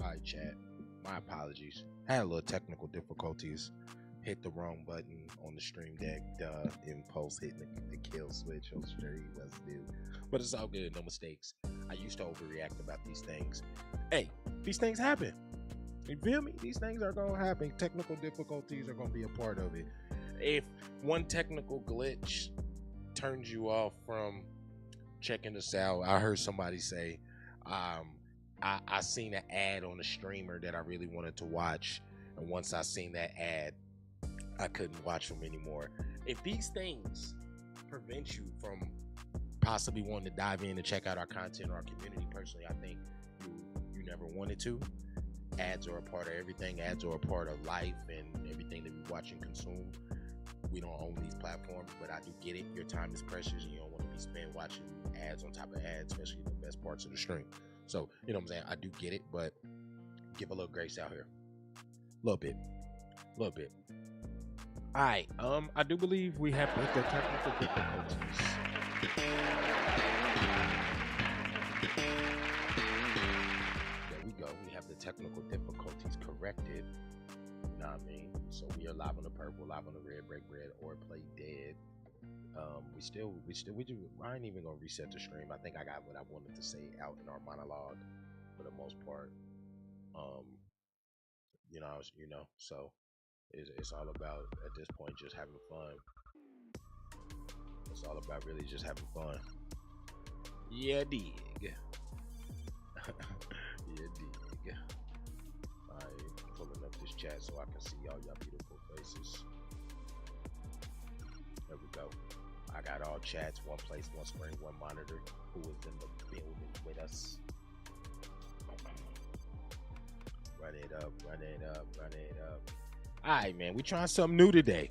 All right, chat. My apologies. Had a little technical difficulties. Hit the wrong button on the stream deck. Impulse hitting the kill switch on stream. Let's do. But it's all good. No mistakes. I used to overreact about these things. Hey, these things happen. You feel me? These things are going to happen. Technical difficulties are going to be a part of it. If one technical glitch turns you off from checking this out, I heard somebody say, I seen an ad on a streamer that I really wanted to watch, and once I seen that ad, I couldn't watch them anymore. If these things prevent you from possibly wanting to dive in and check out our content or our community, personally, I think you never wanted to. Ads are a part of everything. Ads are a part of life and everything that we watch and consume. We don't own these platforms, but I do get it. Your time is precious, and you don't want to be spent watching ads on top of ads, especially the best parts of the stream. So, you know what I'm saying? I do get it, but give a little grace out here. A little bit. All right. I do believe we have the technical difficulties. There we go. We have the technical difficulties corrected. You know what I mean? So we are live on the purple, live on the red, break bread, or play dead. I ain't even gonna reset the stream. I think I got what I wanted to say out in our monologue for the most part. So it's all about at this point just having fun. It's all about really just having fun. Yeah, dig. Yeah, dig. I'm pulling up this chat so I can see all y'all beautiful faces. There we go. I got all chats, one place, one screen, one monitor. Who is in the building with us? Run it up. All right, man. We trying something new today.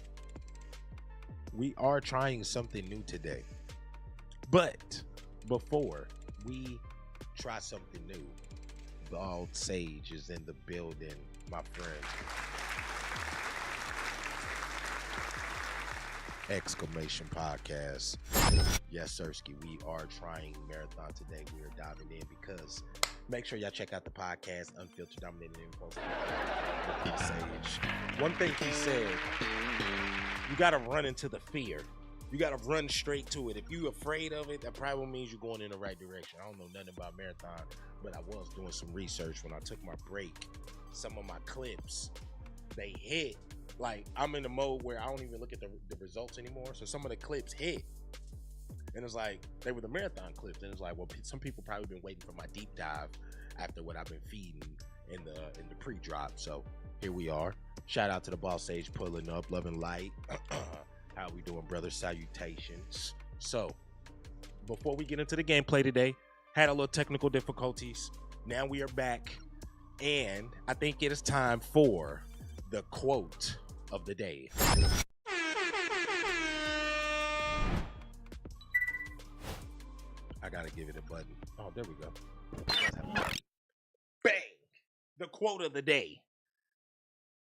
We are trying something new today. But before we try something new, Bald Sage is in the building, my friend. Exclamation podcast. Yes, Sirski, we are trying marathon today. We are diving in because make sure y'all check out the podcast, Unfiltered Dominated Info with Sage. One thing he said, you got to run into the fear. You got to run straight to it. If you're afraid of it, that probably means you're going in the right direction. I don't know nothing about marathon, but I was doing some research when I took my break. Some of my clips, they hit. Like, I'm in the mode where I don't even look at the results anymore. So some of the clips hit. And it's like, they were the marathon clips. And it's like, well, some people probably been waiting for my deep dive after what I've been feeding in the pre-drop. So here we are. Shout out to the Boss Sage pulling up, love and light. How we doing, brother? Salutations. So before we get into the gameplay today, had a little technical difficulties. Now we are back. And I think it is time for the quote of the day. I gotta give it a button. Oh, there we go. Bang! The quote of the day.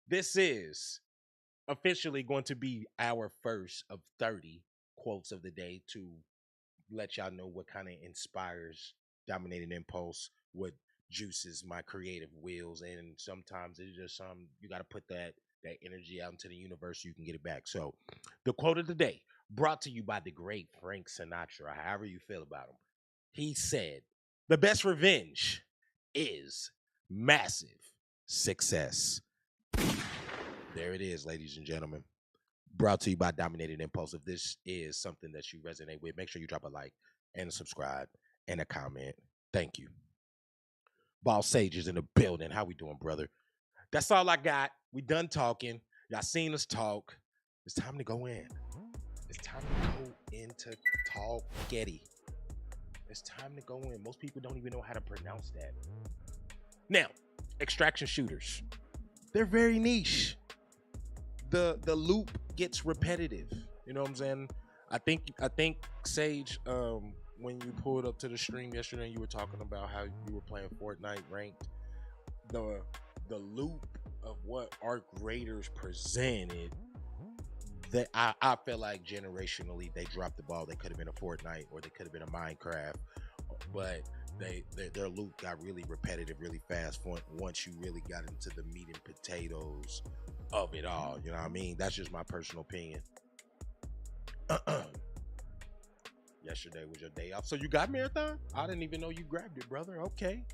This is officially going to be our first of 30 quotes of the day to let y'all know what kind of inspires Dominating Impulse, what juices my creative wheels, and sometimes it's just you got to put that energy out into the universe so you can get it back. So the quote of the day, brought to you by the great Frank Sinatra, however you feel about him. He said, the best revenge is massive success. There it is, ladies and gentlemen. Brought to you by Dominated Impulse. If this is something that you resonate with, make sure you drop a like and a subscribe and a comment. Thank you. Boss Sage is in the building. How we doing, brother? That's all I got. We done talking. Y'all seen us talk. It's time to go in. It's time to go into Talk Getty. It's time to go in. Most people don't even know how to pronounce that. Now, extraction shooters. They're very niche. The loop gets repetitive. You know what I'm saying? I think Sage, when you pulled up to the stream yesterday, you were talking about how you were playing Fortnite ranked. The loop of what Arc Raiders presented, that I feel like generationally they dropped the ball. They could have been a Fortnite or they could have been a Minecraft, but their loot got really repetitive really fast once you really got into the meat and potatoes of it all. You know what I mean? That's just my personal opinion. Yesterday was your day off, so you got Marathon? I didn't even know you grabbed it, brother. Okay.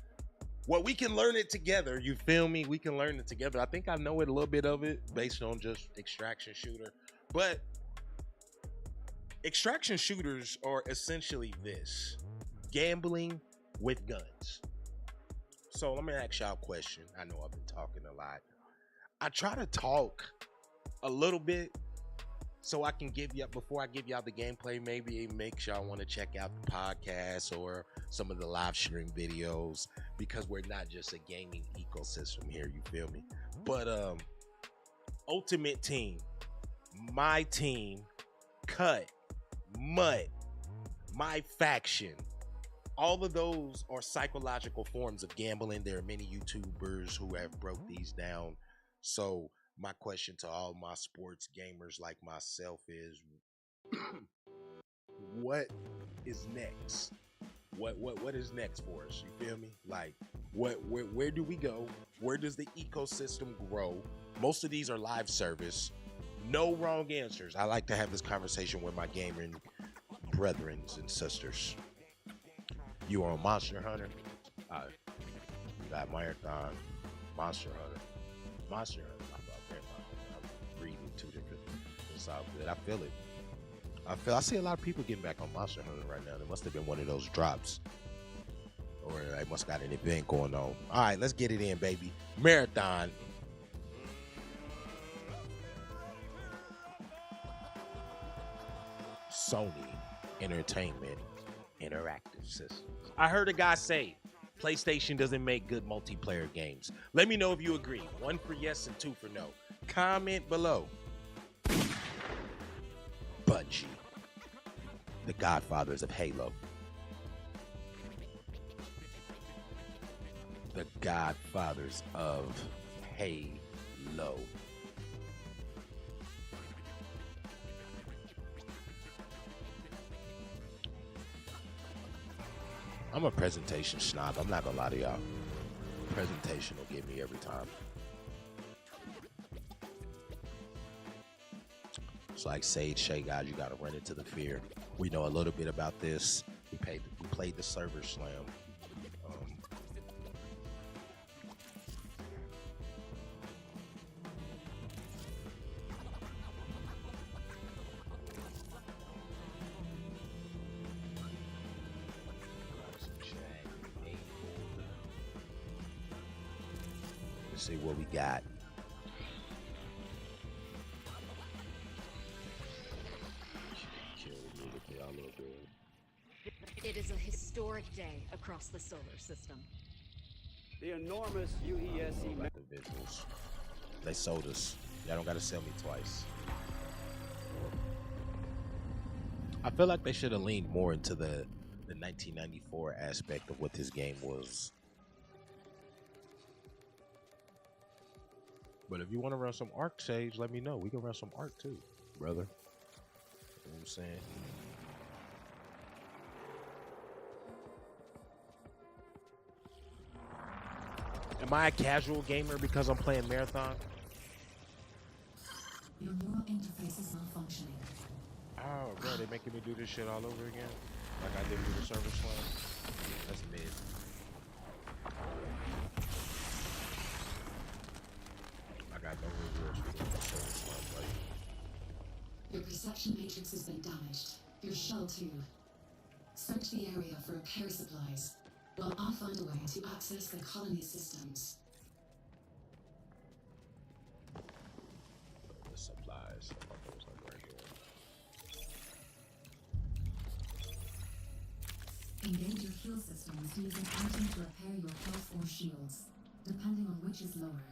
Well, we can learn it together. You feel me? We can learn it together. I think I know it, a little bit of it based on just extraction shooter. But extraction shooters are essentially this: gambling with guns. So let me ask y'all a question. I know I've been talking a lot. I try to talk a little bit so I can give you, before I give y'all the gameplay, maybe it makes y'all want to check out the podcast or some of the live stream videos, because we're not just a gaming ecosystem here, you feel me? But Ultimate Team, my team, Cut, Mutt, my faction, all of those are psychological forms of gambling. There are many YouTubers who have broke these down. So my question to all my sports gamers like myself is, what is next? What is next for us? You feel me? Like, where do we go? Where does the ecosystem grow? Most of these are live service. No wrong answers. I like to have this conversation with my gaming brethren and sisters. You on Monster Hunter? You got Marathon, Monster Hunter. Monster Hunter. I'm reading two different. It's all good. I feel it. I see a lot of people getting back on Monster Hunter right now. There must have been one of those drops, or they must got an event going on. All right, let's get it in, baby. Marathon. Sony Entertainment Interactive Systems. I heard a guy say PlayStation doesn't make good multiplayer games. Let me know if you agree. 1 for yes and 2 for no. Comment below. Bungie, the godfathers of Halo. The godfathers of Halo. I'm a presentation snob. I'm not gonna lie to y'all. Presentation will get me every time. It's like Sage Shay, guys. You gotta run into the fear. We know a little bit about this. We played the server slam. Let's see what we got. It is a historic day across the solar system. The enormous UESE. Like the visuals. They sold us. Y'all don't gotta sell me twice. I feel like they should have leaned more into the 1994 aspect of what this game was. But if you want to run some Arc, Sage, let me know. We can run some Arc too, brother. You know what I'm saying? Am I a casual gamer because I'm playing Marathon? Your neural interface is malfunctioning. Oh, bro, they making me do this shit all over again? Like I didn't do the server slam? That's mid. I got no rewards for doing the server slam, like. Your perception matrix has been damaged. Your shell too. Search the area for repair supplies, while I'll find a way to access the colony systems. The supplies. Those like right here. Engage your heal systems using items to repair your health or shields, depending on which is lower.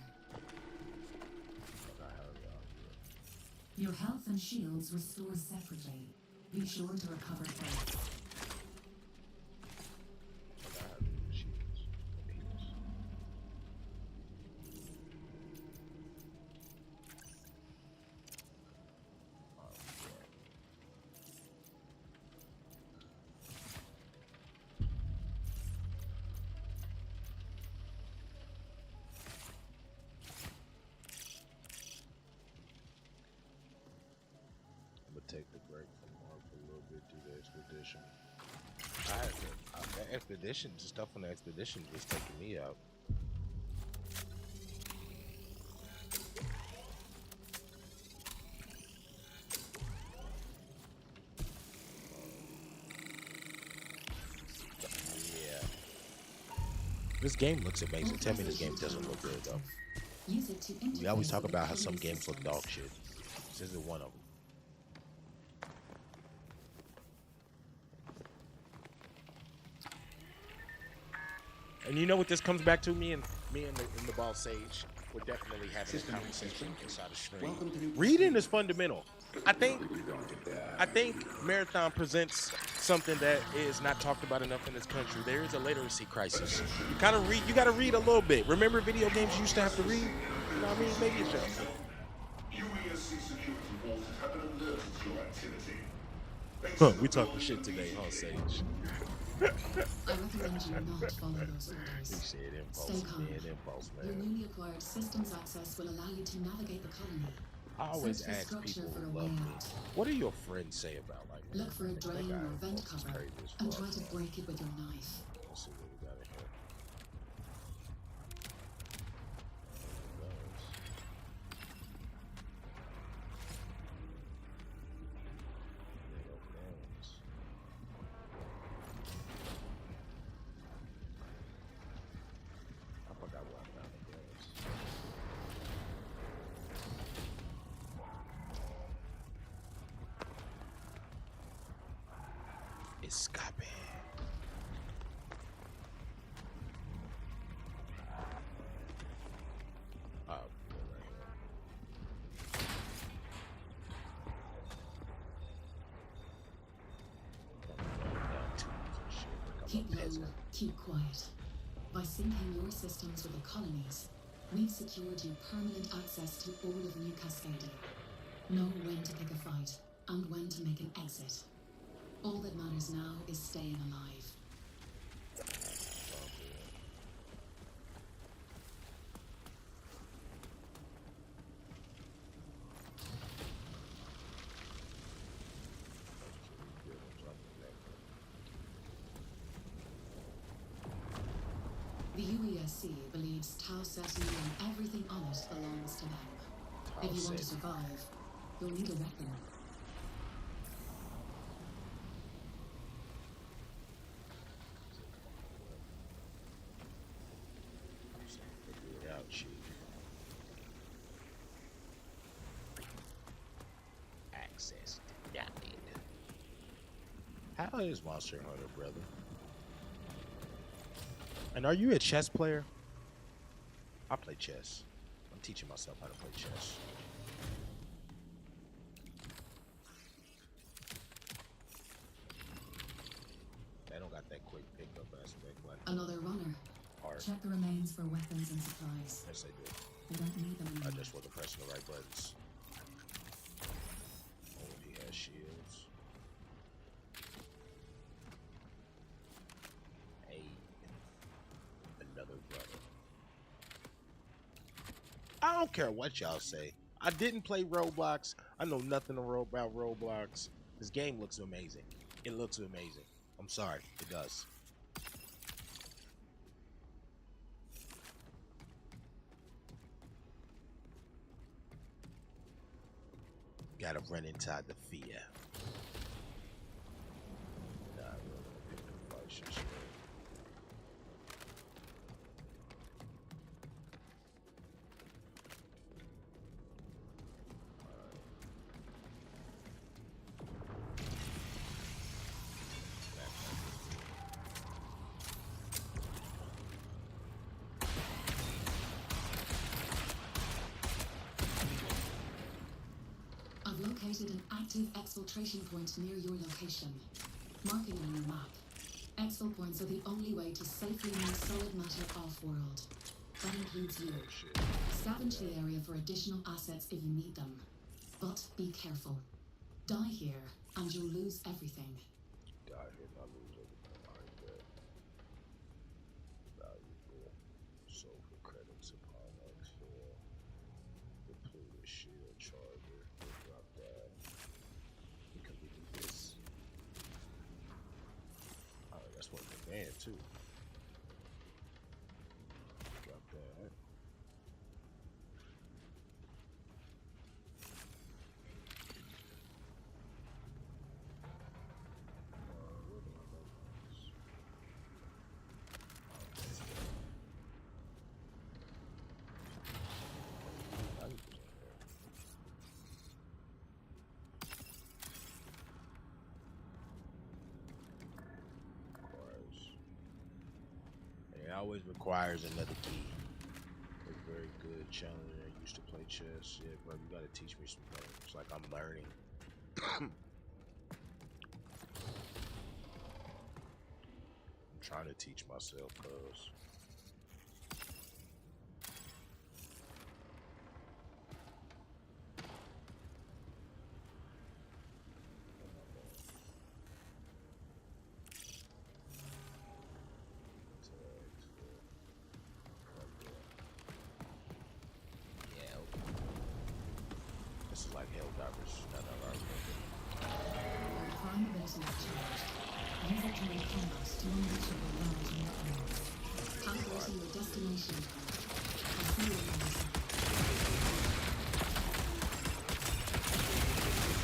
Your health and shields restore separately. Be sure to recover both. take the break from Mark for a little bit, do the expedition. The expedition, the stuff on the expedition was taking me out. Yeah. This game looks amazing. Tell me this game doesn't look good though. Use it to We always interface talk with about the how some colony games look systems. dog shit. This isn't one of them. And you know what this comes back to? Me and the Ball Sage, we're definitely having a conversation inside the stream. Reading is fundamental. I think Marathon presents something that is not talked about enough in this country. There is a literacy crisis. You gotta read a little bit. Remember video games you used to have to read? You know what I mean? Maybe it's just. UESC security forces have been alerted to your activity. Huh, we talking shit today, huh, Sage? I recommend you not follow those He orders. said impulse, Stay calm. man, impulse, Your man. newly acquired systems access will allow you to navigate the colony. I always Search the ask structure people for a who way love me, out. what do your friends say about like Look for a that drain guy or vent impulse is cover crazy as and fuck, try to man. break it with your knife. Let's see what we got in here. I forgot what I found in guns. Escape. Oh, right Keep low, keep quiet. By syncing your systems with the colonies, we've secured you permanent access to all of New Cascadia. Know when to pick a fight and when to make an exit. All that matters now is staying alive. The UESC believes Tau Ceti and everything on it belongs to them. If you want to survive, you'll need a weapon. Figure it out, chief. Access denied. How is Monster Hunter, brother? And are you a chess player? I play chess. I'm teaching myself how to play chess. They don't got that quick pickup aspect like Another runner. art. Check the remains for weapons and supplies. Yes, they do. We don't need them I anymore. just wasn't pressing the right buttons. Oh, he has shields. Hey, another brother. I don't care what y'all say. I didn't play Roblox. I know nothing about Roblox. This game looks amazing. It looks amazing. I'm sorry, it does. Gotta run inside the fear. Nah, I really don't pick the fight shit straight. I've located an active exfiltration point near your location. Marking on your map. Exfil points are the only way to safely move solid matter off-world. That includes you. Scavenge the area for additional assets if you need them. But be careful. Die here, and you'll lose everything. Die here, not lose everything like that. Valuable. Sulfur credits upon exfil. Depleted shield charger. We'll drop that. too. Drop that. It always requires another key. A very good challenger. I used to play chess. Yeah, bro, you gotta teach me some things. Like I'm learning. I'm trying to teach myself, cuz. This is like Helldivers. Prime ability is charged. Use it during combat to unreachable large networks. Calculating your destination path. I see your line.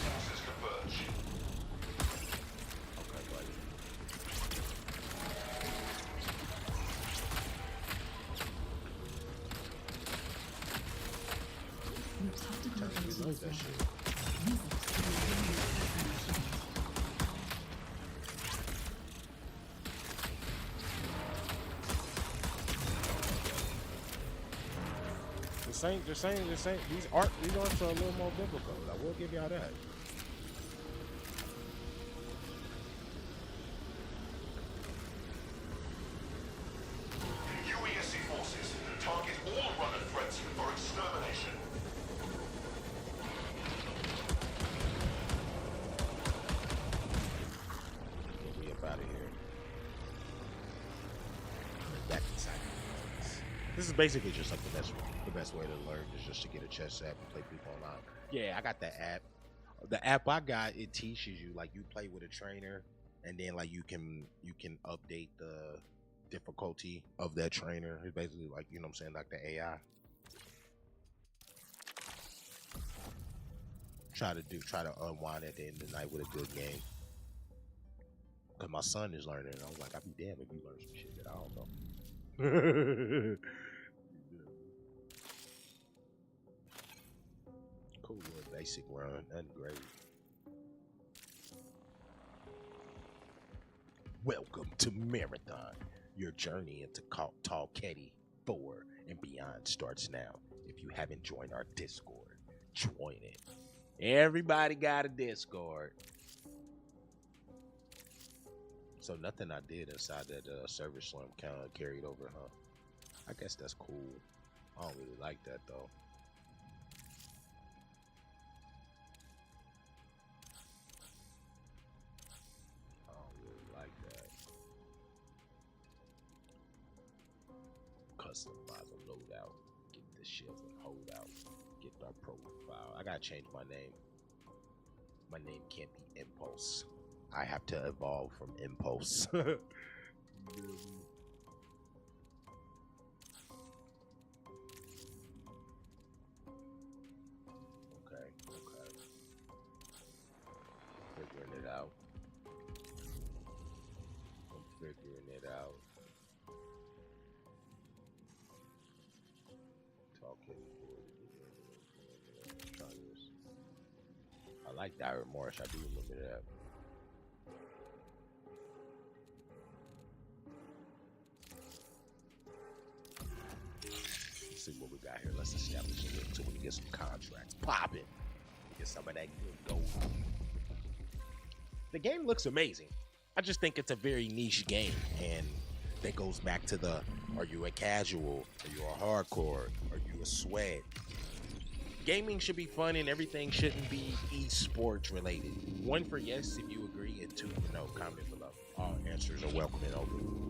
Forces converge. Okay, buddy. Your tactical ability is that ready. shit. Use it to maintain your destination. This ain't. These arts are a little more difficult. I will give y'all that. UESC forces target all runner threats for extermination. Get me up out of here. Back inside. This is basically just like the best way to learn is just to get a chess app and play people online. Yeah, I got that app. The app I got, it teaches you, like, you play with a trainer, and then like you can update the difficulty of that trainer. It's basically like, you know what I'm saying, like the AI. Try to unwind at the end of the night with a good game. Cause my son is learning. I was like, I'd be damned if you learn some shit that I don't know. Cool little basic run, nothing great. Welcome to Marathon. Your journey into Talketti 4 and beyond starts now. If you haven't joined our Discord, join it. Everybody got a Discord. So nothing I did inside that server slump kind of carried over, huh? I guess that's cool. I don't really like that though. I don't really like that. Customize a loadout. Get the shield and hold out. Get our profile. I gotta change my name. My name can't be Impulse. I have to evolve from Impulse. Okay, okay. Figuring it out. I'm figuring it out. Talking. Try this. I like Dire Morris. I do remember that. Let's see what we got here. Let's establish a link so we can get some contracts popping. Get some of that good gold. The game looks amazing. I just think it's a very niche game, and that goes back to the: are you a casual? Are you a hardcore? Are you a sweat? Gaming should be fun, and everything shouldn't be esports related. 1 for yes if you agree, and 2 for no. Comment below. All answers are welcome and open.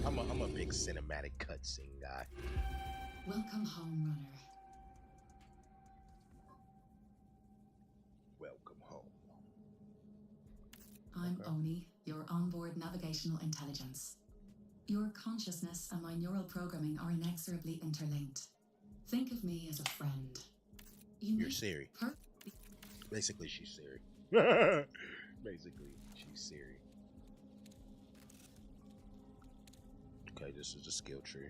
I'm a big cinematic cutscene guy. Welcome home, runner. I'm Okay. Oni, your onboard navigational intelligence. Your consciousness and my neural programming are inexorably interlinked. Think of me as a friend. You You're make Siri. per- Basically, she's Siri. Basically, she's Siri. Okay, this is the skill tree.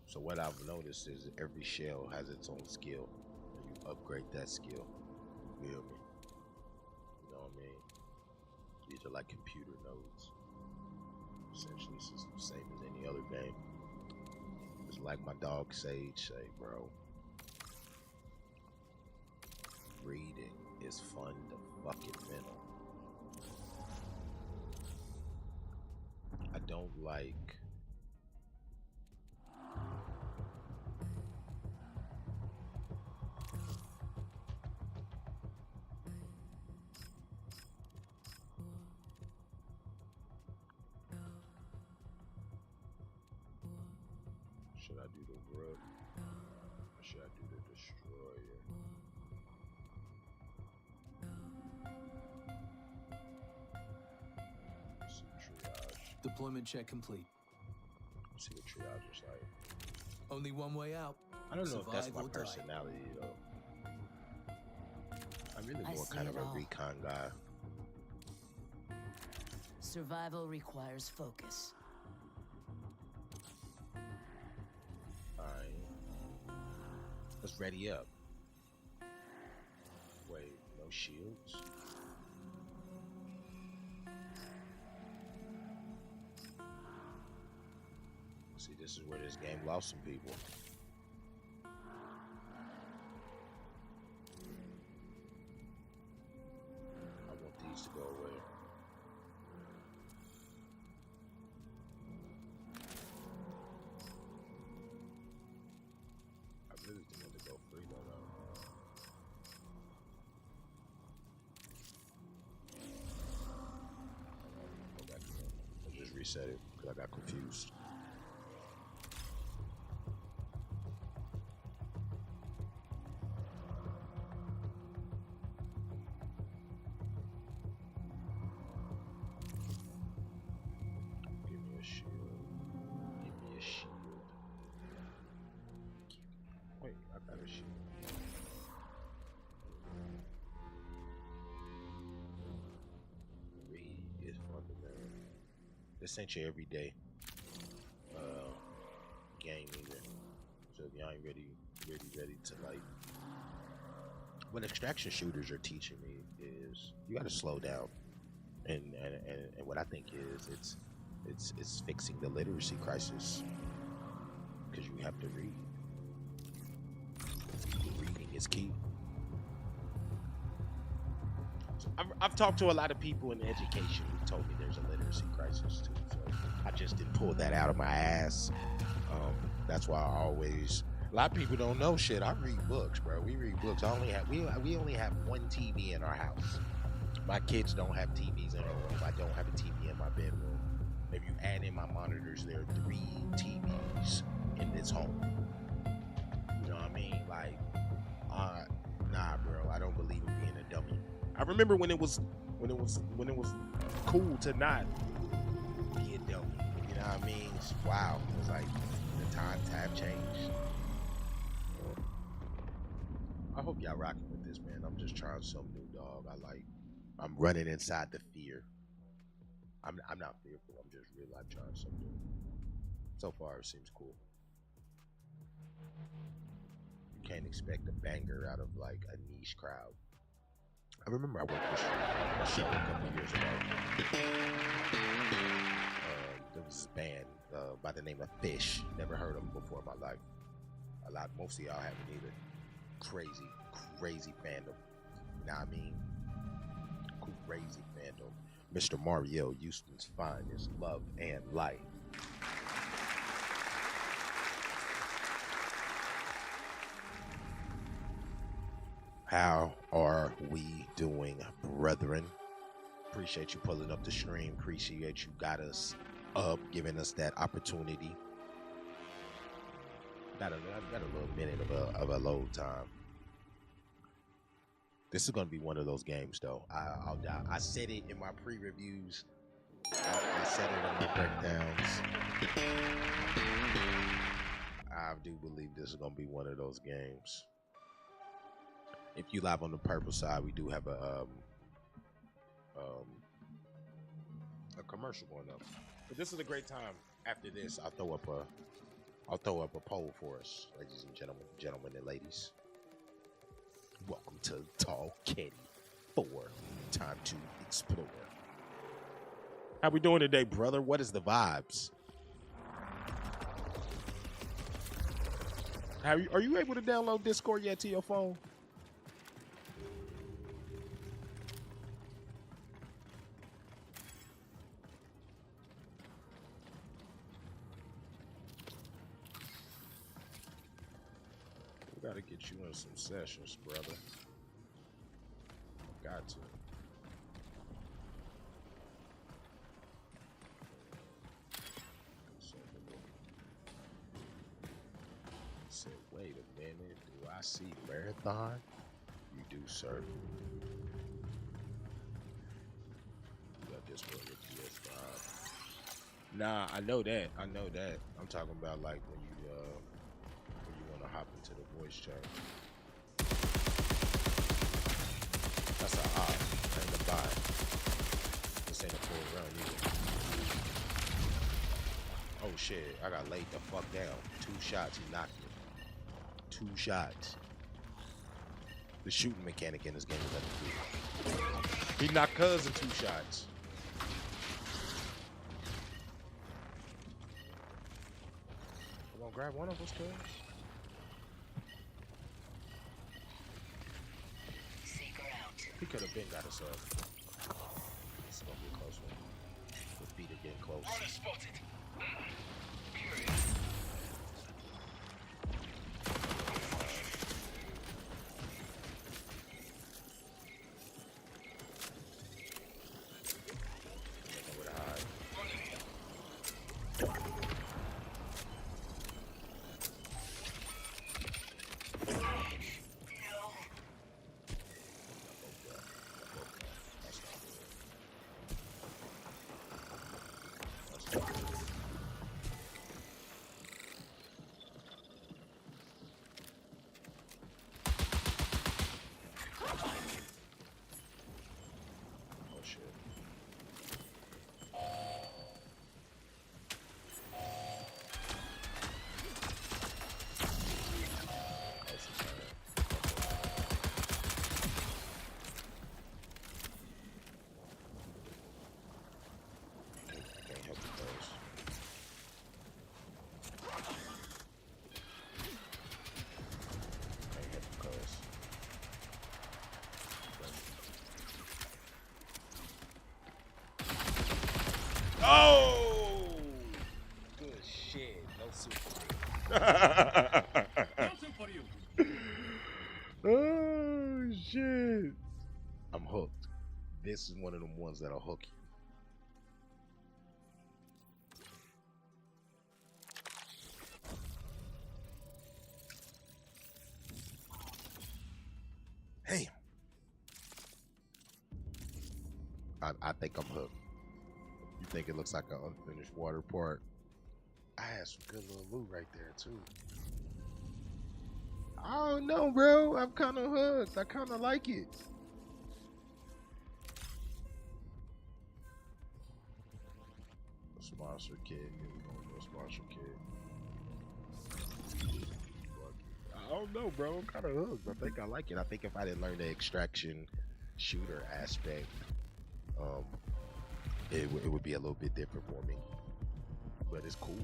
So what I've noticed is every shell has its own skill, and you upgrade that skill. You feel me? You know what I mean? These are like computer nodes. Essentially, it's just the same as any other game. It's like my dog Sage say, bro. Reading is fun to fucking mental. I don't like should I do the rook or should I do the destroyer? Let's see triage. Deployment check complete. Let's see what triage is like. Only one way out. I don't know if that's Survive my or die. personality though. I'm really I more see kind of it a all. recon guy. Survival requires focus. Alright. Let's ready up. Wait, no shields? See, this is where this game lost some people. I want these to go away. I really think want to go free though. Go back in. Let's just reset it because I got confused. Give me a shield. Give me a shield. Wait, I got a shield. Read is fundamental. This ain't your everyday game either. So if y'all ain't ready to like, what extraction shooters are teaching me is you got to slow down, and what I think is it's fixing the literacy crisis because you have to read. Reading is key. So I've talked to a lot of people in education who told me there's a literacy crisis too. So I just didn't pull that out of my ass. That's why I always. A lot of people don't know shit. I read books, bro. We read books. We only have one TV in our house. My kids don't have TVs in their room. I don't have a TV in my bedroom. If you add in my monitors, there are 3 TVs in this home. You know what I mean? Like, nah, bro. I don't believe in being a dummy. I remember when it was cool to not be a dummy. You know what I mean? Wow. It was like the times have changed. I hope y'all rocking with this, man. I'm just trying something new, dog. I'm running inside the fear. I'm not fearful. I'm just real life trying something new. So far, it seems cool. You can't expect a banger out of like a niche crowd. I remember I worked this show a couple years ago. There was this band by the name of Fish. Never heard of them before in my life. Most of y'all haven't either. Crazy fandom. You know what I mean? Crazy fandom. Mr. Mario, Houston's finest, love and light. How are we doing, brethren? Appreciate you pulling up the stream. Appreciate you got us up, giving us that opportunity. got a little minute of a load time. This is gonna be one of those games, though. I'll doubt. I said it in my pre-reviews. I said it in my breakdowns. I do believe this is gonna be one of those games. If you live on the purple side, we do have a commercial going up. But this is a great time. After this, I'll throw up a poll for us, ladies and gentlemen and ladies. Welcome to Tall Kitty 4. Time to explore. How we doing today, brother? What is the vibes? Are you able to download Discord yet to your phone? We gotta get you in some sessions, brother. Got to. Said, wait a minute, do I see Marathon? You do, sir. You got this for your PS5. Nah, I know that. I'm talking about like when you want to hop into the voice chat. That's a hop. I ain't gonna buy it. This ain't a full run either. Oh shit, I got laid the fuck down. 2 shots, he knocked me. 2 shots. The shooting mechanic in this game is undefeated. He knocked Cuz in 2 shots. I'm gonna grab one of us, Cuz. He could have been got us up. This is gonna be a close one. The feet are getting close. Oh, good shit. No super. Oh shit. I'm hooked. This is one of them ones that'll hook you. Hey. I think I'm hooked. You think it looks like an unfinished water part? I had some good little loot right there too. I don't know, bro. I'm kind of hooked. I kind of like it. A sponsor kit. Here we go with a sponsor kit. I don't know, bro. I'm kind of hooked. I think I like it. I think if I didn't learn the extraction shooter aspect, it would be a little bit different for me. But it's cool.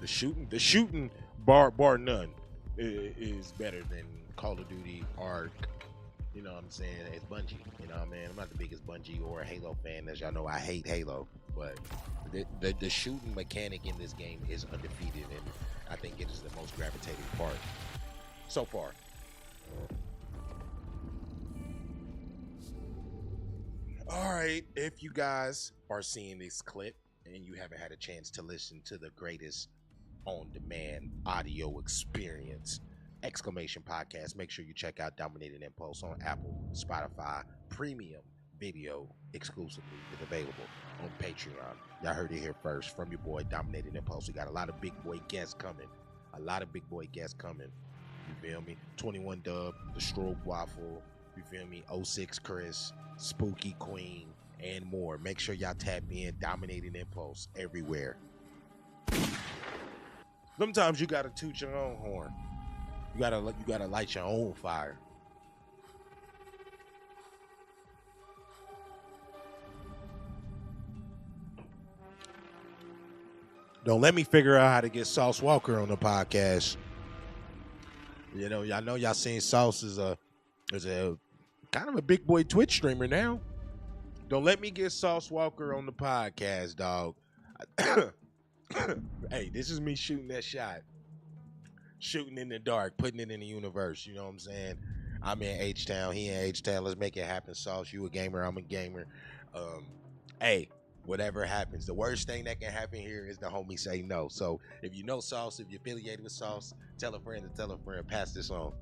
The shooting, bar none, is better than Call of Duty, Ark. You know what I'm saying? It's Bungie. You know what I mean? I'm not the biggest Bungie or Halo fan, as y'all know. I hate Halo, but the shooting mechanic in this game is undefeated, and I think it is the most gravitating part so far. All right, if you guys are seeing this clip and you haven't had a chance to listen to the greatest on-demand audio experience. Exclamation Podcast. Make sure you check out Dominating Impulse on Apple, Spotify, Premium Video exclusively is available on Patreon. Y'all heard it here first from your boy Dominating Impulse. We got a lot of big boy guests coming. You feel me? 21 Dub, The Strobe Waffle, you feel me? 06 Chris, Spooky Queen, and more. Make sure y'all tap in. Dominating Impulse everywhere. Sometimes you gotta toot your own horn. You gotta light your own fire. Don't let me figure out how to get Sauce Walker on the podcast. You know, y'all know y'all seen Sauce is a kind of a big boy Twitch streamer now. Don't let me get Sauce Walker on the podcast, dog. Hey, this is me shooting that shot. Shooting in the dark, putting it in the universe. You know what I'm saying? I'm in H-Town. He in H-Town. Let's make it happen, Sauce. You a gamer. I'm a gamer. Hey, whatever happens. The worst thing that can happen here is the homie say no. So if you know Sauce, if you're affiliated with Sauce, tell a friend to tell a friend. Pass this on.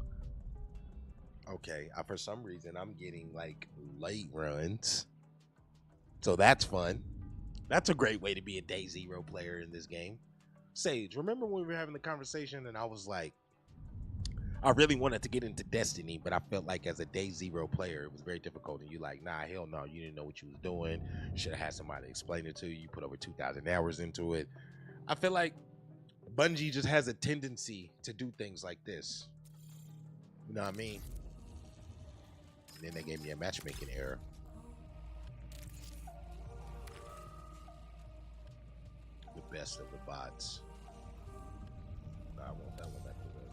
Okay. For some reason, I'm getting like late runs. So that's fun. That's a great way to be a day zero player in this game. Sage, remember when we were having the conversation and I was like, I really wanted to get into Destiny, but I felt like as a day zero player, it was very difficult. And you like, nah, hell no, you didn't know what you was doing. You should have had somebody explain it to you. You put over 2,000 hours into it. I feel like Bungie just has a tendency to do things like this. You know what I mean? And then they gave me a matchmaking error. The best of the bots. Nah, I want that one back to red.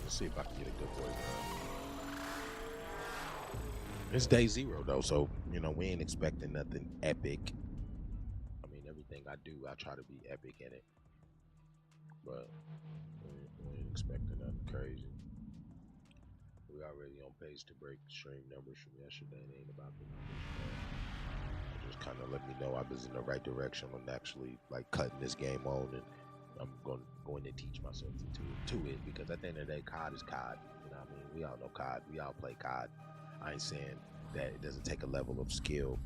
Let's see if I can get a good boy. It's day zero though, so you know we ain't expecting nothing epic. I mean, everything I do, I try to be epic in it, but we ain't expecting nothing crazy. We already on pace to break the stream numbers from yesterday. It ain't about the numbers, but just kind of let me know I was in the right direction on actually like cutting this game on, and I'm going to teach myself to it because at the end of the day, COD is COD. You know what I mean? We all know COD. We all play COD. I ain't saying that it doesn't take a level of skill.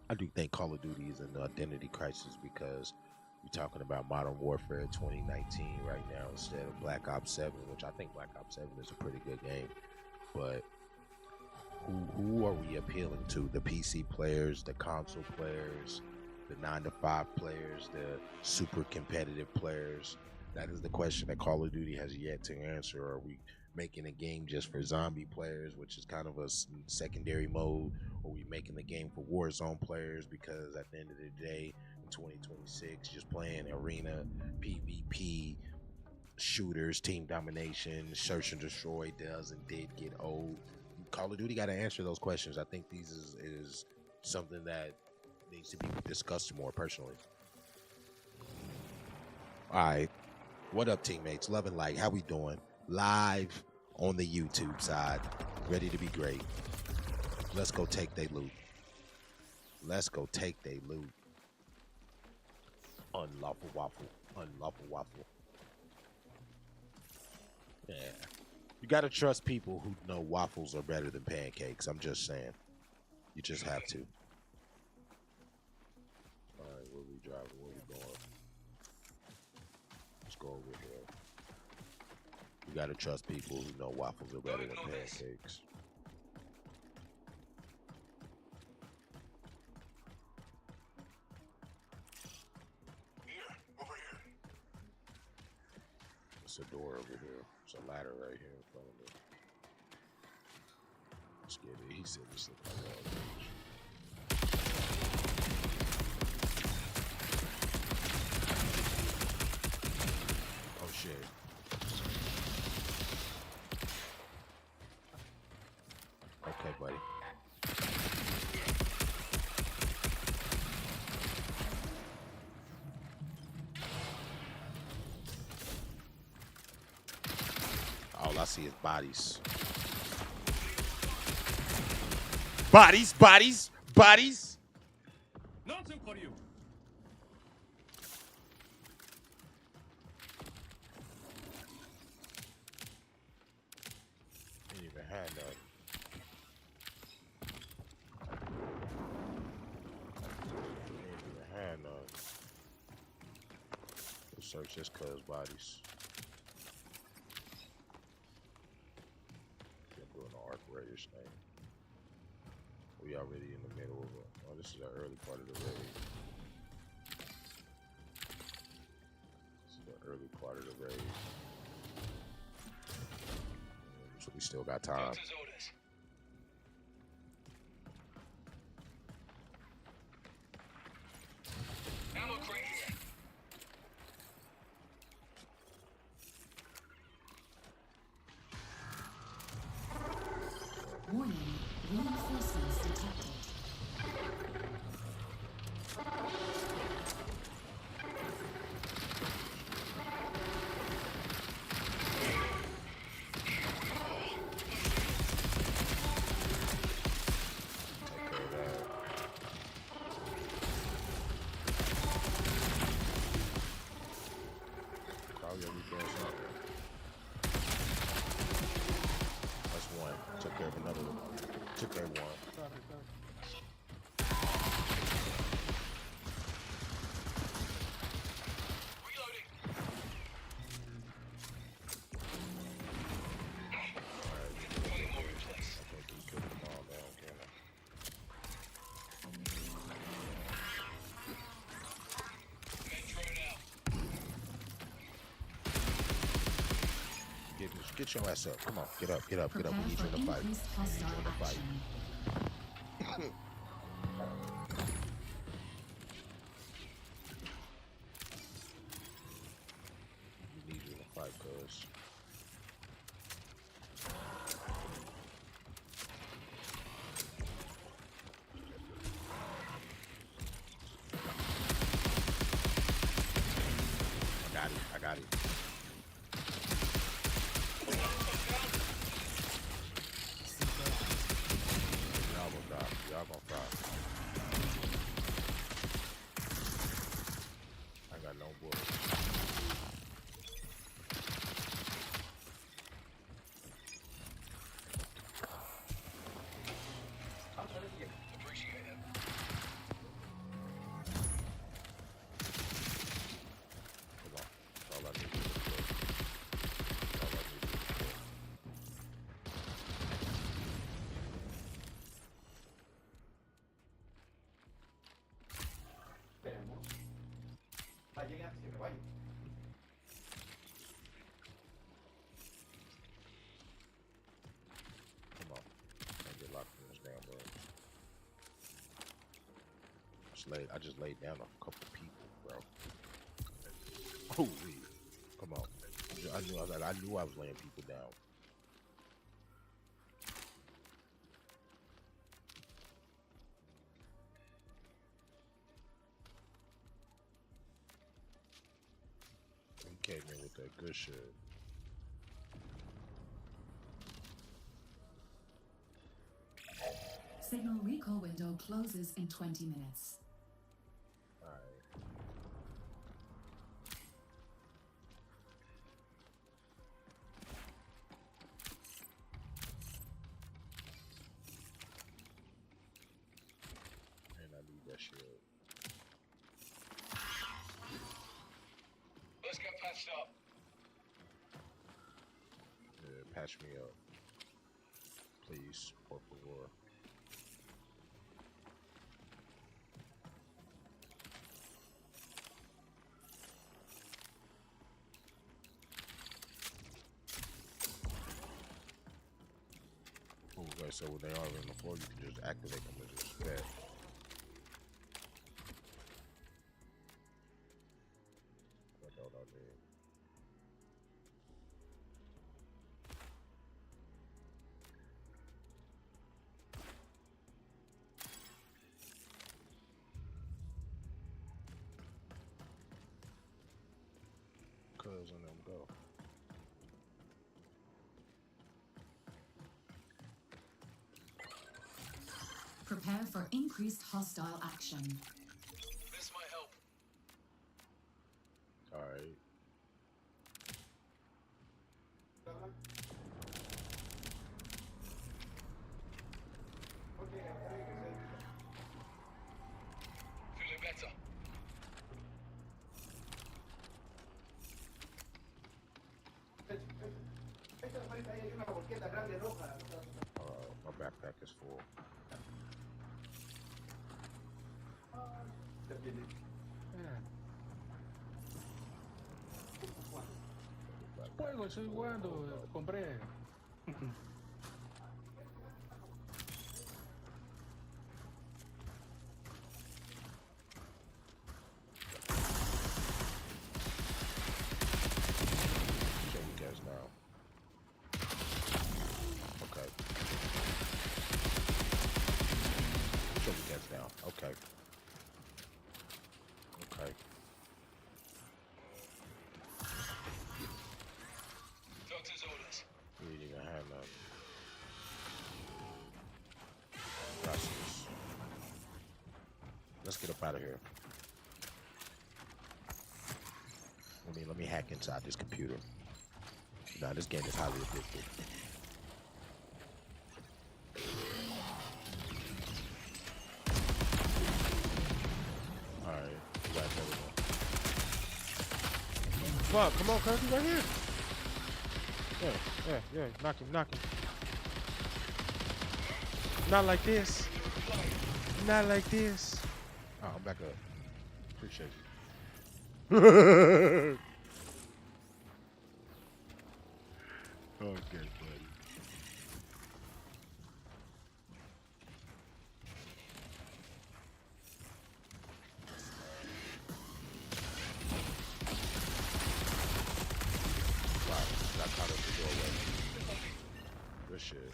I do think Call of Duty is an identity crisis because we're talking about Modern Warfare 2019 right now instead of Black Ops 7, which I think Black Ops 7 is a pretty good game. But who are we appealing to? The PC players, the console players, the 9-to-5 players, the super competitive players? That is the question that Call of Duty has yet to answer. Are we making a game just for zombie players, which is kind of a secondary mode? Or are we making the game for Warzone players? Because at the end of the day, in 2026, just playing arena, PvP, shooters, team domination, search and destroy did get old. Call of Duty got to answer those questions. I think these is something that needs to be discussed more personally. All right. What up, teammates? Love and light. How we doing? Live on the YouTube side. Ready to be great. Let's go take they loot. Let's go take they loot. Unlawful waffle. Unlawful waffle. Yeah. You gotta trust people who know waffles are better than pancakes. I'm just saying. You just have to. Alright, where we driving? Where we going? Let's go over here. You gotta trust people who know waffles are better than pancakes. It's a door over here. It's a ladder right here in front of me. Let's get it. He said this look like oh shit. Okay, buddy. I see is bodies. Bodies, bodies, bodies. Nothing for you. Ain't even had none. Ain't even had none. Let's search this cuz bodies. I'm doing the arc raiders thing. We already in the middle of it. Oh, this is the early part of the raid. This is the early part of the raid. So we still got time. Warning, reinforcements detected. That's one. Took care of another one. Took care of one. Get your ass up. Come on. Get up. Get up. Get up. We need you in the fight. We need you in the fight. We need you in the fight, cuz. I got it. Y'all gonna fry. I got no bullets. Come on. That's all I need is a clip. That's all I need is a clip. Come on. Can't get locked in this damn room. I just laid down a couple people, bro. Holy. Come on. I knew I was laying people down. He came in with that good shit. Signal recall window closes in 20 minutes. Alright. And I need that shit. Let's get patched up. Yeah, patch me up. Please, por favor. Okay, so when they are in the floor, you can just activate them as just that. What don't I need? Cuz and them go. Prepare for increased hostile action. This might help. All right. Feeling better. My backpack is full. Juego, estoy jugando, compré. Show you guys now. Okay. Show you guys now. Okay. Okay. Doctor's orders. We didn't even have none. Gracias. Let's get up out of here. Let me hack inside this computer. Nah, this game is highly addictive. Alright, we got everyone. Fuck, come on, cuz, he's right here. Yeah, knock him. Not like this. Not like this. Oh, I'm back up. Appreciate you. Okay, buddy. Wow, got caught at the doorway. Good shit.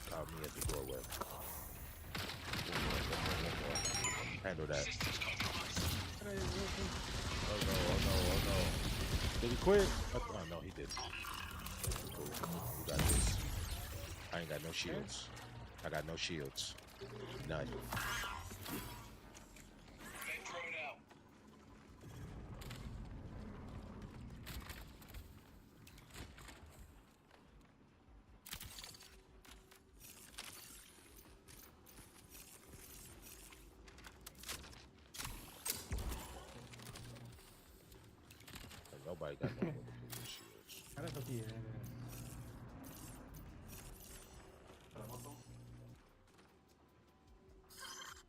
Caught me at the doorway. One more. Handle that. Oh no. Did he quit? Oh no, he didn't. Cool. We got this. I ain't got no shields. I got no shields. None. Main drone out. Nobody got no bulletproof shields. Ahora esto aquí,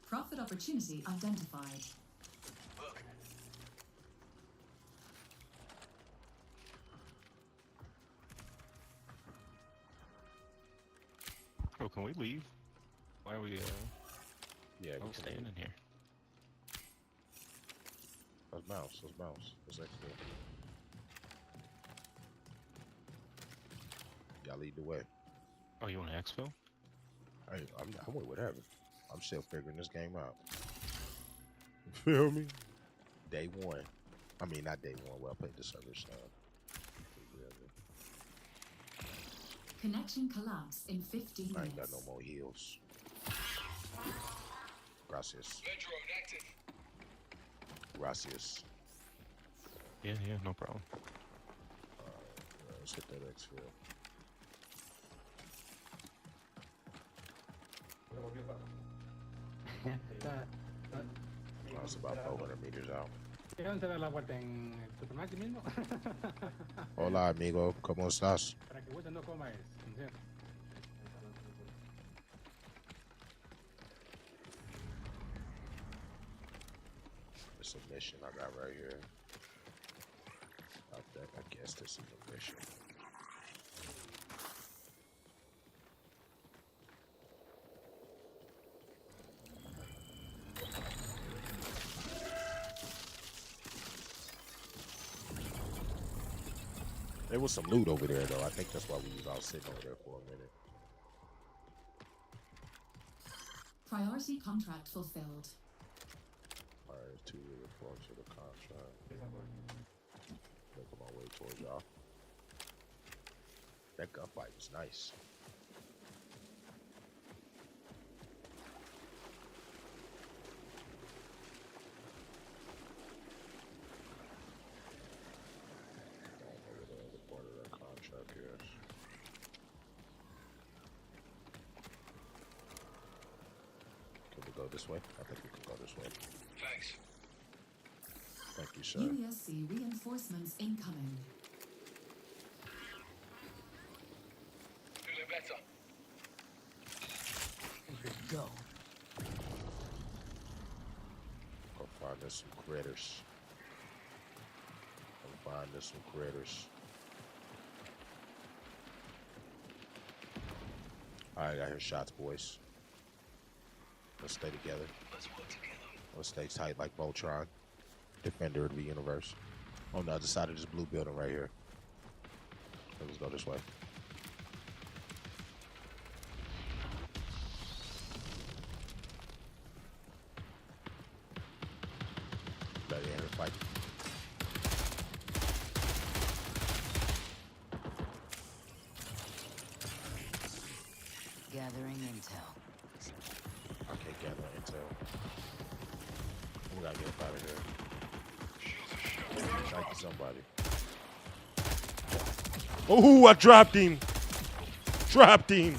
Profit opportunity identified. Look. Oh, can we leave? Why are we Yeah, we can staying in here? Let's bounce. Let's exit. Y'all lead the way. Oh, you want to exfil? I'm with whatever. I'm still figuring this game out. You feel me? Day one. I mean, not day one. Well, I played the server stuff. Connection collapse in 15 minutes. I ain't got no more heals. Gracias. Main drone active. Gracias. Yeah, no problem. Let's hit that exfil. It's about 400 meters out. ¿Quieren cerrar la puerta en el supermarket mismo? Hola, amigo. ¿Cómo estás? Para que Wilson no coma es. ¿Entiendes? It's a mission I got right here. I guess this is a mission. There was some loot over there, though. I think that's why we was all sitting over there for a minute. Priority contract fulfilled. All right, 2 reports of the contract. Making my way towards y'all. That gunfight was nice. go this way. I think we can go this way. Thanks. Thank you, sir. UESC reinforcements incoming. Feeling better. Go. Go find us some critters. Go find us some critters. Alright, I hear shots, boys. Let's stay together. Let's work together. Let's stay tight like Voltron, defender of the universe. On the other side of this blue building right here. Let's go this way. Ready to enter fight. Gathering intel. I can't gather intel. We gotta get up out of here. Thank you, somebody. Oh, I dropped him. Dropped him.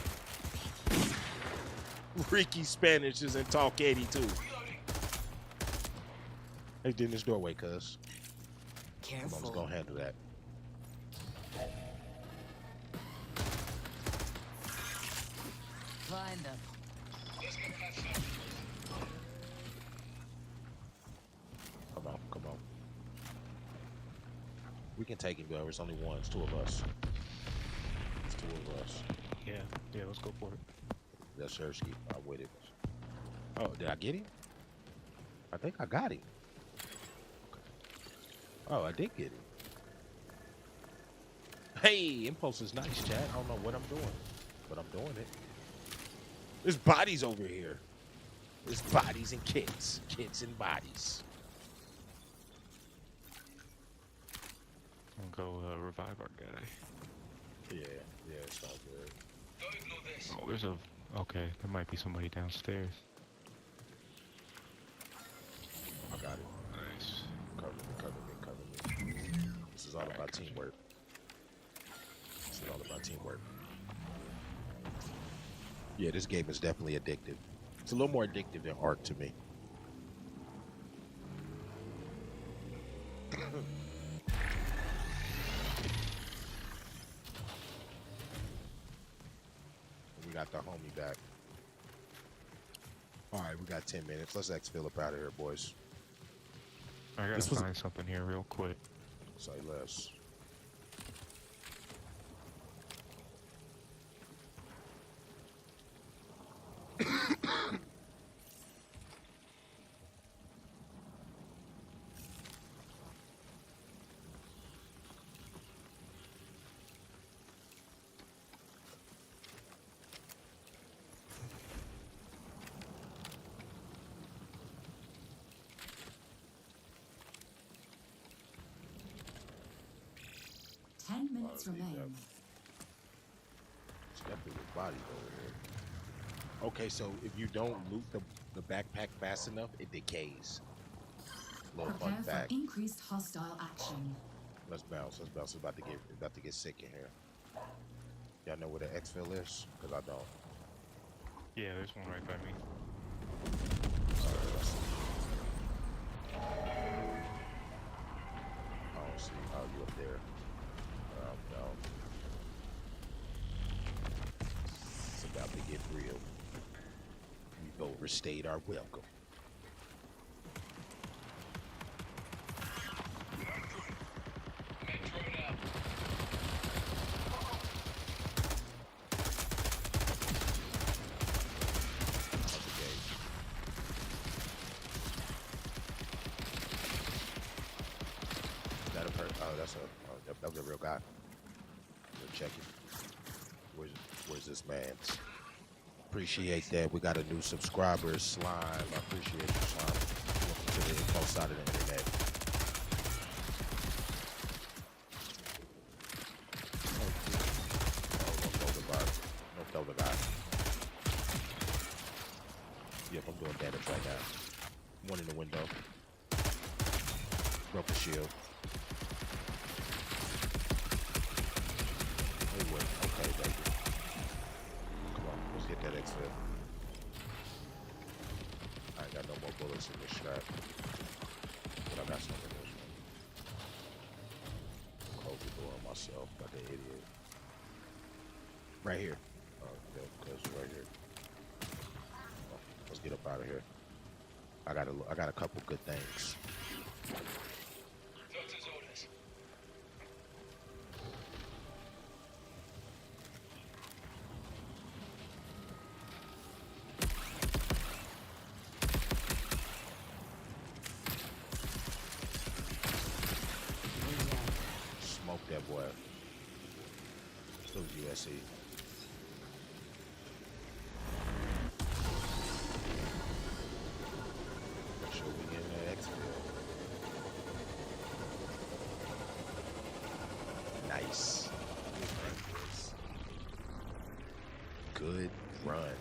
Ricky Spanish is in Talk 82. Hey, get in this doorway, cuz. Come on, let's Careful. go handle that. Find them. Come on, come on. We can take him, though. It's only one. It's two of us. It's two of us. Yeah, let's go for it. Yes, sir, Ski. I'm with it. Oh, did I get him? I think I got him. Oh, I did get him. Hey, Impulse is nice, chat. I don't know what I'm doing, but I'm doing it. There's bodies over here. There's bodies and kids. Kids and bodies. I'll go revive our guy. Yeah, it's all good. Don't ignore this. Oh, there's a... Okay, there might be somebody downstairs. I got it. Nice. Cover me, cover me, cover me. This is all about teamwork. This is all about teamwork. Yeah, this game is definitely addictive. It's a little more addictive than Ark to me. We got the homie back. All right, we got 10 minutes. Let's exfil up out of here, boys. I gotta find something here real quick. Say less. Remain. It's definitely with bodies over here. Okay, so if you don't loot the backpack fast enough, it decays. Little fun Prepare for fact. increased hostile action. Let's bounce. Let's bounce. It's about to get sick in here. Y'all know where the exfil is? Cause I don't. Yeah, there's one right by me. I don't see. Oh, you up there? No. It's about to get real. We've overstayed our welcome. That was a real guy. We'll check it. Where's this man? Appreciate that. We got a new subscriber, Slime. I appreciate you, Slime. Welcome to the info side of the internet. Don't throw the guy. Yep, I'm doing damage right now. One in the window. Broke the shield. Okay, baby. Come on, let's get that exfil. bullets in this strap. But I got some in this one. Close the door on myself like an idiot. Right here. Oh, okay, close it right here. Oh, let's get up out of here. I got a couple good things. Doctor's orders. Smoke that boy. Those USC. Make sure we get that exfil. Nice. Good run.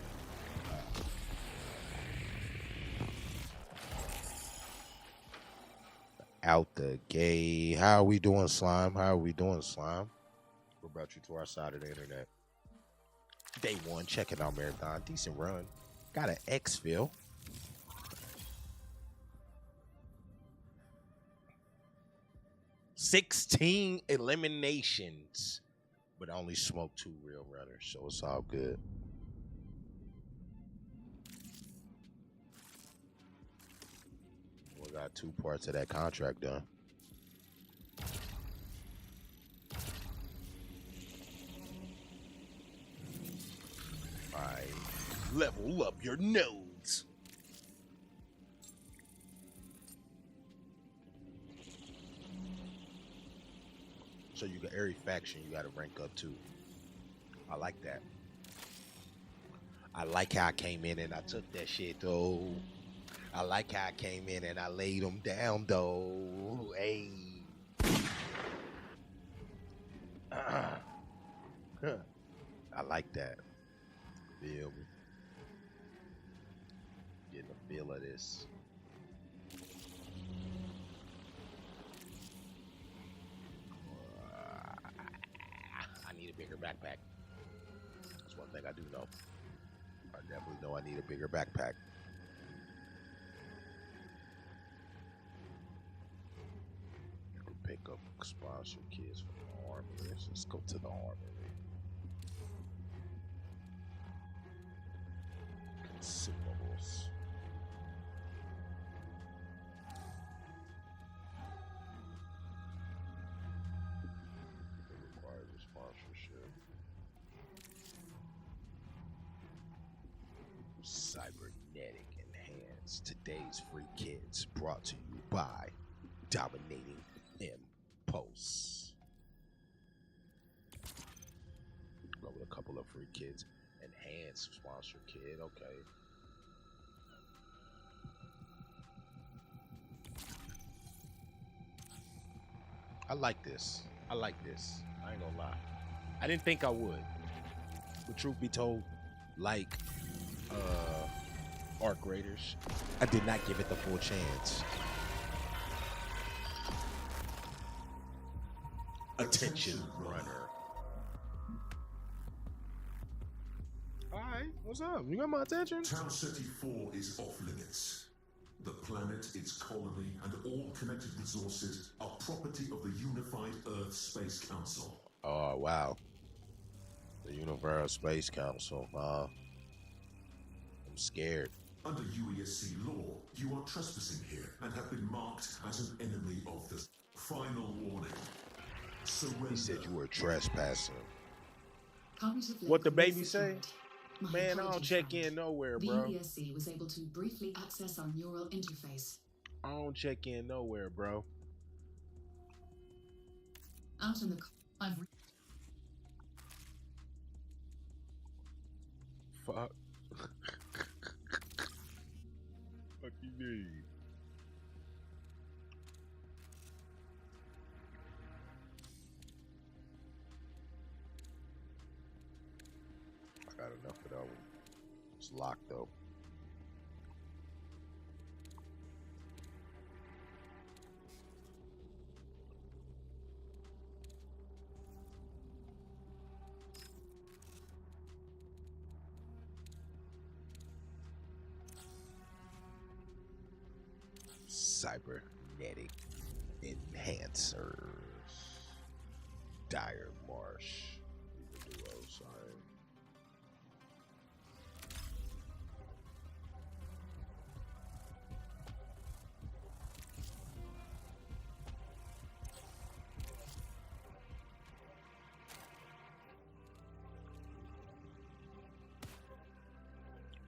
Out the gate. How are we doing, Slime? How are we doing, Slime? What brought you to our side of the internet? Day one, checking out Marathon. Decent run. Got an exfil. $16 eliminations, but I only smoked 2 real runners, so it's all good. We got 2 parts of that contract done. All right, level up your nodes. So you got every faction you got to rank up to. I like that. I like how I came in and I took that shit though. I like how I came in and I laid them down though. Hey. I like that. Feel me? Getting a feel of this. I need a bigger backpack. That's one thing I do know. I definitely know I need a bigger backpack. You can pick up sponsor kids from the army. Let's go to the army. Consumables. It requires a sponsorship. Cybernetic Enhanced. Today's free kids brought to you by Dominating Impulse. Go with a couple of free kids. Enhanced sponsor kid. Okay. I like this. I like this. I ain't gonna lie. I didn't think I would. But truth be told, like Arc Raiders, I did not give it the full chance. Attention, runner. Alright, what's up? You got my attention? Town City 4 is off limits. The planet, its colony, and all connected resources are property of the Unified Earth Space Council. Oh, wow. The Universal Space Council. I'm scared. Under UESC law, you are trespassing here and have been marked as an enemy of the final warning. Surrender. He said you were trespassing. Cognitive What the link baby say? secured. My Man, I don't apologies, check friend. in nowhere, The bro. UESC was able to briefly access our neural interface. I don't check in nowhere, bro. Out in the... Fuck. Fuck you need? I got enough of that one. It's locked though. cybernetic enhancers. Dire Marsh. Duo, sorry.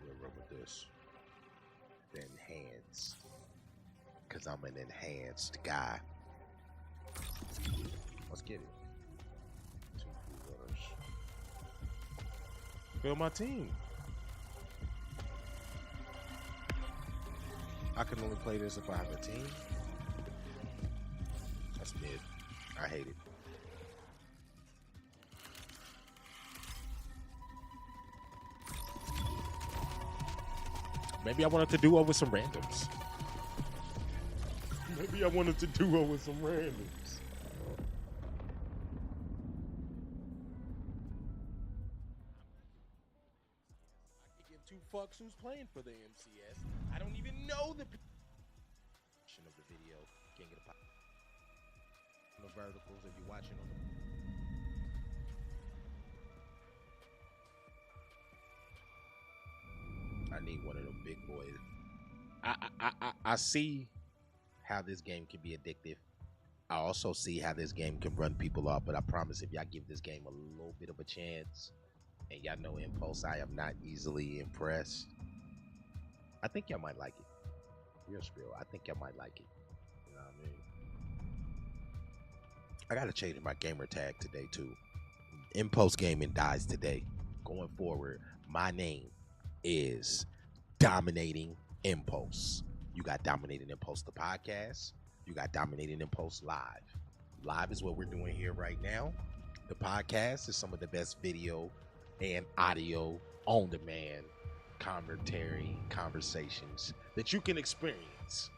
We'll run with this. The enhanced. Because I'm an enhanced guy. Let's get it. 2 free runners. Build my team. I can only play this if I have a team. That's mid. I hate it. Maybe I wanted to duo with some randoms. Maybe I wanted to duo with some randoms. I could give 2 fucks who's playing for the MCS. I don't even know the of the video. Can't get a pop. The verticals if you're watching on the. I need one of them big boys. I see how this game can be addictive. I also see how this game can run people off, but I promise if y'all give this game a little bit of a chance, and y'all know Impulse, I am not easily impressed. I think y'all might like it. Real spill. I think y'all might like it. You know what I mean? I gotta change my gamer tag today too. Impulse Gaming dies today. Going forward, my name is Dominating Impulse. You got Dominating Impulse the podcast. You got Dominating Impulse live. Live is what we're doing here right now. The podcast is some of the best video and audio on demand commentary conversations that you can experience.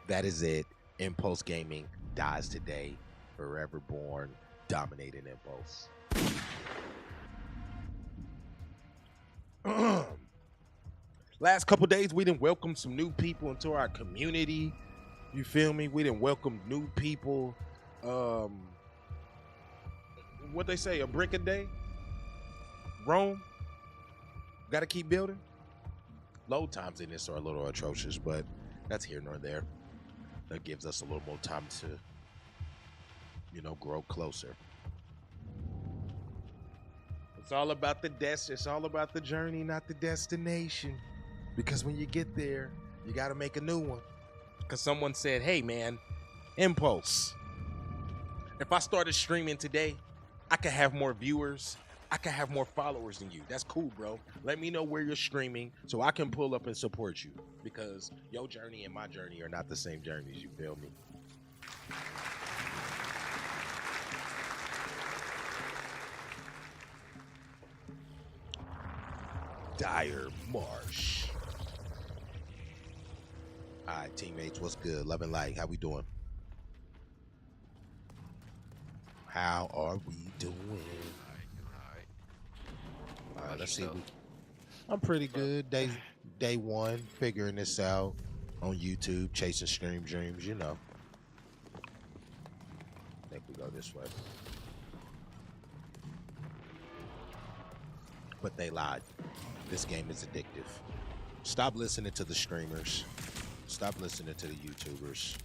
That is it. Impulse Gaming dies today. Forever born, Dominating Impulse. Last couple days, we done welcomed some new people into our community. You feel me? We done welcomed new people. What they say, a brick a day? Rome? Gotta keep building. Load times in this are a little atrocious, but that's here nor there. That gives us a little more time to, you know, grow closer. It's all about the it's all about the journey, not the destination. Because when you get there, you gotta make a new one. Because someone said, hey man, Impulse, if I started streaming today, I could have more viewers. I could have more followers than you. That's cool, bro. Let me know where you're streaming so I can pull up and support you. Because your journey and my journey are not the same journeys, you feel me? Dire Marsh. All right, teammates, what's good? Love and light, how we doing? How are we doing? All right, let's see. I'm pretty good. Day one, figuring this out on YouTube, chasing stream dreams, you know. I think we go this way. But they lied. This game is addictive. Stop listening to the streamers. Stop listening to the YouTubers.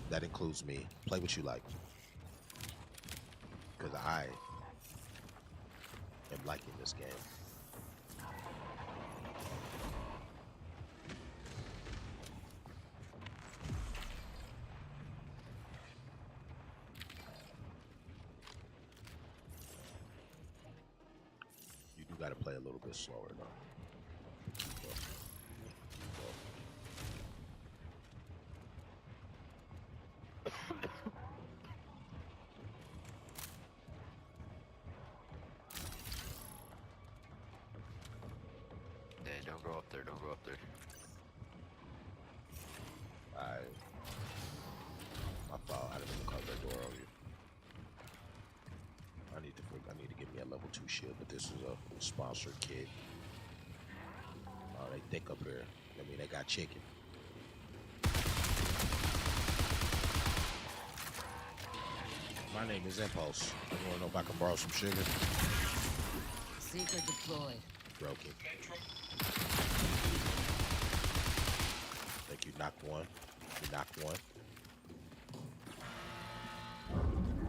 That includes me. Play what you like. Because I am liking this game. You do got to play a little bit slower though. Don't go up there, don't go up there. Alright. My fault. I didn't mean to close that door on you. I need to get me a level 2 shield, but this is a sponsored kit. Oh, they thick up here. I mean, they got chicken. My name is Impulse. You wanna know if I can borrow some sugar? Seeker deployed. Broken. Think you knocked one. You knocked one.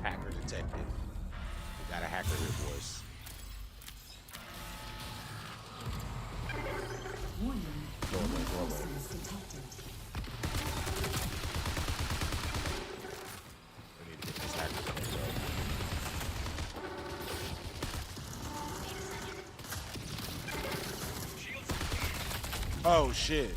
Hacker detected. We got a hacker here, boys. Warning. Doorway. Forces detected. We need to get this hacker thing, bro. Oh shit.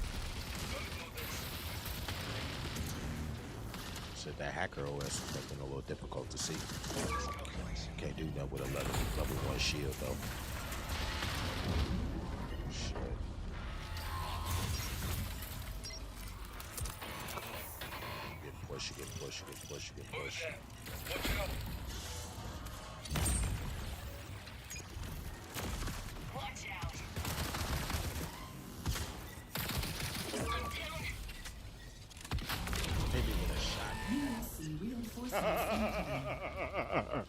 Said that hacker OS is making it a little difficult to see. Can't do nothing with a level 1 shield though. Shit. Get push. Maybe with a shot. USC reinforcements incoming.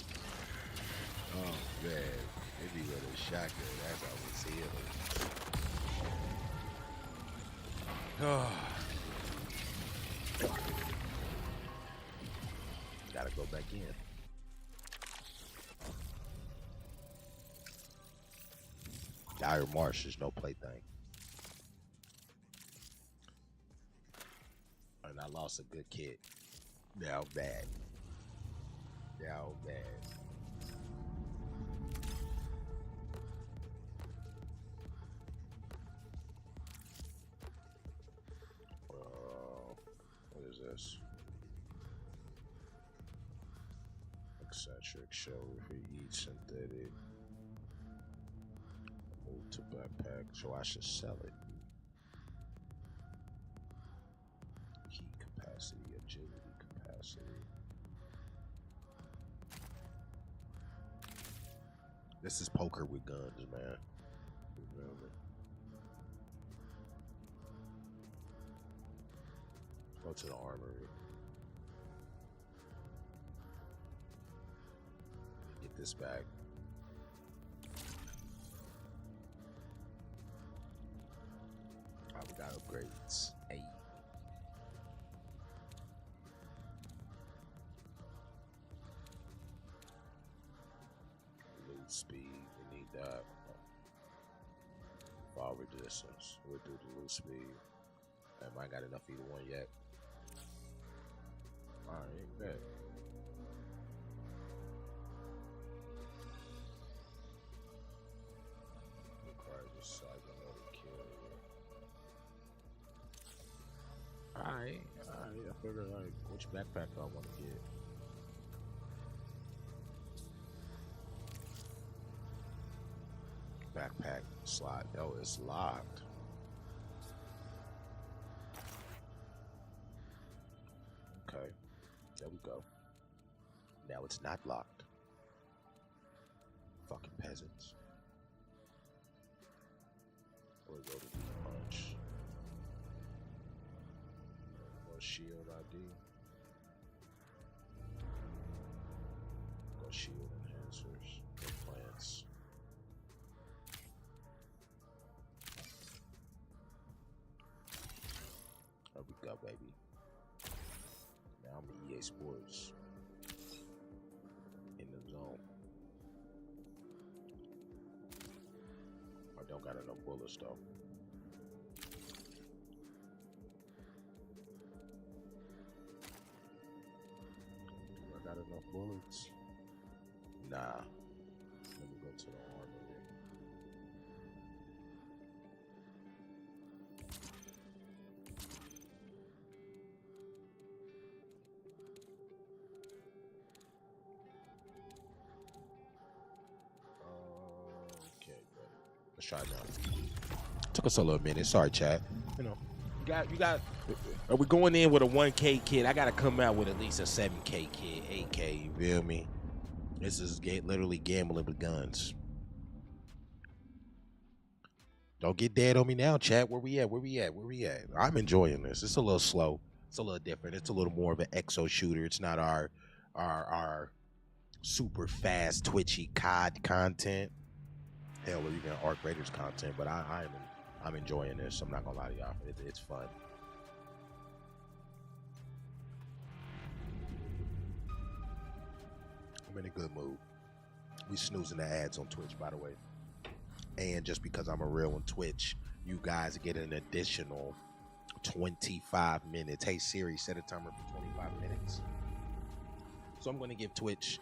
Oh man, maybe with a shotgun. That's how we see it. Gotta go back in. Dire Marsh is no plaything. And I lost a good kid. Now bad. What is this? Eccentric show if you eat synthetic. Move to backpack, so I should sell it. Heat capacity, agility capacity. This is poker with guns, man. You feel me? Go to the armory. Get this back. We got upgrades. Hey. Loot speed, we need that. Fall resistance. We'll do the loot speed. I ain't got enough either one yet. Alright, bet. Requires a cyber motor carrier. Alright. I figure like which backpack do I want to get? Backpack slot. Oh, it's locked. Okay. There we go. Now it's not locked. Fucking peasants. We'll go to the punch. More shield ID. Go shield enhancers. Implants. There we go, baby. Now I'm EA Sports. In the zone. I don't got enough bullets though. Do I got enough bullets? Nah. Let me go to the armory. Okay, buddy. Let's try it now. Took us a little minute. Sorry, chat. You know, you got. Are we going in with a 1K kit? I gotta come out with at least a 7K kit, 8K. You feel me? This is literally gambling with guns. Don't get dead on me now, chat. Where we at? I'm enjoying this. It's a little slow. It's a little different. It's a little more of an exo shooter. It's not our super fast, twitchy COD content. Hell, or even Arc Raiders content. But I'm enjoying this. I'm not gonna lie to y'all. It's fun. I'm in a good mood. We snoozing the ads on Twitch, by the way. And just because I'm a real on Twitch, you guys get an additional 25 minutes. Hey Siri, set a timer for 25 minutes. So I'm going to give Twitch,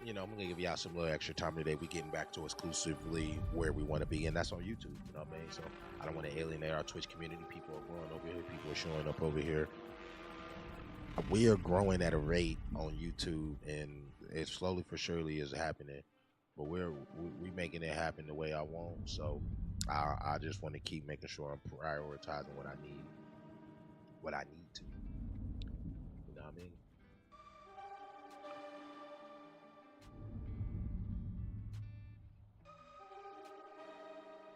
I'm going to give y'all some little extra time today. We're getting back to exclusively where we want to be, and that's on YouTube. You know what I mean? So I don't want to alienate our Twitch community. People are growing over here. People are showing up over here. We are growing at a rate on YouTube, and it slowly for surely is happening. But we're making it happen the way I want. So I just want to keep making sure I'm prioritizing what I need to. You know what I mean?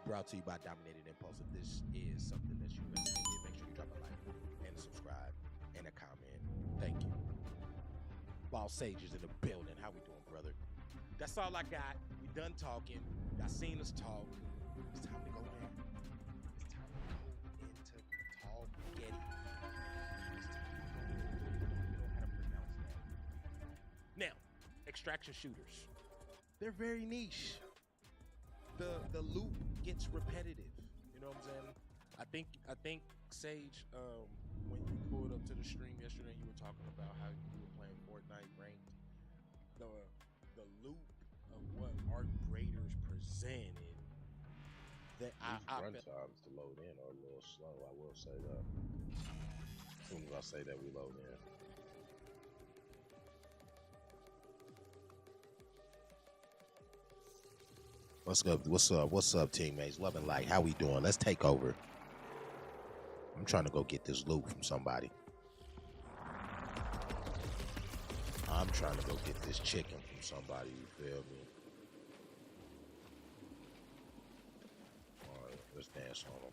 Brought to you by Dominated Impulse. If this is something that you resonate with, make sure you drop a like and subscribe and a comment. Thank you. Ball Sage is in the building. How we doing, brother? That's all I got. We done talking. Y'all seen us talk. It's time to go in. It's time to go into Tall Getty. It's time to go in. You know how to pronounce that. Now, extraction shooters. They're very niche. The loop gets repetitive. You know what I'm saying? I think Sage, when you pulled up to the stream yesterday, you were talking about how you were playing Fortnite ranked. The loop of what Arc Raiders presented, that I run times to load in are a little slow. I will say that. As soon as I say that, we load in. What's up, teammates? Love and light. How we doing? Let's take over. I'm trying to go get this loot from somebody. I'm trying to go get this chicken from somebody, you feel me? Alright, let's dance on them.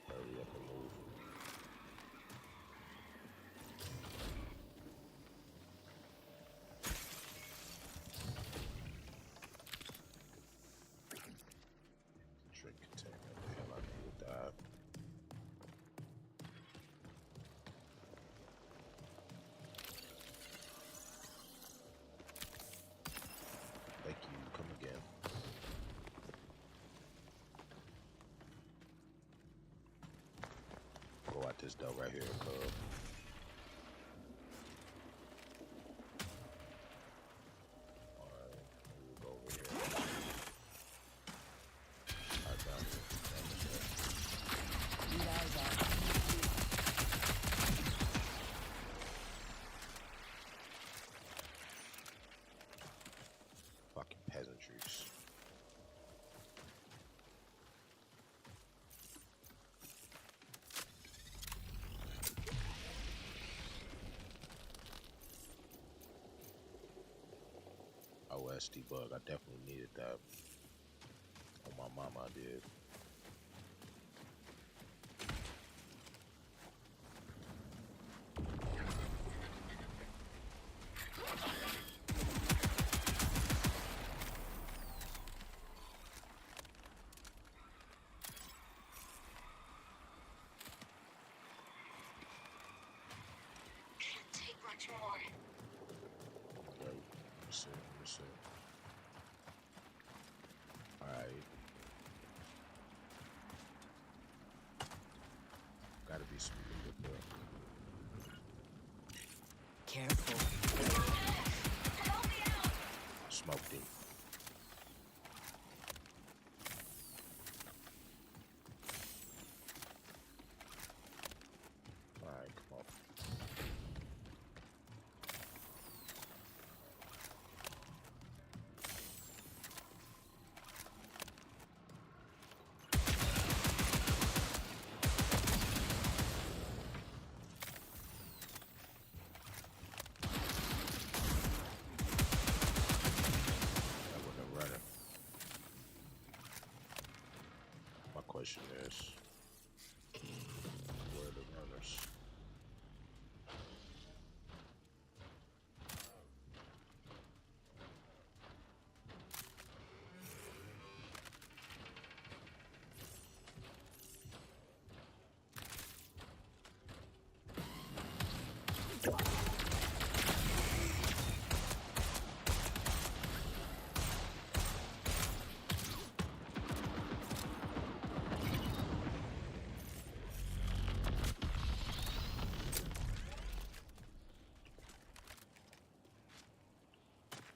Hurry up and move. Drink container. The hell I need to die. Thank you. Come again. Go out this door right here, cuz. Alright, we'll go over here. I got it. Fucking peasantries. OSD bug, I definitely needed that. On my mama, I did. Can't take much more. Okay, let's see. Alright. Gotta be some loot up there. Careful. Smoked it. Alright, come on. question is, where are the runners?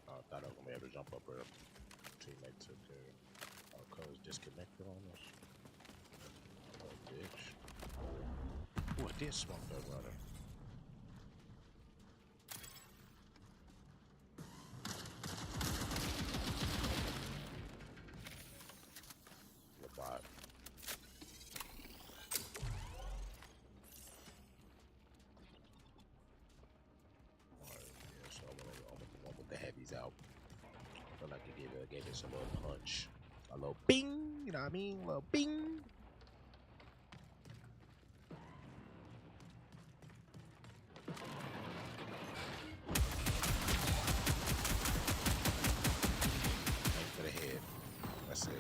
I thought I was gonna be able to jump up where teammate took care. Our code's disconnected on us. Oh, bitch. Ooh, I did smoke that runner. The bot. Alright, yeah, so I'm the one with the heavies out. I like to give it some little punch. A little bing, you know what I mean? A little bing. Aim for the head. That's it.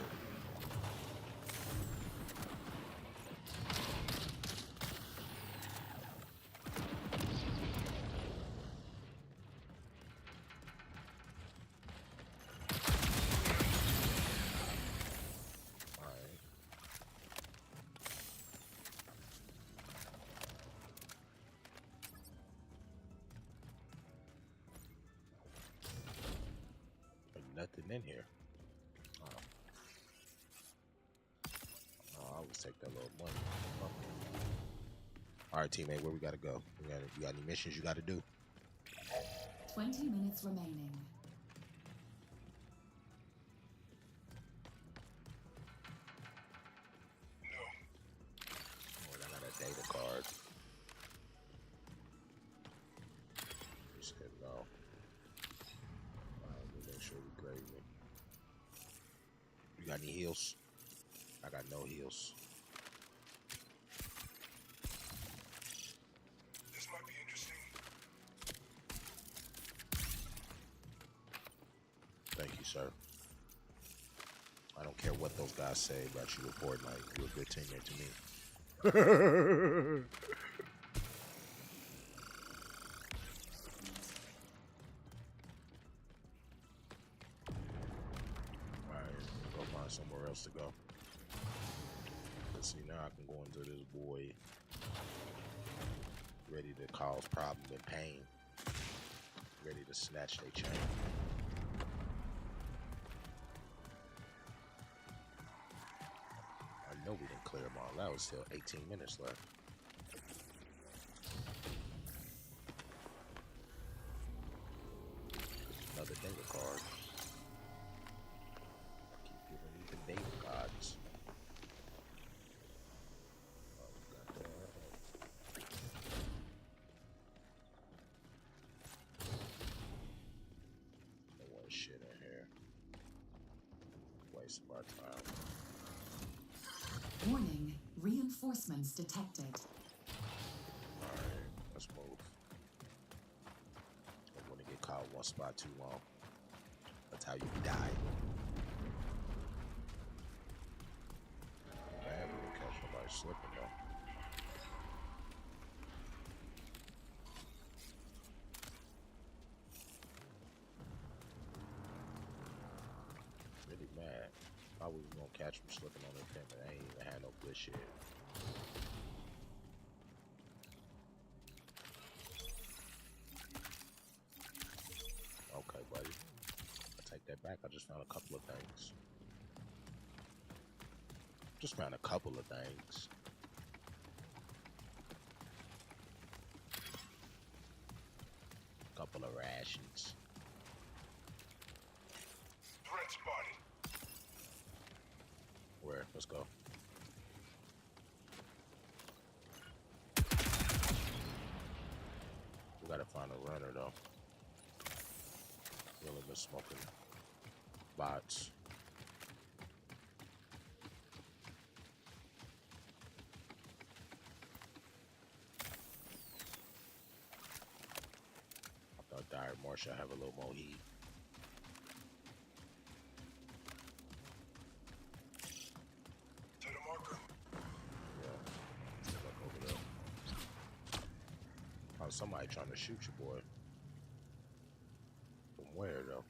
Nothing in here. I always take that little money. All right, teammate, where we gotta go? You got any missions you gotta do? 20 minutes remaining. Oh, I got a data card. He said no. Alright, we'll make sure we grade me. You got any heals? I got no heals. This might be interesting. Thank you, sir. I don't care what those guys say about you reporting, like, you're a good teammate to me. Alright, go find somewhere else to go. Let's see, now I can go into this boy ready to cause problem and pain. Ready to snatch their chain. I know we didn't clear them all. That was still 18 minutes left. Another data card. Keep giving me the data cards. Oh, got that. No one shit in here. Waste my time. Warning, reinforcements detected. Alright, let's move. I don't want to get caught in one spot too long. That's how you die. Bad, we didn't catch nobody slipping though. Really mad. I was gonna catch them slipping on their pin, but I ain't even had no good shit. Okay, buddy. I take that back. I just found a couple of things. Just found a couple of things. Couple of rations. Threat spotted. Where? Let's go. We gotta find a runner though. Really been smoking bots. should have a little more heat. To the marker. Yeah. Look over there. Oh, somebody trying to shoot you, boy. From where though?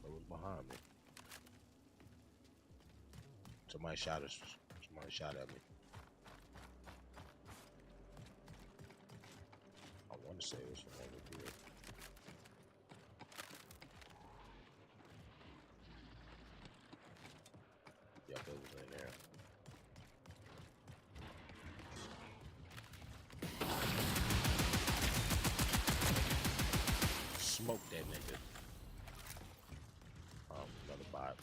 What was behind me? Somebody shot us. Somebody shot at me. I want to say this from over here. Yep, it was in there. Smoke that nigga. Another bot.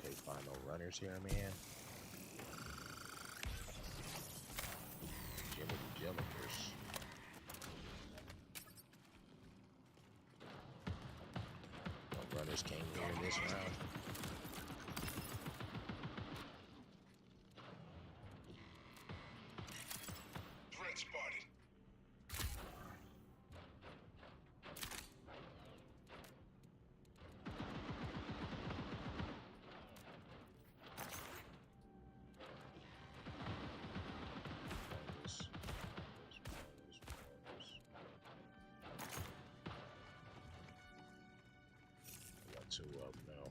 Okay, find no runners here, man. Jimmy Jellikers. No runners came here this round. Threat spotted. I got two up now.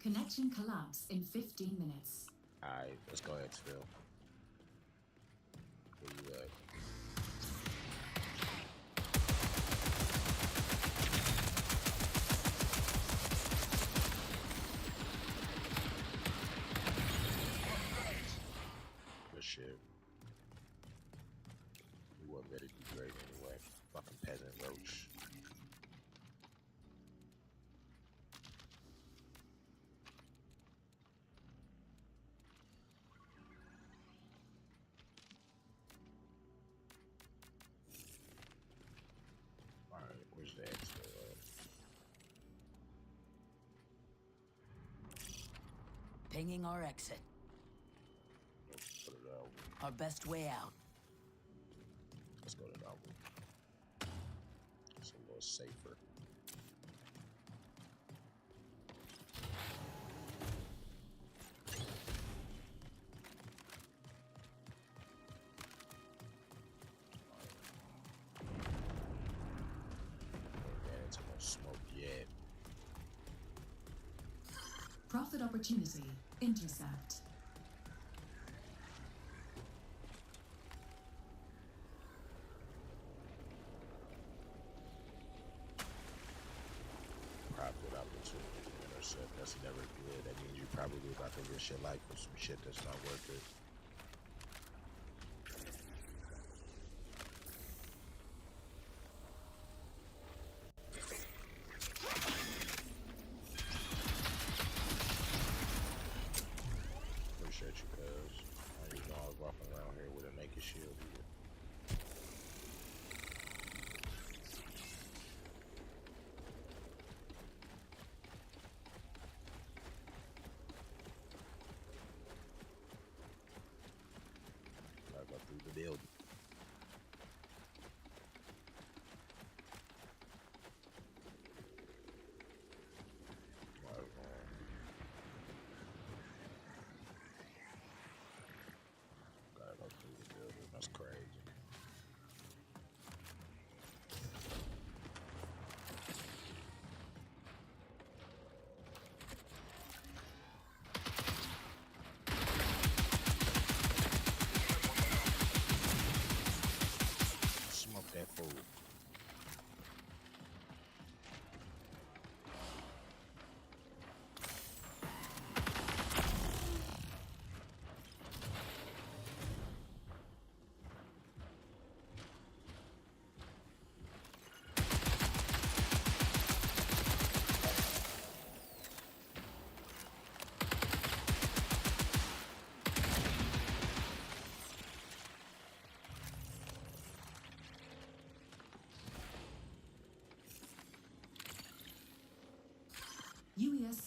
Connection collapse in 15 minutes. Alright, let's go ahead, Phil. Where you at? Good shit. He wasn't ready to be great anyway. Fucking peasant roach. Alright, where's the exit? Pinging our exit. Let's put it out. Our best way out. Let's go to that one. It's a little safer. Ain't ran into no smoke yet. Profit opportunity. Intercept. Profit opportunity. Intercept. That's never good. That means you probably about to risk your life for some shit that's not worth it. Appreciate you, cuz. I didn't know I was walking around here with a naked shield either.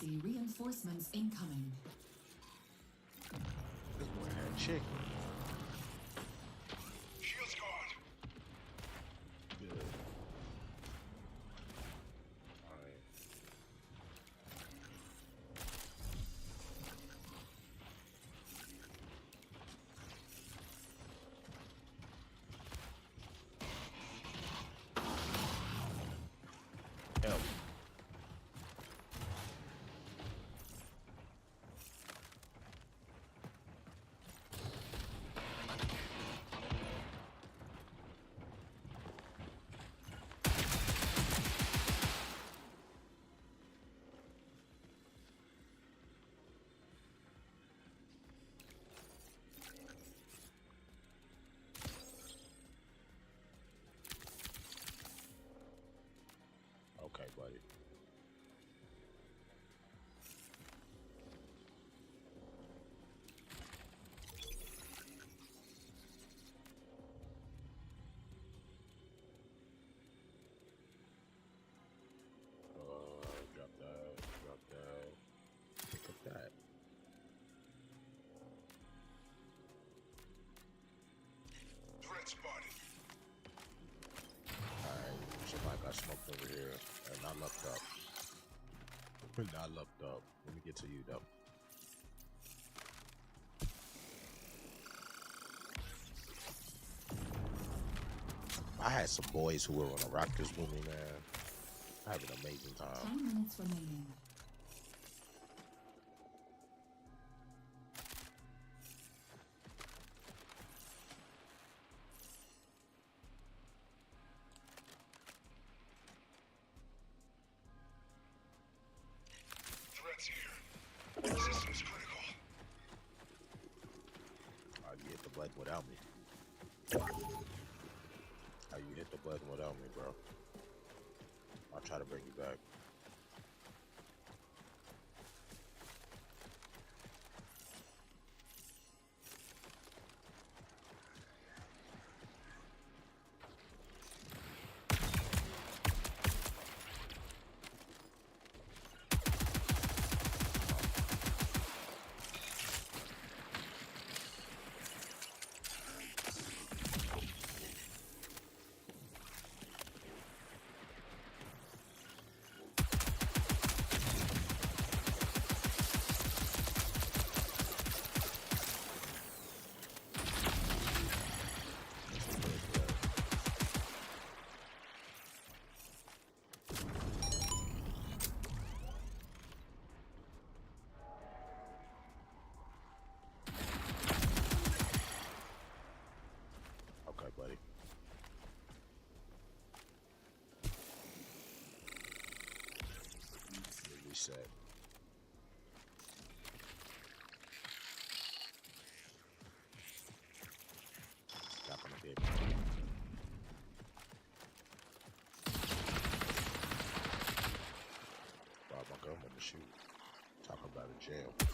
Emergency reinforcements incoming. This boy had chicken. Shields gone. Good. Alright. Help. Okay, buddy. Drop that, drop that. Pick up that. Threat spotted. Alright, somebody got smoked over here. Not lucked up. Not lucked up. Let me get to you though. I had some boys who were on a rock this with me, man. I had an amazing time. 10 minutes remaining. Threats here. Systems critical. You hit the button without me. You hit the button without me, bro. I'll try to bring you back. Okay, buddy. Reset. Not gonna be able to. Bob my gun with the shoot. Talking about a jail. 2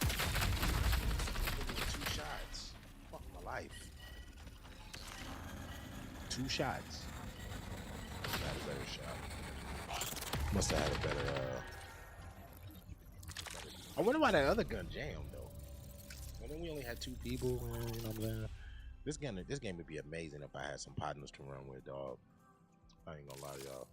shots. Fuck my life. 2 shots. Must have had a better shot. Must have had a better, I wonder why that other gun jammed though. Well, then we only had 2 people, man, you know what I'm saying? This game would be amazing if I had some partners to run with, dog. I ain't gonna lie to y'all.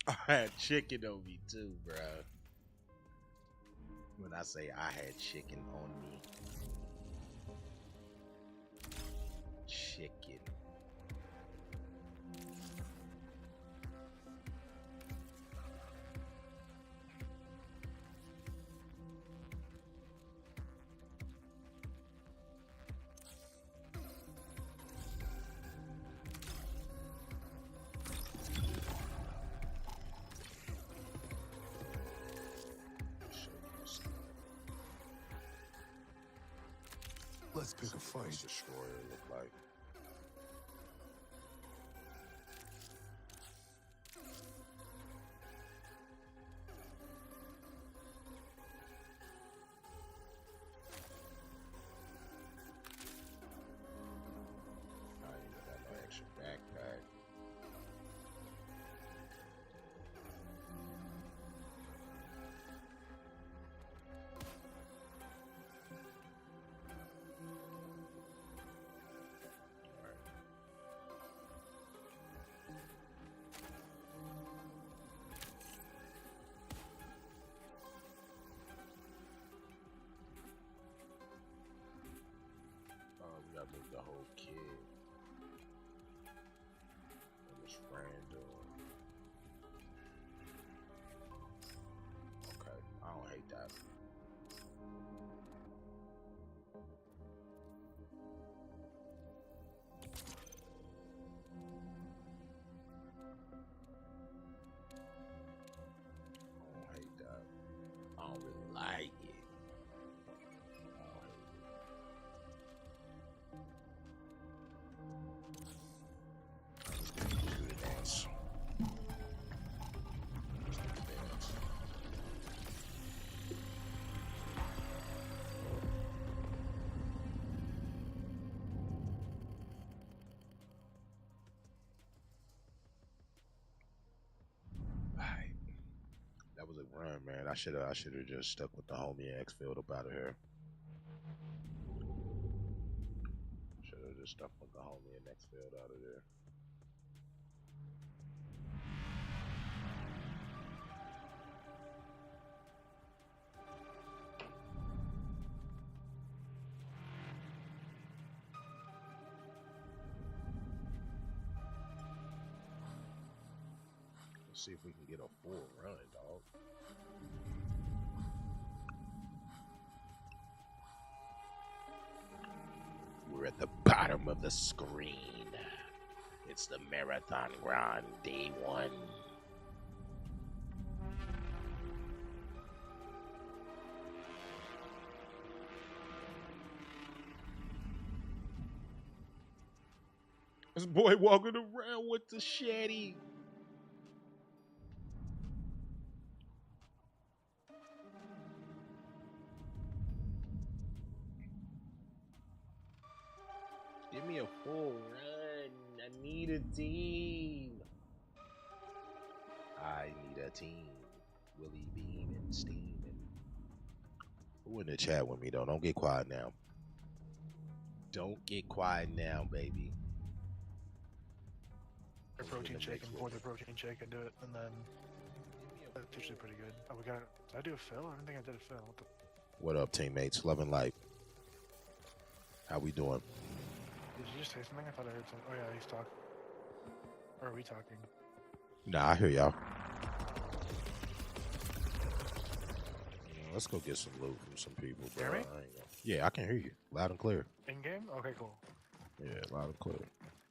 I had chicken on me too, bruh. When I say I had chicken on me. Chicken. Let's pick a fight. Destroyer look like. I ain't even got no extra backpack. friend or... Okay, I don't hate that. I don't hate that. I don't really like it. That was a run, man. I should have just stuck with the homie and X-Field up out of here. Should have just stuck with the homie and X-Field out of there. Let's see if we can get a full run, dog. We're at the bottom of the screen. It's the marathon run, day 1. This boy walking around with the shetty. Give me a full run. I need a team. I need a team. Willie Beam and Steam. Who in the chat with me though? Don't get quiet now. Don't get quiet now, baby. A protein shake and pour the protein shake and do it, and then that's usually pretty good. Oh, we got it. Did I do a fill? I don't think I did a fill. What up, teammates? Love and light. How we doing? Did you just say something? I thought I heard something. Oh yeah, he's talking. Or are we talking? Nah, I hear y'all. Let's go get some loot from some people, bro. Hear me? Yeah, I can hear you. Loud and clear. In game? Okay, cool. Yeah, loud and clear.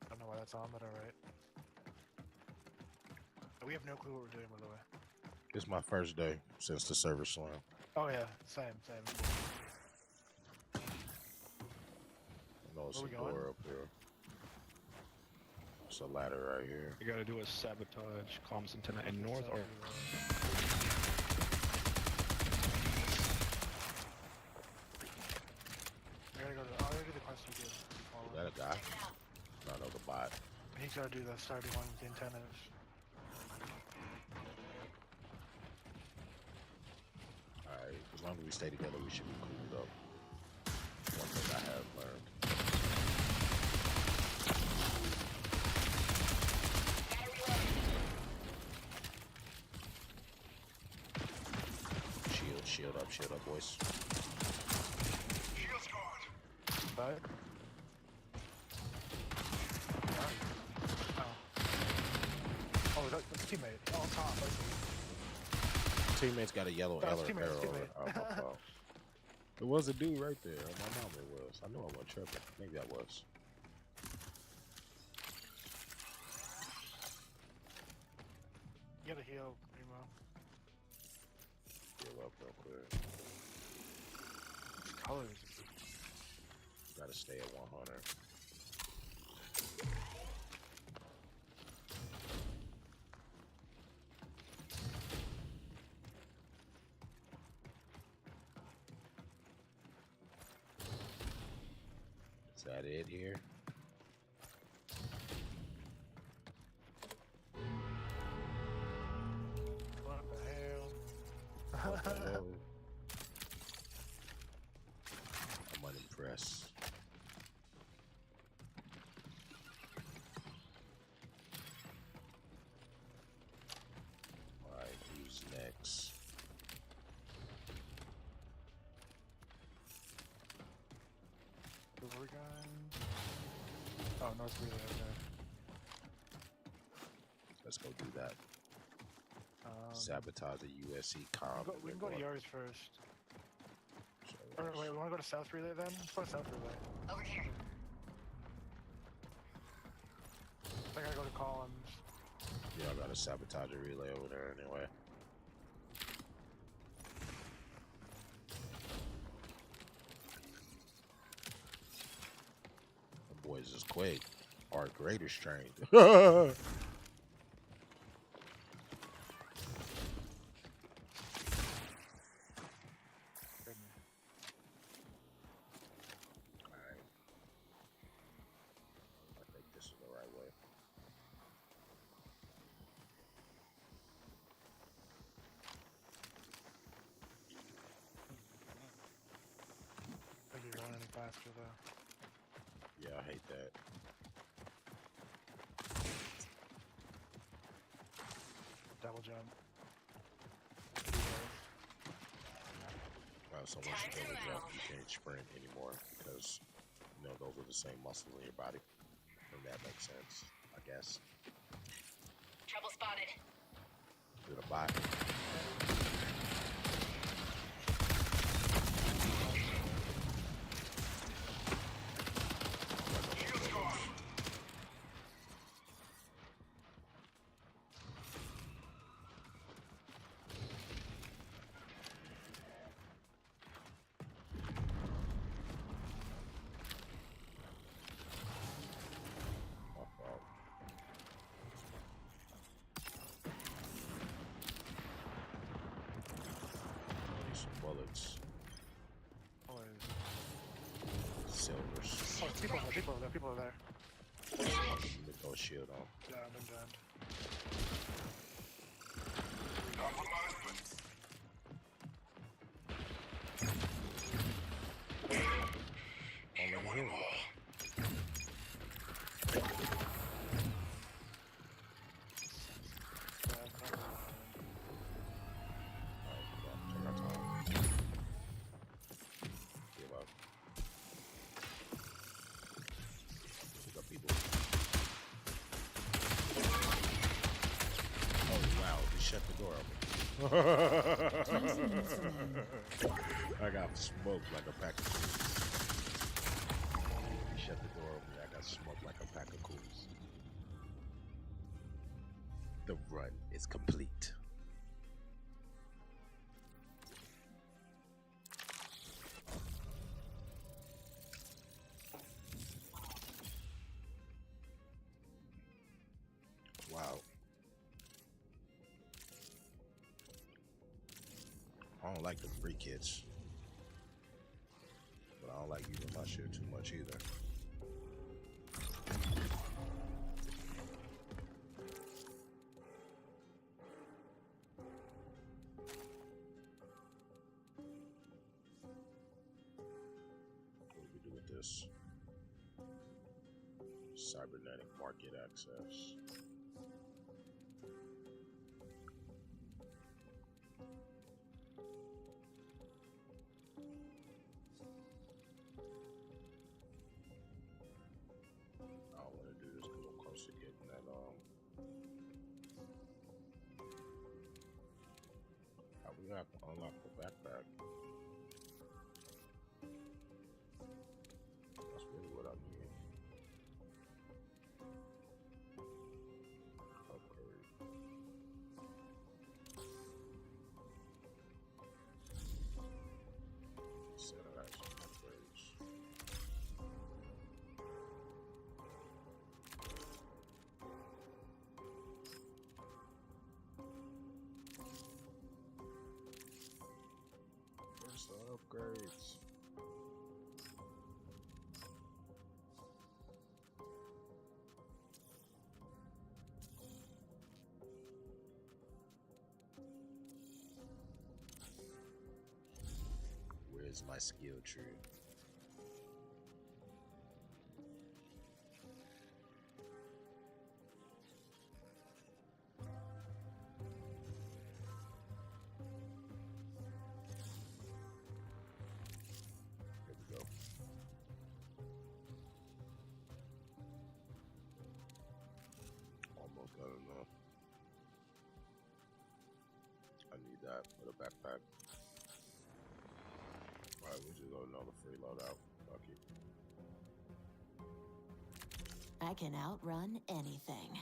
I don't know why that's on, but alright. We have no clue what we're doing, by the way. It's my first day since the server slam. Oh yeah, same. I know it's a door up here. It's a ladder right here. You gotta do a sabotage comms antenna in north or... I gotta go to do the quest you did. Is that a guy? No, the bot. He's gotta do the starting one with the antennas. Alright, as long as we stay together, we should be cooled up. One thing I have learned. Shield up, boys. Shields guard. Bye. Oh, that's a teammate. Oh, top. Teammate's got a yellow arrow. Oh, my fault. There was a dude right there. Oh, my mom it was. I knew I wasn't tripping. Maybe I was. You gotta heal, Primo. Heal up real quick. What color is it? You gotta stay at 100. Is that it here? What the hell? What the hell? I'm unimpressed. Alright, who's next? Where we going? Oh, North Relay, okay. Let's go do that. Sabotage the USC comp. We can go to yards first. Or wait, we want to go to South Relay then? Let's go to South Relay. Over here. I gotta go to Collins. Yeah, I got a sabotage a relay over there anyway. The boys is quick. Our greater strength. Faster though. Yeah, I hate that. Double jump. So once you double jump, you can't sprint anymore because you know those are the same muscles in your body. And that makes sense, I guess. Trouble spotted. To the bot. Bullets. Silvers. Oh, people are there, people are there. With no shield on. Downed, I'm downed. Only him. Shut the door open. I got smoked like a pack of cools. He shut the door open. I got smoked like a pack of cools. The run is complete. Wow. I don't like the free kits, but I don't like using my shit too much either. What do we do with this? Cybernetic market access. We have to unlock the backpack. That's really what I need. Upgrade. Set of action upgrades. Where's the upgrades? Where's my skill tree? Here we go. Almost got enough. that with a backpack. Alright, we just go another free loadout. Fuck it. I can outrun anything.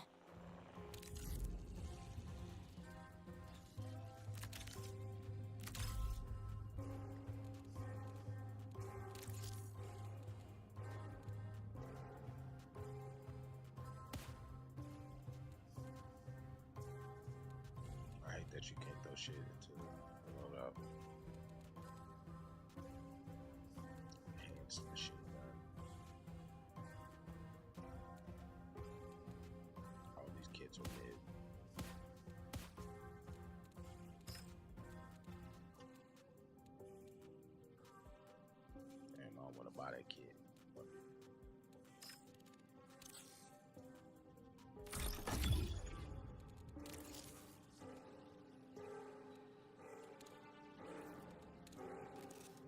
I hate that you can't throw shit into the loadout. Enhance machine gun. All these kits are mid. Damn, I don't want to buy that kit. Fuck it.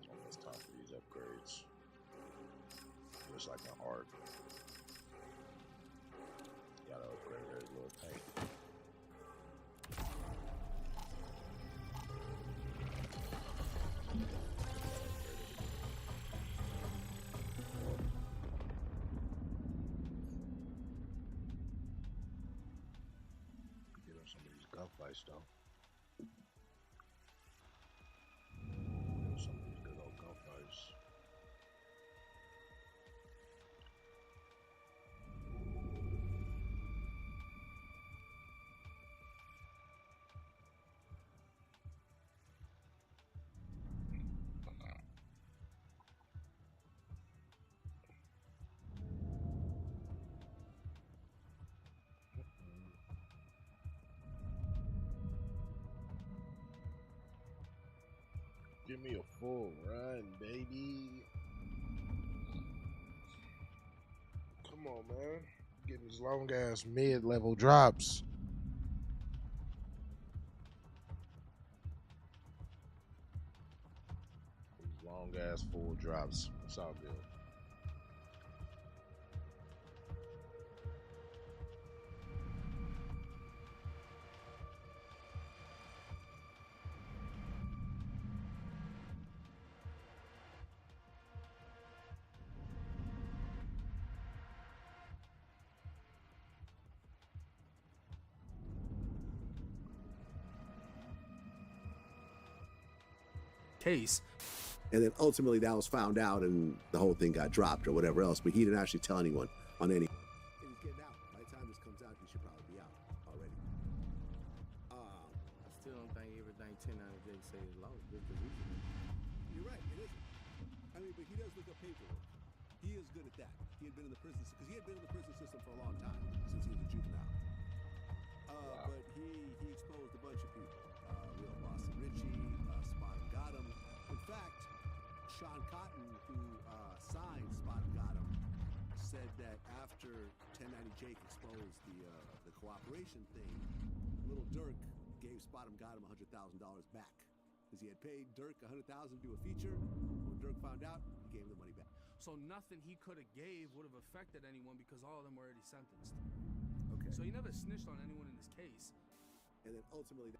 Almost time for these upgrades. Just like an art. Gotta upgrade every little thing. Get on some of these gunfights though. Some of these good old gunfights. Give me a full run, baby. Come on, man. Getting these long ass mid-level drops. These long ass full drops. It's all good. Case. And then ultimately that was found out and the whole thing got dropped or whatever else, but he didn't actually tell anyone on any. And he's getting out. By the time this comes out, he should probably be out already. I still don't think everything 10 out of Jake say is lost just because he's You're right, it isn't. I mean, but he does look up paperwork. He is good at that. He had been in the prison because he had been in the prison system for a long time since he was a juvenile. But he exposed a bunch of people. Real Boston Richie, Spot got him. In fact, Sean Cotton, who signed Spot got him, said that after 1090 Jake exposed the cooperation thing, Little Dirk gave Spot got him $100,000 back because he had paid Dirk $100,000 to do a feature. When Dirk found out, he gave him the money back. So nothing he could have gave would have affected anyone because all of them were already sentenced. Okay. So he never snitched on anyone in this case. And then ultimately,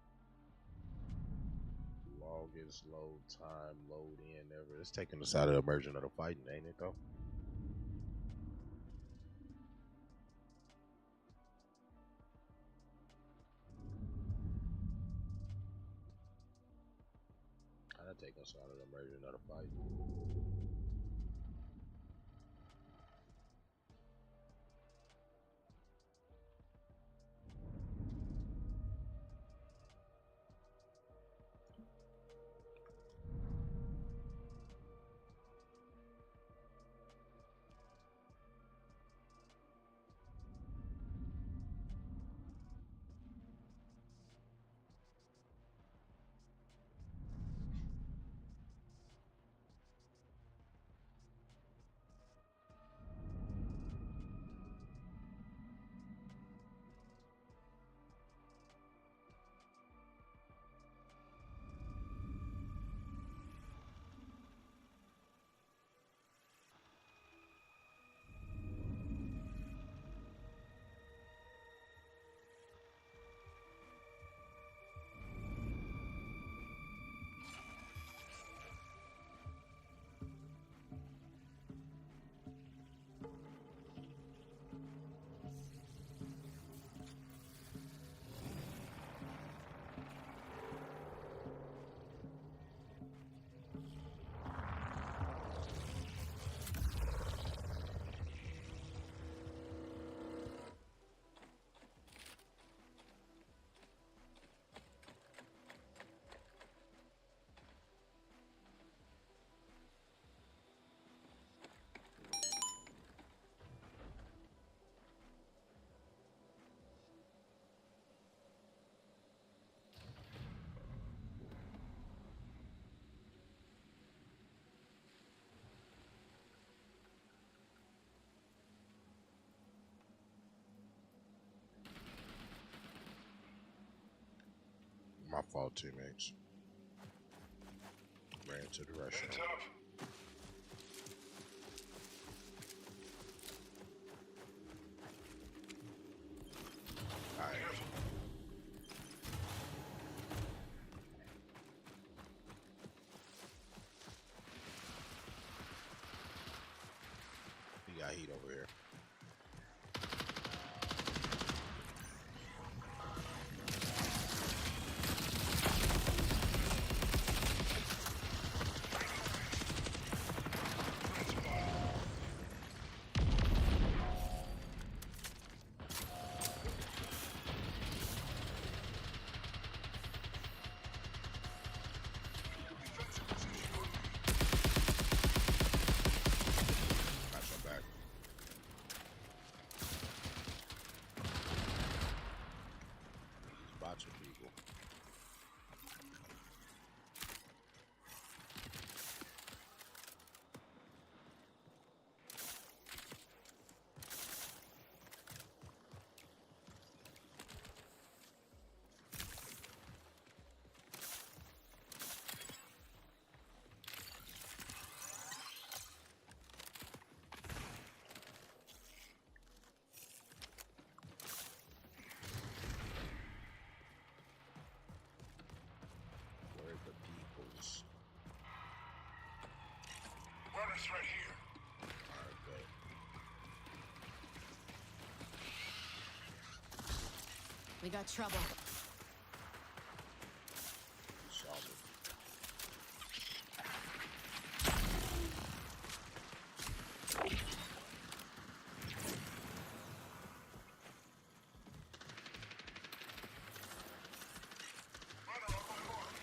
Longest load time, load in ever. It's taking us out of the immersion of the fighting, ain't it though? That'll take us out of the immersion of the fighting. My fault, teammates. Ran into the restroom. Heads up. Alright. He got heat over here. Got your back. Spots with people. Where are the peoples? Runners right here. Alright, good. We got trouble. Solid. Runner on my mark.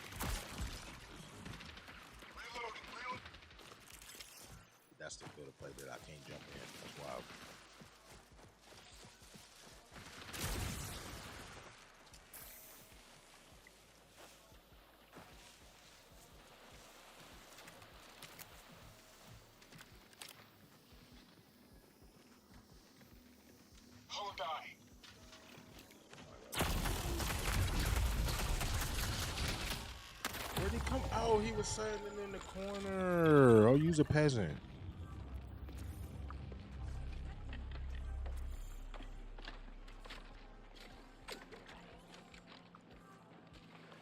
Reload. That's the field of play that I can't jump in. That's wild. Hold die. Where'd he come? Oh, he was standing in the corner. Oh, you's a peasant.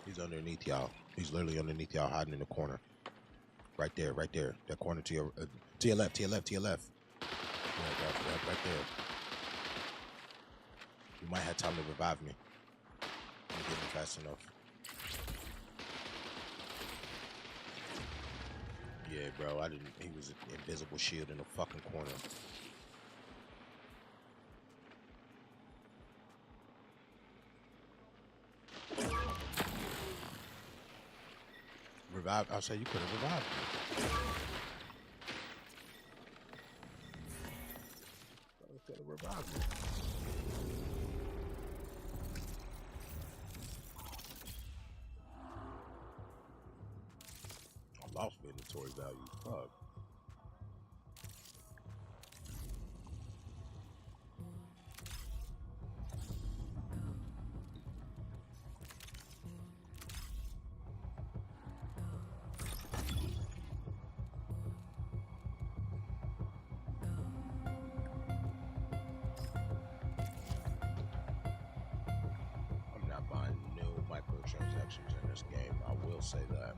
He's underneath y'all. He's literally underneath y'all, hiding in the corner. Right there, right there. That corner to your left, to your left, to your left. Yeah, right there. You might have time to revive me. I'm getting fast enough. Yeah, bro, I didn't. He was an invisible shield in the fucking corner. Revive. I'll say you could have revived me. You could have revived me. I lost inventory value. Fuck. I'm not buying no microtransactions in this game. I will say that.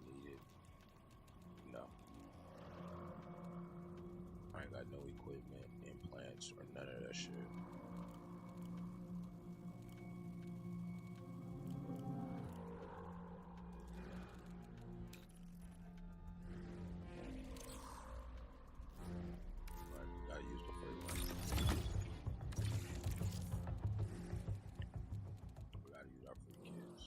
need it. No. I ain't got no equipment, implants, or none of that shit. Right, gotta use the free one. We gotta use our free kits.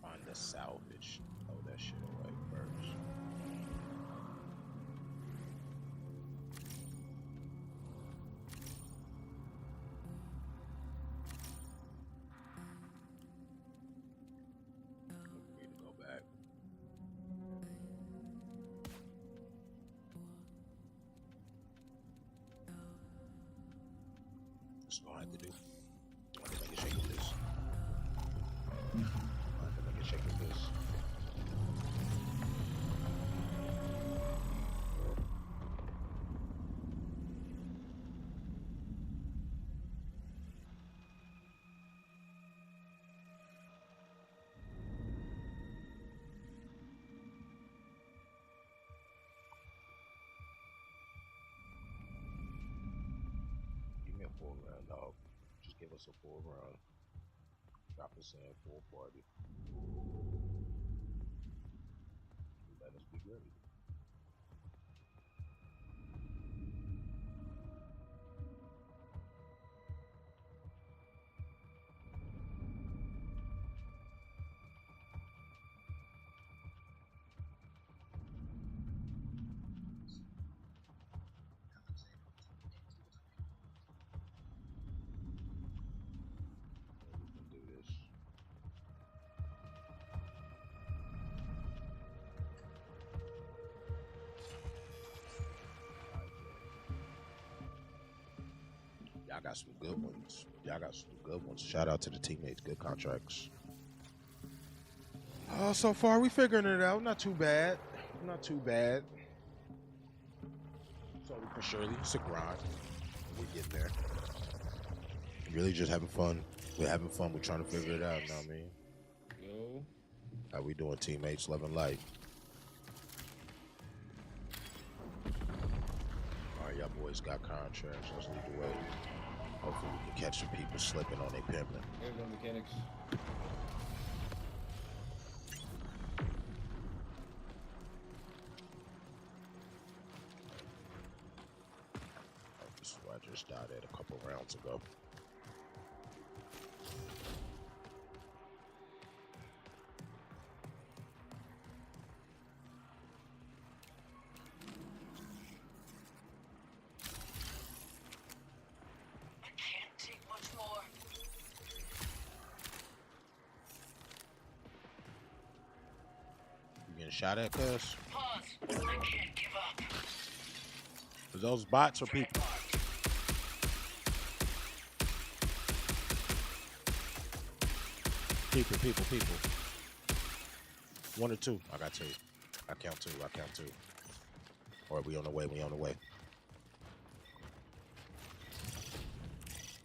Find the salvage. Throw that shit away first. We need to go back. That's what I have to do. I have to make a shake of this. I have to make a shake of this. Give me a full round, dog. Just give us a full round. Drop us in full party. Let us be ready. We can do this. Y'all got some good ones. Y'all got some good ones. Shout out to the teammates. Good contracts. Oh, so far we figuring it out. Not too bad. Not too bad. Slowly but surely, it's a grind. We're getting there. Really just having fun. We're having fun. We're trying to figure it out. You know what I mean? Yo. How we doing, teammates? Loving life. All right, y'all boys got contracts. Let's lead the way. Hopefully we can catch some people slipping on their pimping. Here's no mechanics. This is where I just died at a couple rounds ago. I can't take much more. You getting shot at, cuz? Pause. I can't give up. Are those bots or people? People. One or two. I got two. I count two. All right, we on the way.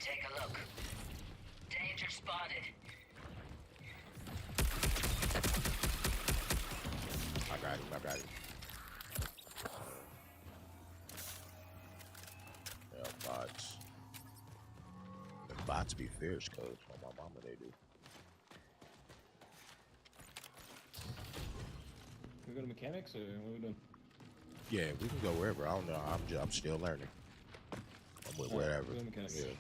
Take a look. Danger spotted. I got him. Yeah, bots. The bots be fierce, cuz. On my mama, they do. We go to mechanics or what are we doing? Yeah, we can go wherever. I don't know. I'm still learning. I'm with wherever. Go to mechanics. Yeah.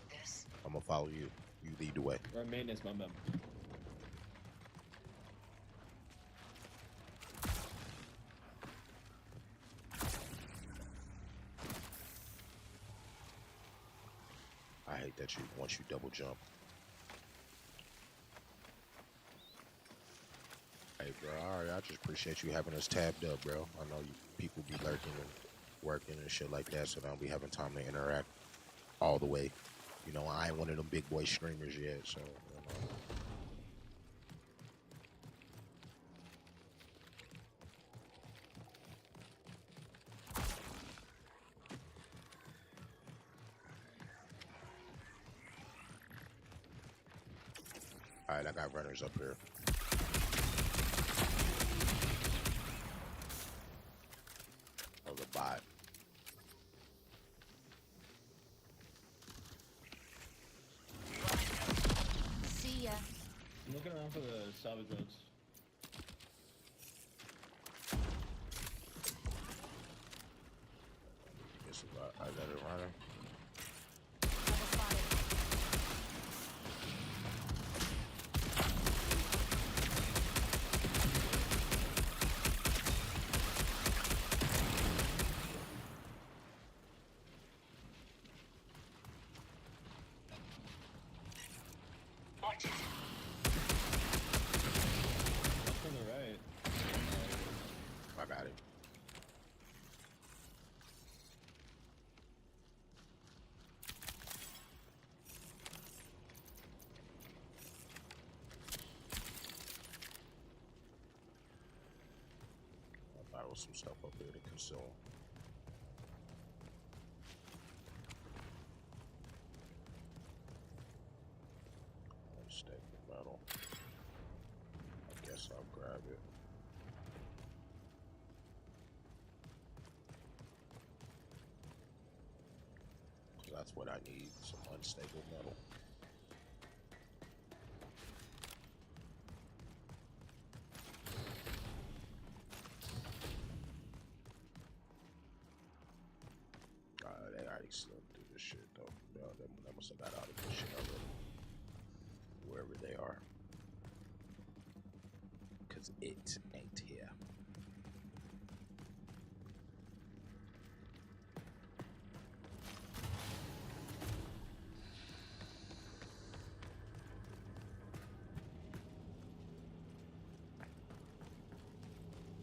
I'm gonna follow you. You lead the way. Or maintenance, my mem. I hate that once you double jump. Hey, bro. All right, I just appreciate you having us tabbed up, bro. I know people be lurking and working and shit like that, so I don't be having time to interact all the way. You know, I ain't one of them big boy streamers yet, so you know. Alright, I got runners up here. Oh, the bot. See ya. I'm looking around for the salvage roads. It's about, I got a runner. Watch it. To the right. I got it. I thought there was some stuff up here to consume. Stack the metal. I guess I'll grab it. Cause that's what I need, some unstable metal. They already slipped through this shit though. No, they must have got out of this shit already. Wherever they are. Cause it ain't here.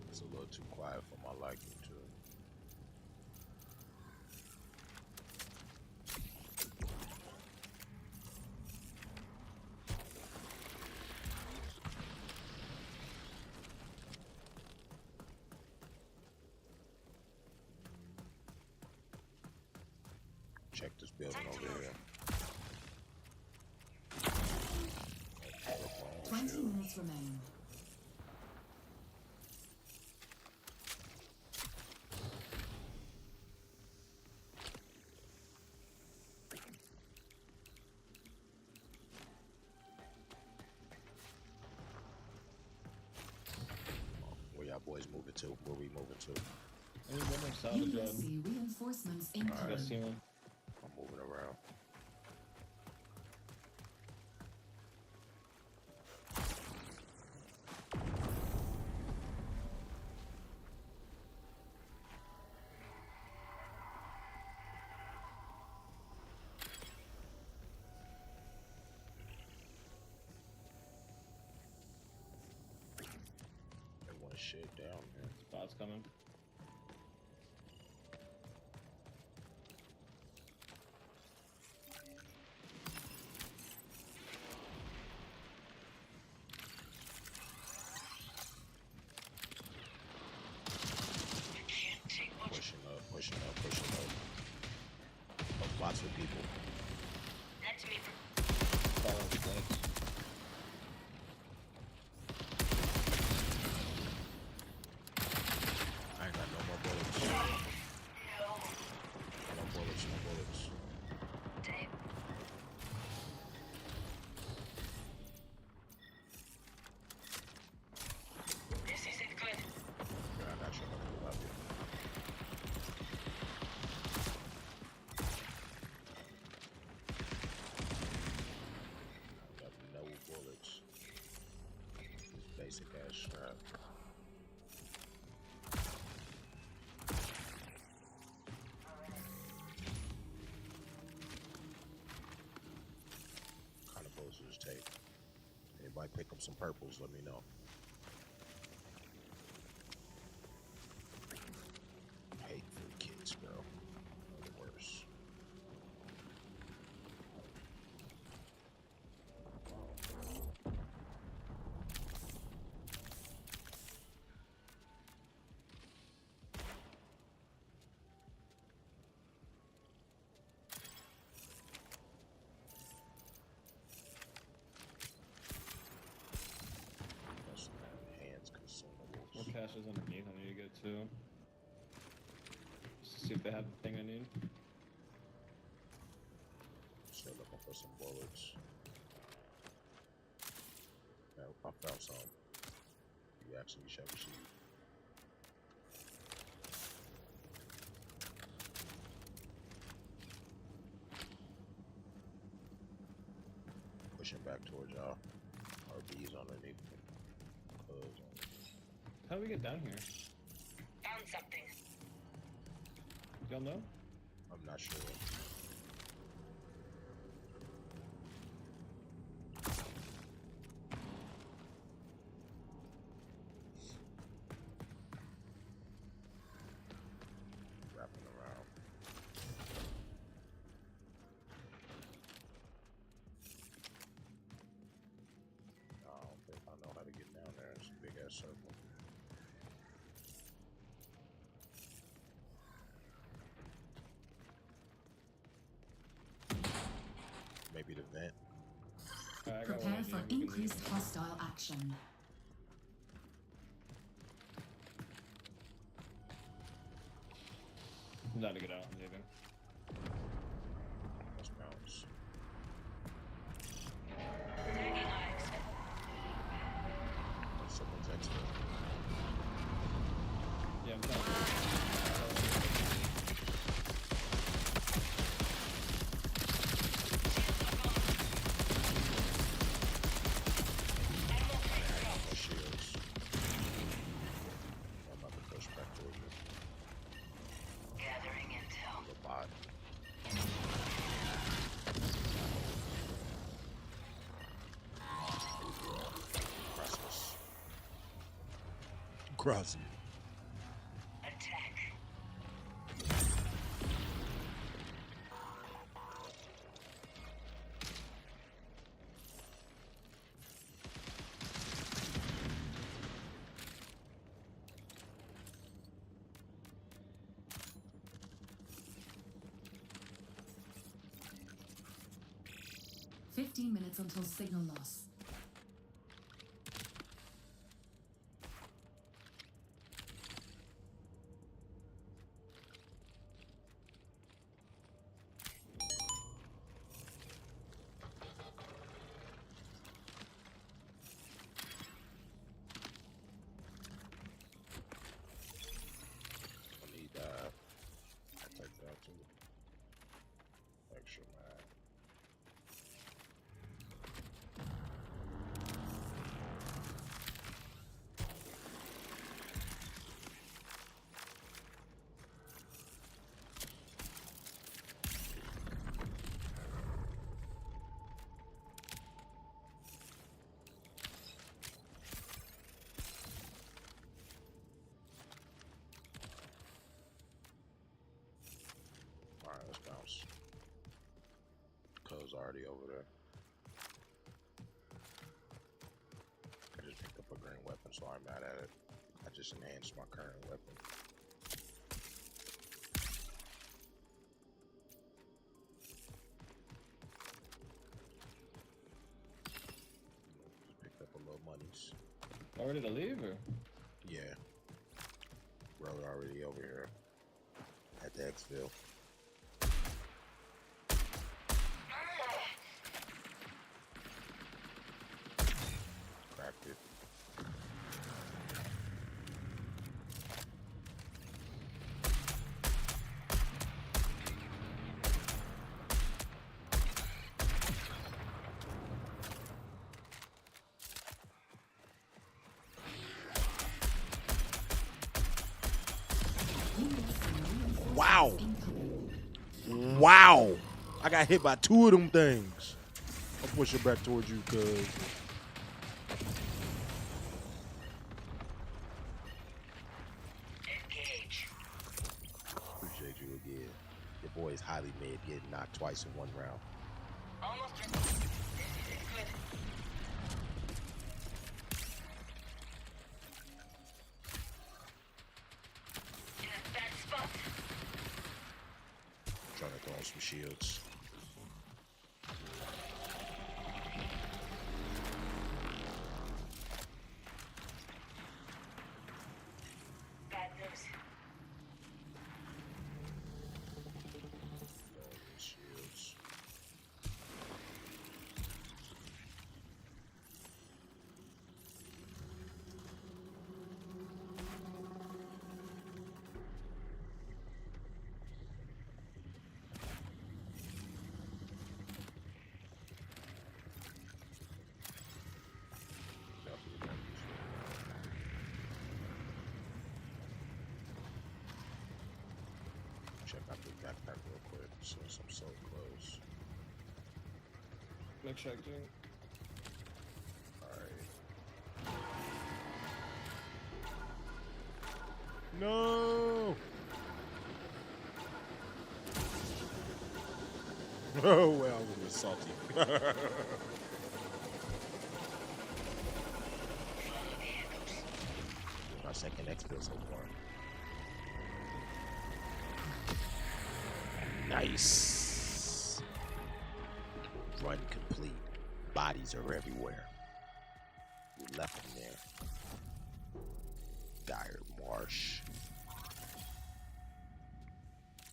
It's a little too quiet for my liking too. Check this building over here. 20 minutes remain. Where y'all boys moving to? Where we moving to? There's one more salvage You road. see reinforcements I incoming. see one. I'm moving around. They want shit down here. Spots coming. Pushing up. Oh, lots of people. That's me. Follow the flanks. I ain't got no more bullets. No bullets. Dave. This isn't good. Yeah, I got you. I love you. I got no bullets. This basic ass strap. What kind of bullets does this take? Anybody pick up some purples, let me know. Hateful kids, bro. They're the worst. caches underneath I need to get to. Just to see if they have the thing I need. Still looking for some bullets. Yeah, I found some. You actually shall receive. Pushing back towards y'all. RB's underneath me. How do we get down here? Found something. Y'all know? I'm not sure. Wrapping around. I don't think I know how to get down there. It's a big ass circle. Maybe the vent. Prepare for increased hostile action. I'm not to get out. I'm leaving. Let's bounce. Someone's exiting. Yeah, I'm trying to. Crossing. Attack. 15 minutes until signal loss. I need that. I'll take that too. Extra man. Alright, let's bounce. Co's already over there. I just picked up a green weapon, so I'm mad at it. I just enhanced my current weapon. Just picked up a little monies. Already to leave or? Yeah. Road already over here. At the exfil. Cracked it. Wow. Wow. I got hit by 2 of them things. I'm pushing back towards you, cuz. Engage. Appreciate you again. Your boy is highly made, getting knocked twice in one round. Almost ready. This is good. In a bad spot. Trying to throw on some shields. Since I'm so close. Make sure I do. Alright. No. Oh well, I was salty. My second expert so far. Nice. Run complete. Bodies are everywhere. We left them there. Dire marsh.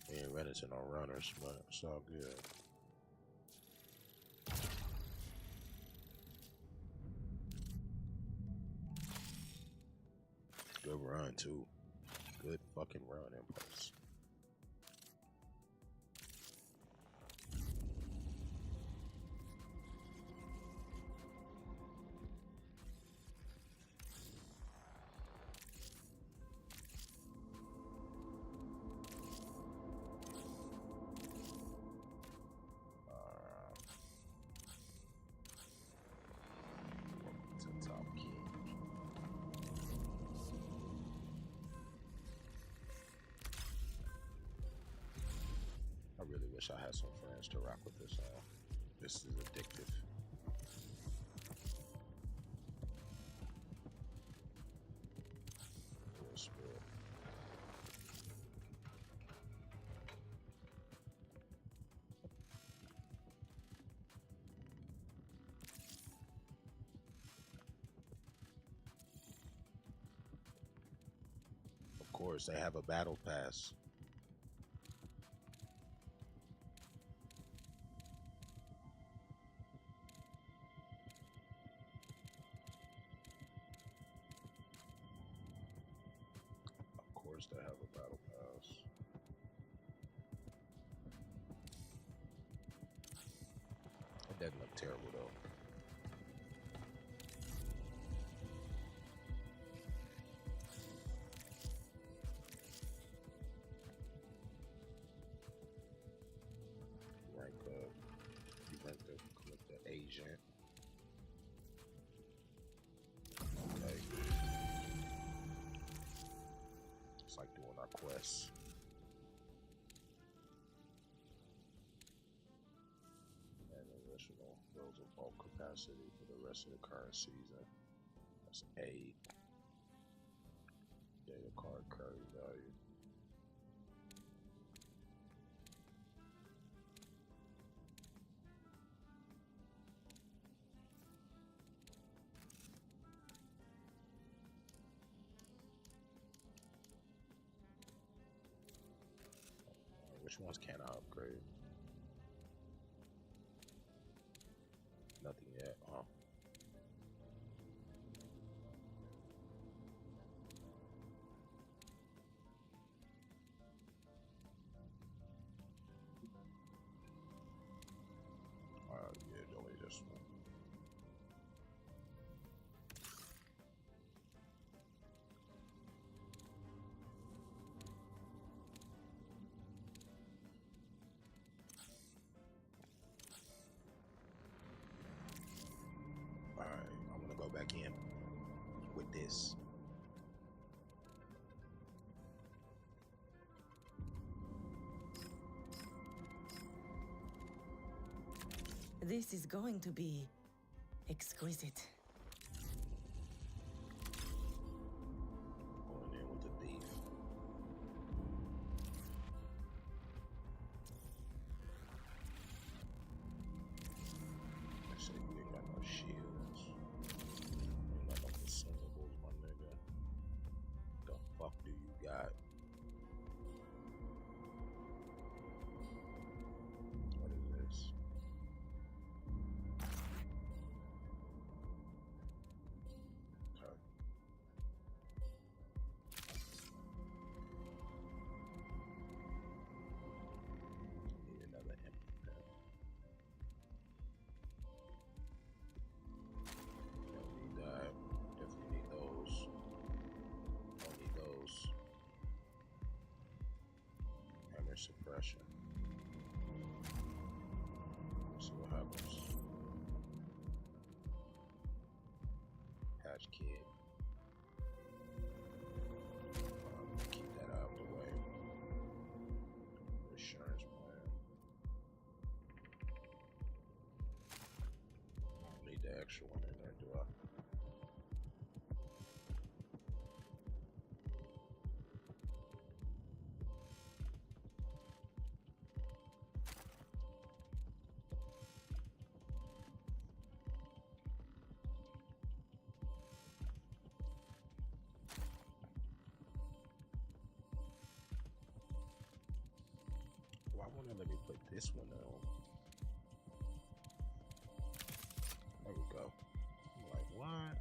We ain't run into no runners, but it's all good. Good run, too. Good fucking run, Impulse. Welcome to Top King. I really wish I had some friends to rock with this on. This is addictive. Real spirit. Of course, they have a battle pass. Of course, they have a battle pass. It doesn't look terrible though. Rank up. You rank up, click the agent. Okay. It's like doing our quests. And additional builds of bulk capacity for the rest of the current season. That's 8. Data card carry value. Which ones can I upgrade? Nothing yet. Oh. Yeah, only this one. Alright, I'm gonna go back in with this. This is going to be exquisite. Going in with the beef. I said you ain't got no shields. You ain't got no consumables, my nigga. The fuck do you got? What is this? Let me put this one on. There we go. I'm like, what?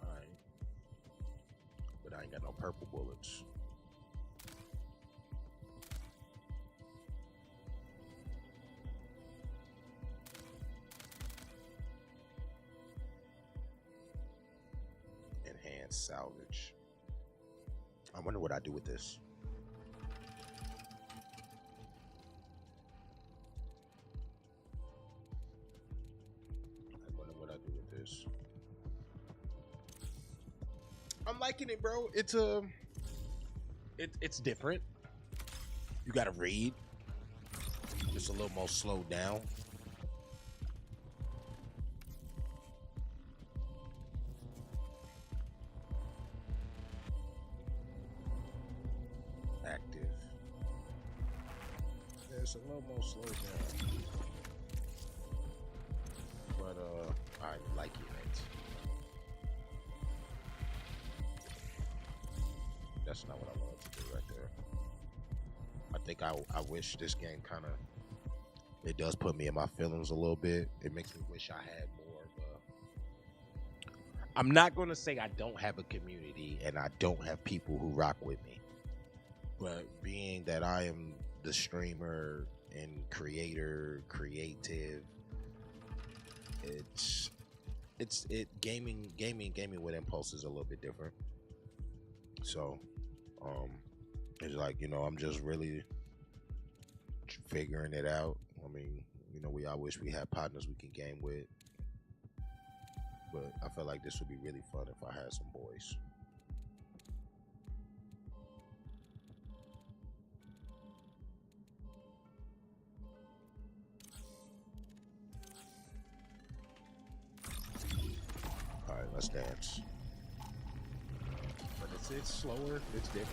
Alright. But I ain't got no purple bullets. Enhanced salvage. I wonder what I do with this. I wonder what I do with this. I'm liking it, bro. It's it's different. You gotta read. It's a little more slowed down. Active. Yeah, it's a little more slowed down. But I'm liking it. That's not what I wanted to do right there. I think I wish this game kind of, it does put me in my feelings a little bit. It makes me wish I had more of a, I'm not going to say I don't have a community and I don't have people who rock with me. But being that I am the streamer and creative, gaming with Impulse is a little bit different. So, it's like, you know, I'm just really figuring it out. I mean, you know, I wish we had partners we can game with, but I felt like this would be really fun if I had some boys. All right, let's dance. But it's slower. It's different.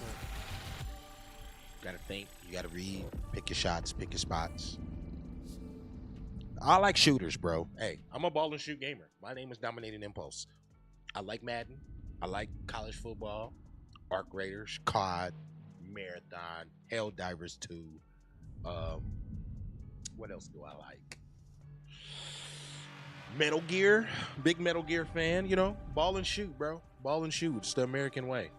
You gotta think. You gotta read. Pick your shots. Pick your spots. I like shooters, bro. Hey, I'm a ball and shoot gamer. My name is Dominating Impulse. I like Madden. I like college football, Arc Raiders, COD, Marathon, Helldivers 2. What else do I like? Metal Gear. Big Metal Gear fan, you know. Ball and shoot, bro. Ball and shoot. It's the American way.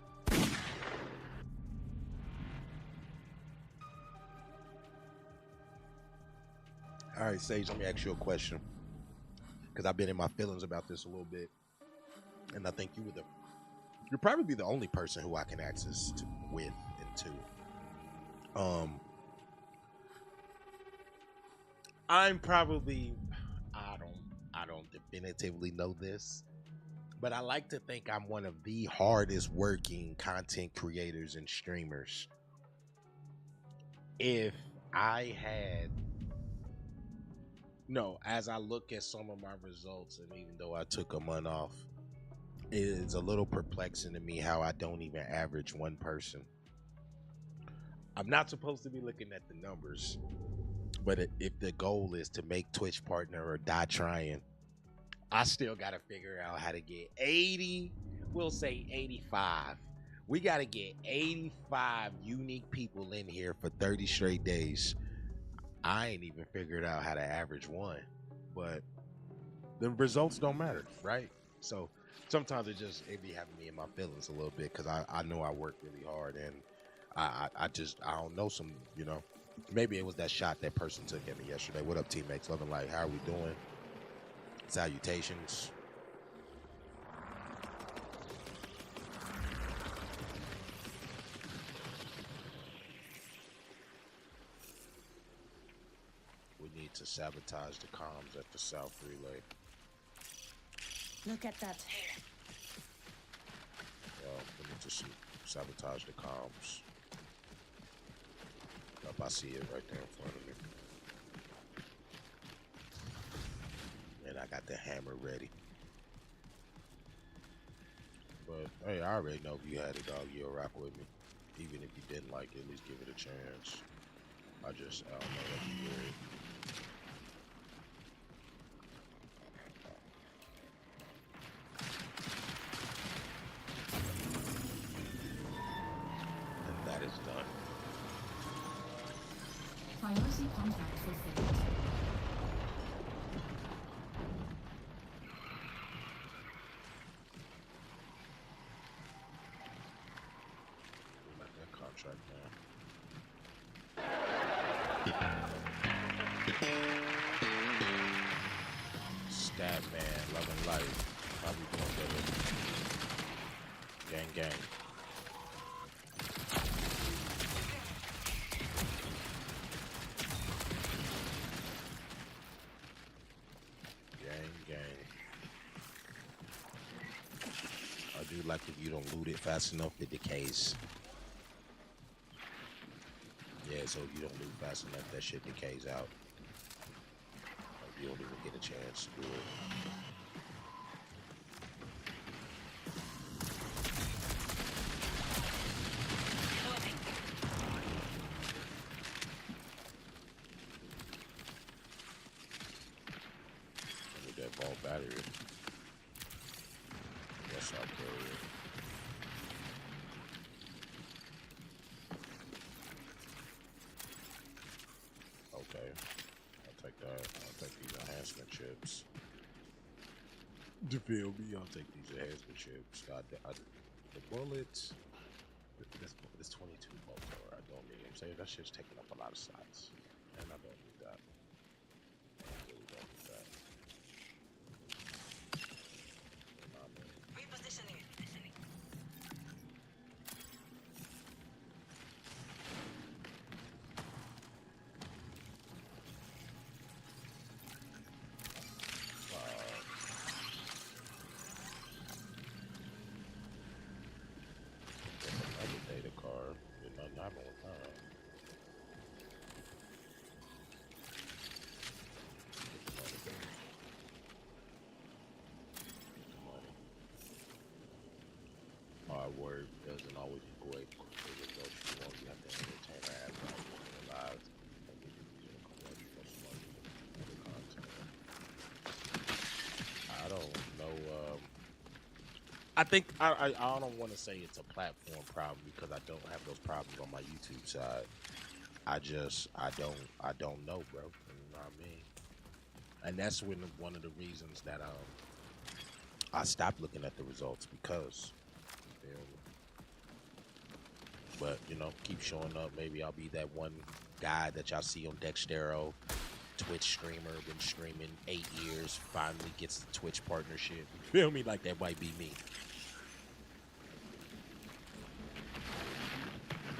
All right, Sage, let me ask you a question. Because I've been in my feelings about this a little bit. And I think you're probably the only person who I can access with and to. I'm probably, I don't definitively know this, but I like to think I'm one of the hardest working content creators and streamers. If I had, no, as I look at some of my results, and even though I took a month off, it is a little perplexing to me how I don't even average one person. I'm not supposed to be looking at the numbers, but if the goal is to make Twitch partner or die trying, I still got to figure out how to get 80, we'll say 85. We got to get 85 unique people in here for 30 straight days. I ain't even figured out how to average one, but the results don't matter, right? So sometimes it be having me in my feelings a little bit because I know I work really hard and I don't know some, you know, maybe it was that shot that person took at me yesterday. What up, teammates? Loving Light. How are we doing? Salutations. We need to sabotage the comms at the South Relay. Look at that. We need to sabotage the comms. Yep, I see it right there in front of me. And I got the hammer ready. But hey, I already know if you had it, dog, you'll rock with me. Even if you didn't like it, at least give it a chance. I don't know if you hear it. Contract fulfilled. We got that contract now. Stat man, love and life. How we doing, brother? Gang, gang. Gang, gang. I do like if you don't loot it fast enough, it decays. Yeah, so if you don't loot fast enough, that shit decays out. Like, you don't even get a chance to do it. With that ball battery. Yes, I'll carry it. Okay. I'll take that. I'll take these enhancement chips. You feel me? I'll take these enhancement chips. The bullets. This 22 bolt thrower, I don't need. I'm saying that shit's taking up a lot of size, and I don't need that. I really don't need that. Repositioning. Another data card. Did nothing happen with that. Hard work doesn't always equate to the results you want. You have to entertain or add value in your lives and get the user to convert you from money to the content. I don't know. I think I don't want to say it's a platform problem because I don't have those problems on my YouTube side. I don't know, bro. You know what I mean? And that's one of the reasons that I stopped looking at the results because. You feel me? But, you know, keep showing up. Maybe I'll be that one guy that y'all see on Dextero, Twitch streamer, been streaming 8 years, finally gets the Twitch partnership. You feel me? Like, that might be me.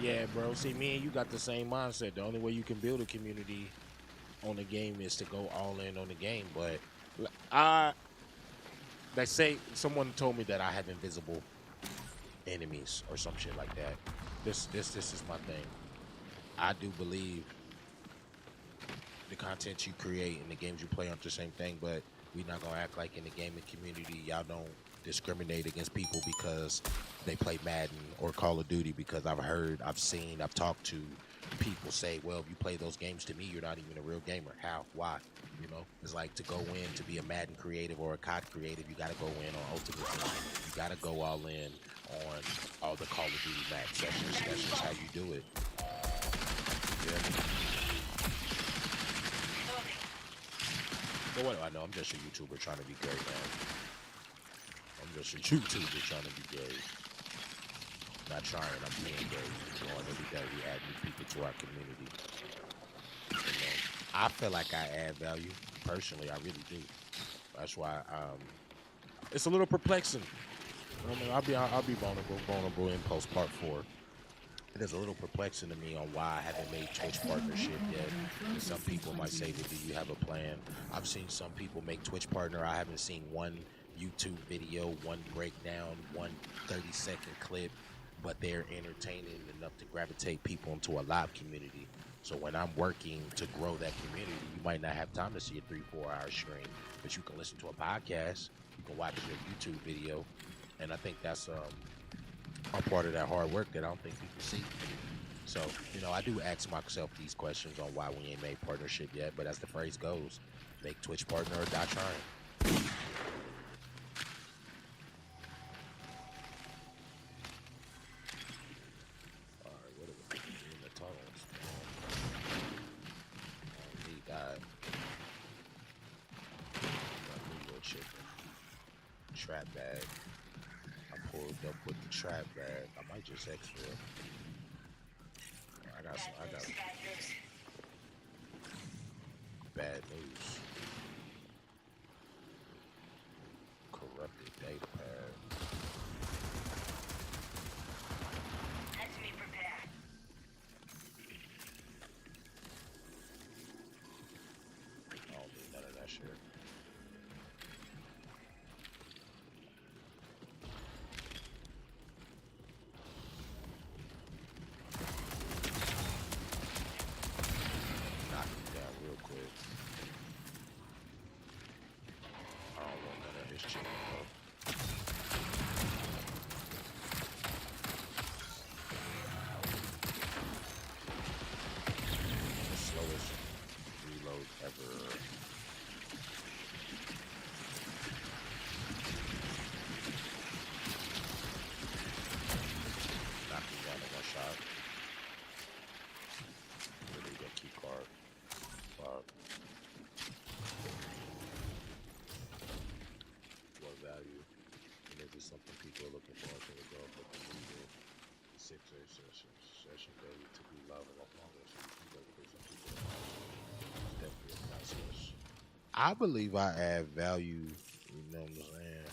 Yeah, bro. See, me and you got the same mindset. The only way you can build a community on the game is to go all in on the game. But they say, someone told me that I have invisible enemies or some shit like that. This is my thing. I do believe the content you create and the games you play aren't the same thing, but we not gonna act like in the gaming community y'all don't discriminate against people because they play Madden or Call of Duty, because I've seen, I've talked to people say, well, if you play those games, to me, you're not even a real gamer. How? Why? You know, it's like to go in to be a Madden creative or a COD creative, you got to go in on Ultimate Team. You got to go all in on all the Call of Duty maps. That's just how you do it. Yeah. But what do I know? I'm just a YouTuber trying to be great, man. I'm just a YouTuber trying to be great. Not trying, I'm being great. Going every day, we add new people to our community. You know, I feel like I add value. Personally, I really do. That's why it's a little perplexing. I mean, I'll be vulnerable in post part 4. It is a little perplexing to me on why I haven't made Twitch partnership yet. And some people might say, well, do you have a plan? I've seen some people make Twitch partner. I haven't seen one YouTube video, one breakdown, one 30-second clip, but they're entertaining enough to gravitate people into a live community. So when I'm working to grow that community, you might not have time to see a 3-4 hour stream, but you can listen to a podcast, you can watch your YouTube video, and I think that's a part of that hard work that I don't think people see. So, you know, I do ask myself these questions on why we ain't made partnership yet, but as the phrase goes, make Twitch partner or die trying. Alright, what are we in the tunnels? trap bag. I pulled up with the trap bag. I might just exfil. I got bad news. Corrupted data pad. Let's be prepared. I don't need none of that shit. Knock him down real quick. I don't want none of his chicken, bro. The slowest reload ever. Knock him down in one shot. Really good key card. Fuck. What value? And is it something people are looking for? I think it's all for the legal 6 session daily to be live a lot longer. So you can look for some people. It's definitely a process. I believe I add value, you know what I'm saying?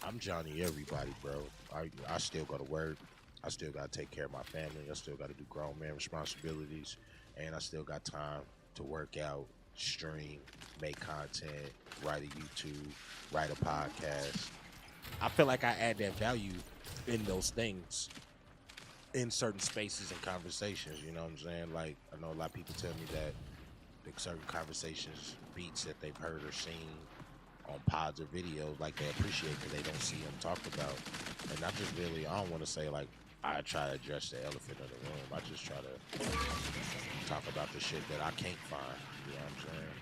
I'm Johnny everybody, bro. I still go to work. I still gotta take care of my family. I still gotta do grown man responsibilities. And I still got time to work out, stream, make content, write a YouTube, write a podcast. I feel like I add that value in those things in certain spaces and conversations, you know what I'm saying? Like, I know a lot of people tell me that the certain conversations, beats that they've heard or seen on pods or videos, like they appreciate because they don't see them talked about. And I just really, I don't want to say like I try to address the elephant in the room. I just try to talk about the shit that I can't find, you know what I'm saying?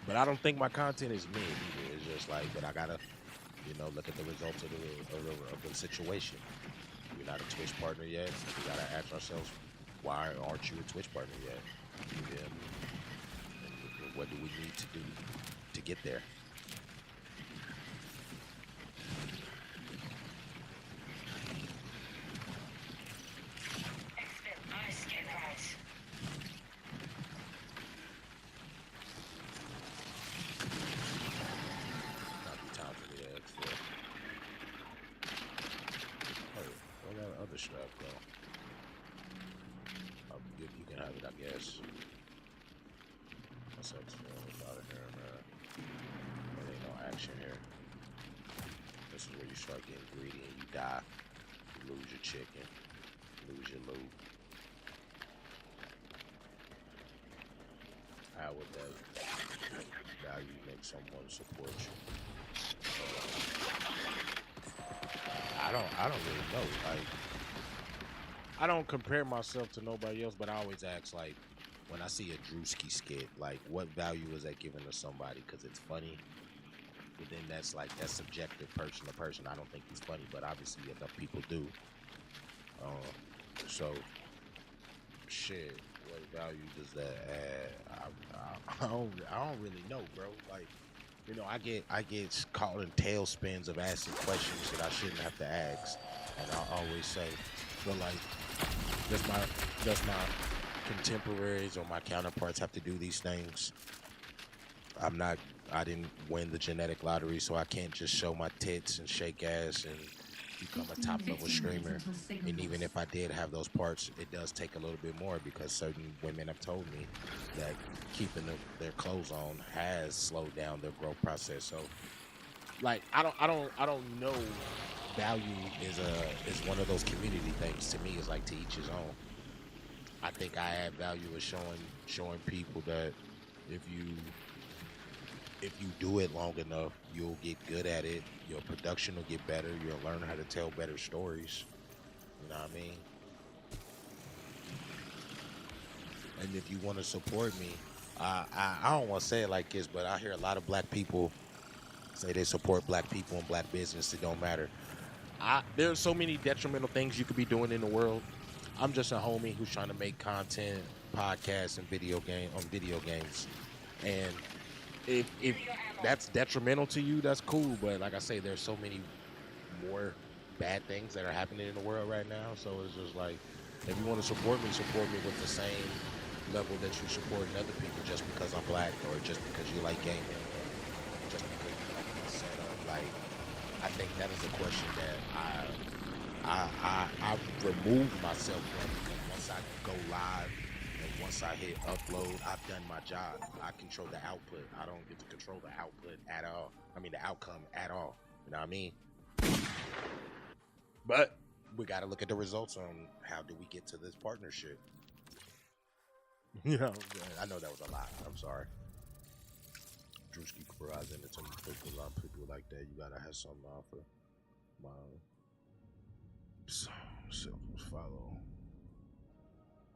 But I don't think my content is mid either. It's just like, but I gotta, you know, look at the results of the situation. You're not a Twitch partner yet. We gotta ask ourselves, why aren't you a Twitch partner yet? You feel me? And what do we need to do to get there? Not be time for me to exfil. Oh, where that other strap go? You can have it, I guess. Let's exfil out of here, man. There ain't no action here. This is where you start getting greedy and you die. You lose your chicken. Lose your loot. How would that value make someone support you? I don't really know. Like, I don't compare myself to nobody else, but I always ask, like, when I see a Drewski skit, like, what value is that given to somebody? Because it's funny. But then that's subjective person to person. I don't think he's funny, but obviously enough people do. So, shit, what value does that add? I don't really know, bro. Like, you know, I get caught in tailspins of asking questions that I shouldn't have to ask, and I always say, but like, does my contemporaries or my counterparts have to do these things? I didn't win the genetic lottery, so I can't just show my tits and shake ass and become a top level streamer. And even if I did have those parts, it does take a little bit more because certain women have told me that keeping their clothes on has slowed down their growth process. So, like, I don't know. Value is one of those community things. To me, it's like to each his own. I think I add value with showing people that if you do it long enough, you'll get good at it. Your production will get better. You'll learn how to tell better stories. You know what I mean? And if you want to support me, I don't want to say it like this, but I hear a lot of black people say they support black people and black business. It don't matter. There's so many detrimental things you could be doing in the world. I'm just a homie who's trying to make content, podcasts, and video games. And if that's detrimental to you, that's cool. But like I say, there's so many more bad things that are happening in the world right now. So it's just like, if you want to support me with the same level that you support other people, just because I'm black, or just because you like gaming, or just because you like my setup. Like, I think that is a question that I remove myself from, because once I go live and once I hit upload, I've done my job. I control the output. I don't get to control the output at all. I mean, the outcome at all. You know what I mean? But we got to look at the results on how do we get to this partnership. You know, I know that was a lot. I'm sorry. Drewski Kaparaz Entertainment, a lot of people like that. You gotta have something to offer. My self follow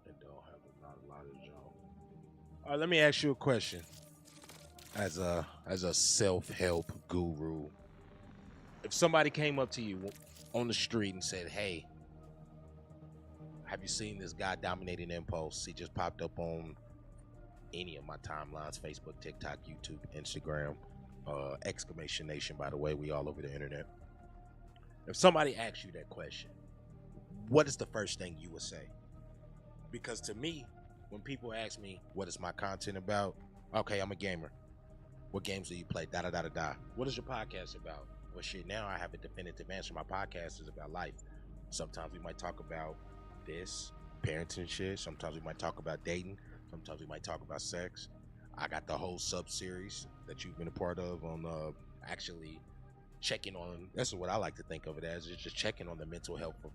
and don't have not a lot of jump. All right, let me ask you a question. As a self-help guru, if somebody came up to you on the street and said, "Hey, have you seen this guy dominating Impulse? He just popped up on any of my timelines: Facebook, TikTok, YouTube, Instagram, exclamation nation, by the way, we all over the internet." If somebody asks you that question, what is the first thing you would say? Because to me, when people ask me what is my content about, okay, I'm a gamer. What games do you play? Da da da da da. What is your podcast about? Well, shit, now I have a definitive answer. My podcast is about life. Sometimes we might talk about this, parenting shit. Sometimes we might talk about dating. Sometimes we might talk about sex. I got the whole sub-series that you've been a part of on actually checking on, that's what I like to think of it as, is just checking on the mental health of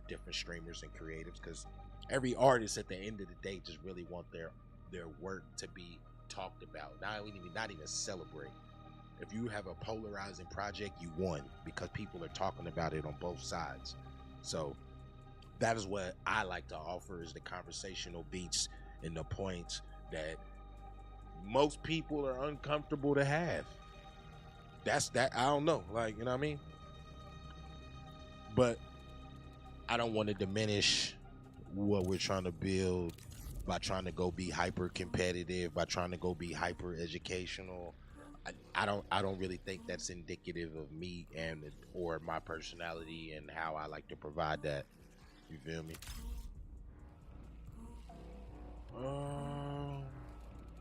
different streamers and creatives, because every artist at the end of the day just really want their work to be talked about, not even celebrate. If you have a polarizing project, you won, because people are talking about it on both sides. So that is what I like to offer, is the conversational beats and the points that most people are uncomfortable to have. That's that. I don't know, like, you know what I mean? But I don't want to diminish what we're trying to build by trying to go be hyper competitive, by trying to go be hyper educational. I don't really think that's indicative of me and or my personality and how I like to provide that. You feel me?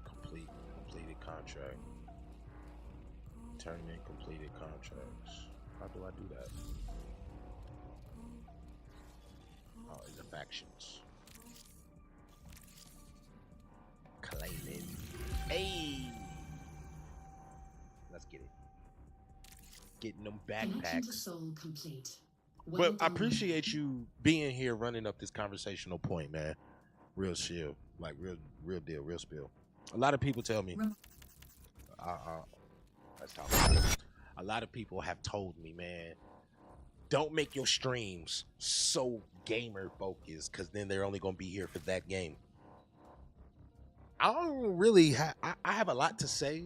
Completed contract. Turn in completed contracts. How do I do that? Oh, in the factions. Claiming. Hey! Let's get it. Getting them Connection to backpacks. soul complete. But I appreciate you being here, running up this conversational point, man. Real chill. Like, real deal, real spill. A lot of people tell me, let's talk about it. A lot of people have told me, man, don't make your streams so gamer focused, because then they're only going to be here for that game. I don't really I have a lot to say.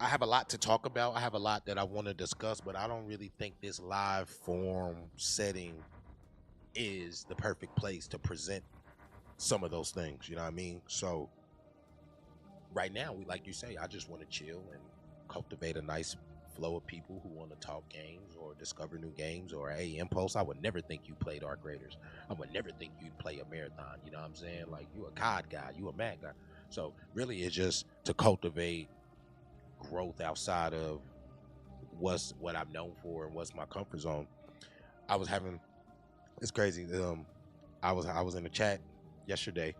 I have a lot to talk about. I have a lot that I want to discuss, but I don't really think this live form setting is the perfect place to present some of those things. You know what I mean? So right now, like you say, I just want to chill and cultivate a nice flow of people who want to talk games or discover new games. Or, hey, Impulse, I would never think you played Arc Raiders. I would never think you'd play a marathon. You know what I'm saying? Like, you a COD guy, you a Mac guy. So really, it's just to cultivate growth outside of what I'm known for and what's my comfort zone. It's crazy. I was in the chat yesterday,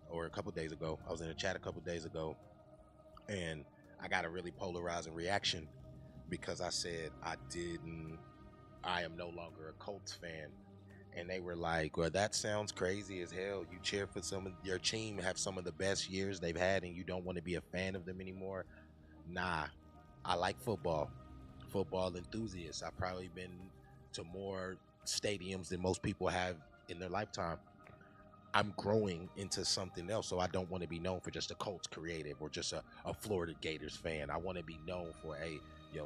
or a couple days ago. I was in the chat a couple days ago, and I got a really polarizing reaction because I said I am no longer a Colts fan. And they were like, well, that sounds crazy as hell. You cheer for your team have some of the best years they've had, and you don't want to be a fan of them anymore. Nah, I like football. Football enthusiast. I've probably been to more stadiums than most people have in their lifetime. I'm growing into something else, so I don't want to be known for just a Colts creative or just a Florida Gators fan. I want to be known for, hey,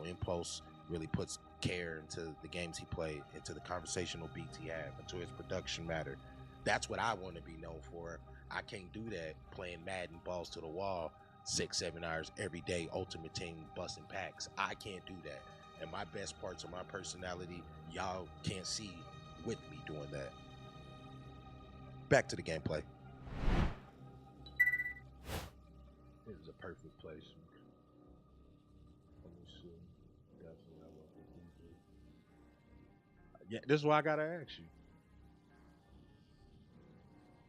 Impulse really puts care into the games he played, into the conversational beats he had, into his production matter. That's what I want to be known for. I can't do that playing Madden balls to the wall 6-7 hours every day, ultimate team busting packs. I can't do that. And my best parts of my personality, y'all can't see with me doing that. Back to the gameplay. This is a perfect place. Let me see. Yeah, this is why I gotta ask you.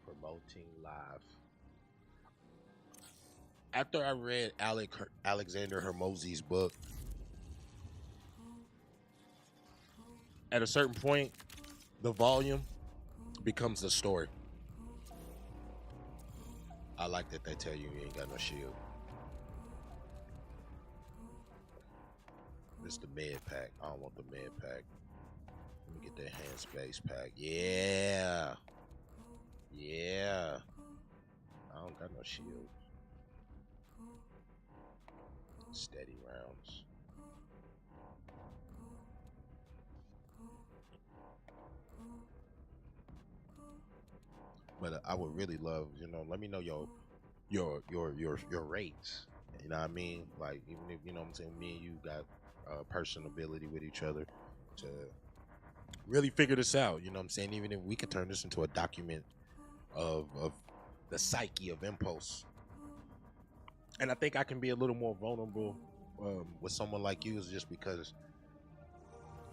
Promoting live. After I read Alexander Hermozy's book, at a certain point, the volume becomes the story. I like that they tell you ain't got no shield. This is the med pack. I don't want the med pack. Let me get that hand space pack. Yeah. Yeah. I don't got no shield. Steady rounds. But I would really love, let me know your rates. You know what I mean? Like, even if, what I'm saying, me and you got personability with each other to really figure this out. You know what I'm saying? Even if we could turn this into a document of the psyche of Impulse. And I think I can be a little more vulnerable with someone like you, is just because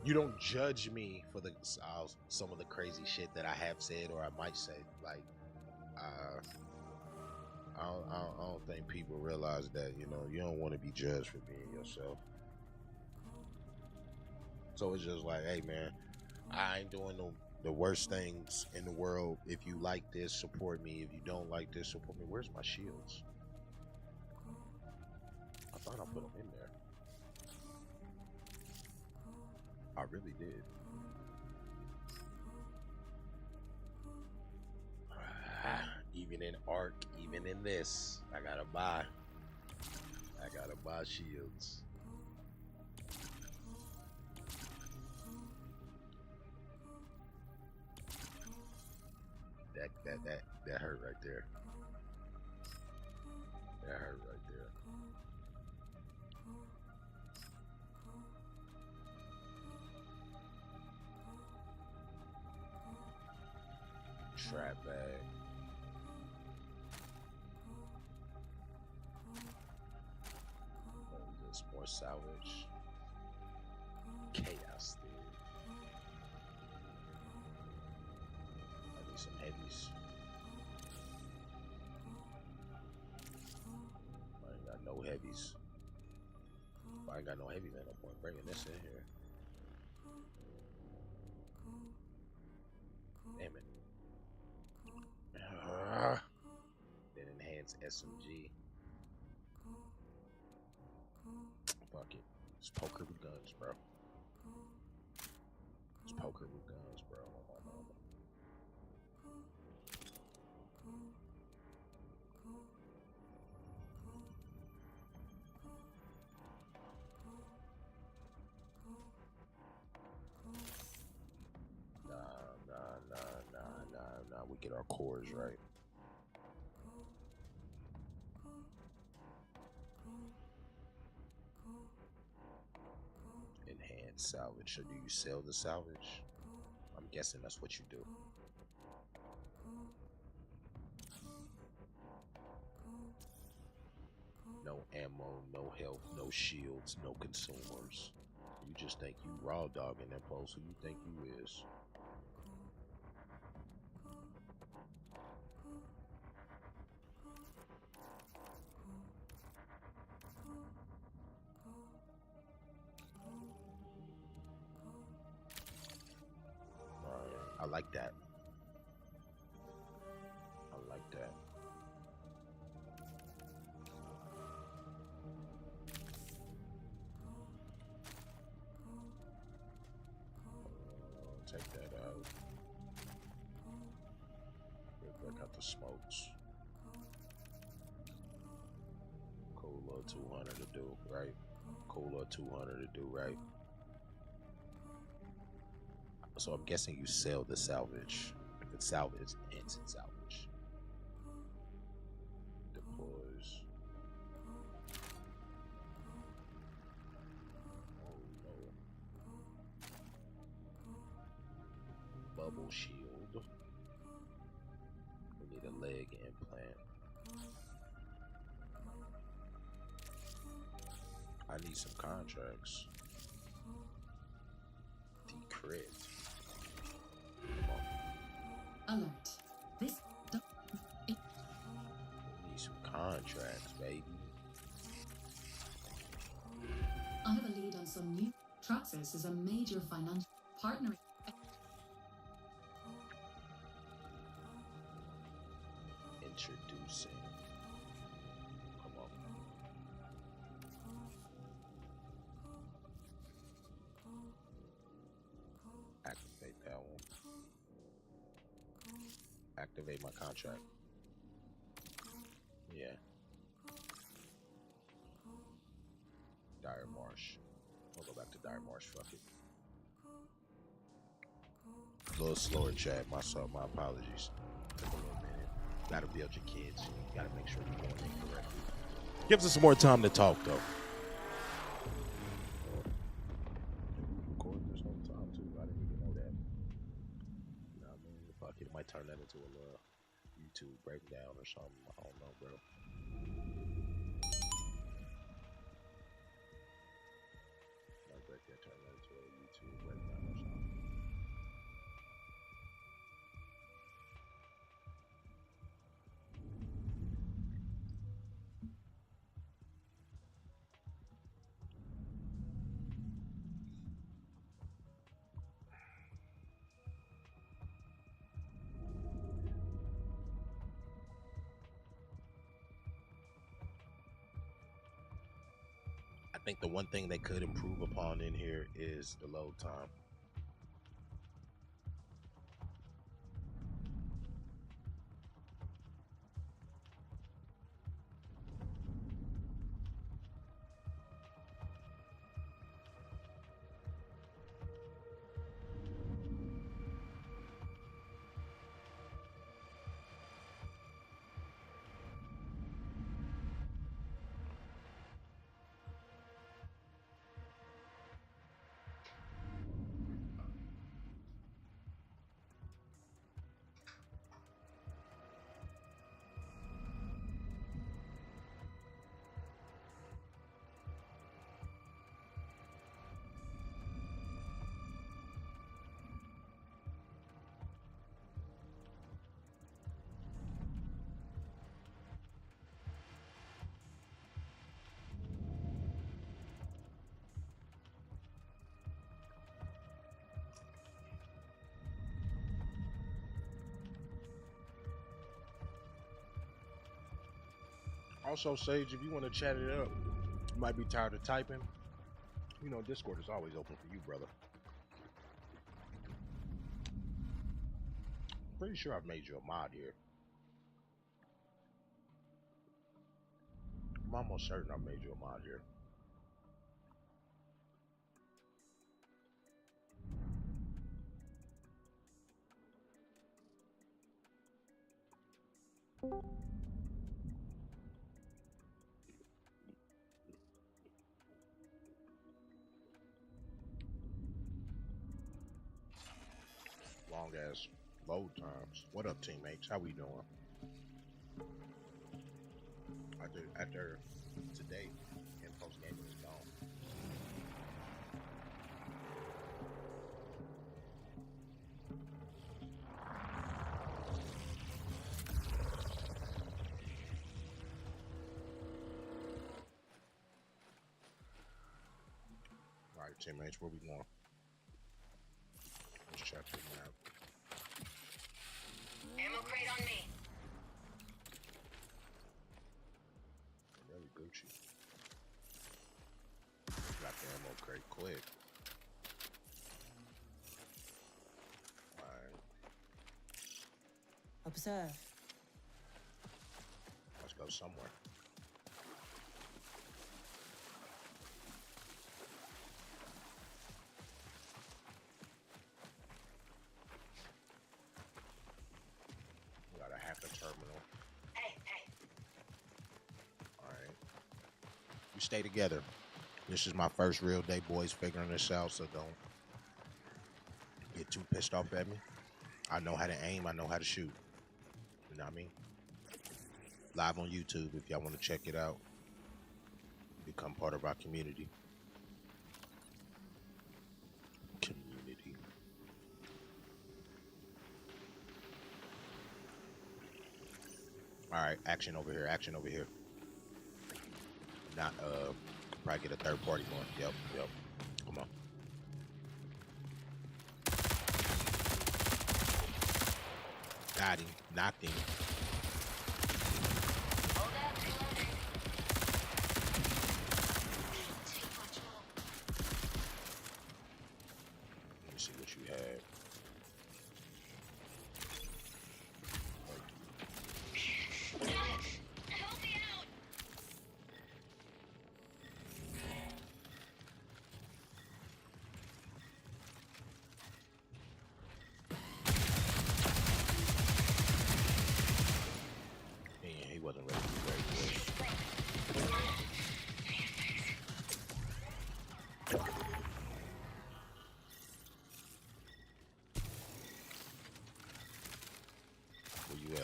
you don't judge me for some of the crazy shit that I have said or I might say. Like, I don't think people realize that, you don't want to be judged for being yourself. So it's just like, hey man, I ain't doing the worst things in the world. If you like this, support me. If you don't like this, support me. Where's my shields? I thought I put them in there. I really did. Even in Arc, even in this, I gotta buy shields. That hurt right there. That hurt right there. Trap bag. What is this? More salvage. Chaos, dude. I need some heavies. I ain't got no heavies. If I ain't got no heavies, ain't no point bringing this in here. Damn it. Then enhance SMG. Fuck it. It's poker with guns, bro. It's poker with guns, bro. Oh my mama. Nah. We get our cores right. Enhance salvage. So do you sell the salvage? I'm guessing that's what you do. No ammo, no health, no shields, no consumers. You just think you raw dogging Impulse. Who you think you is? I like that. I like that. Take that out. Get back out the smokes. Cooler 200 to do, right? Cooler 200 to do, right? So I'm guessing you sell the salvage. If it's salvage, instant salvage. Deploys. shield. We need a leg implant. I need some contracts. Decrypt. Alert. This We need some contracts, baby. I have a lead on some new. Traxxas is a major financial partner. Introducing. Come on. Activate that one. Activate my contract. Yeah. Dire Marsh. We'll go back to Dire Marsh. Fuck it. A little slower, Chad. My apologies. Took a little minute. Gotta build your kids. Gotta make sure you're doing it correctly. Gives us some more time to talk, though. Record this whole time too. I didn't even know that. You know what I mean? Fuck it. Might turn that into a little YouTube breakdown or something. I don't know, bro. Might break that, turn that into a YouTube breakdown or something. I think the one thing they could improve upon in here is the load time. Also, Sage, if you want to chat it up, you might be tired of typing. You know, Discord is always open for you, brother. Pretty sure I've made you a mod here. I'm almost certain I've made you a mod here. Long ass load times. What up, teammates? How we doing? After today, and post gaming is gone. All right, teammates, where we going? Let's check the map. Ammo crate on me. Really Gucci. Got the ammo crate quick. Alright. Observe. Let's go somewhere. We got a hacker terminal. Hey. Alright. We stay together. This is my first real day, boys, figuring this out, so don't get too pissed off at me. I know how to aim. I know how to shoot. You know what I mean? Live on YouTube if y'all want to check it out. Become part of our community. Community. All right, action over here. Action over here. Not probably get a third party going. Yep. Come on. Got him. Knocked him. Let me see what you have. Help me out! Yeah, he wasn't ready to be ready for this. Where you at?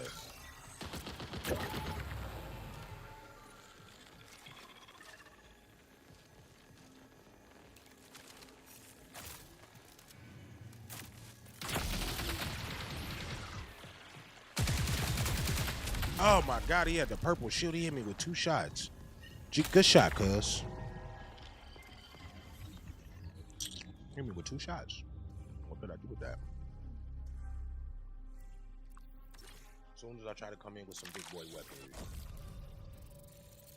Oh my God, he had the purple shield. He hit me with 2 shots. Good shot, cuz. Hit me with 2 shots. What could I do with that? As soon as I try to come in with some big boy weaponry,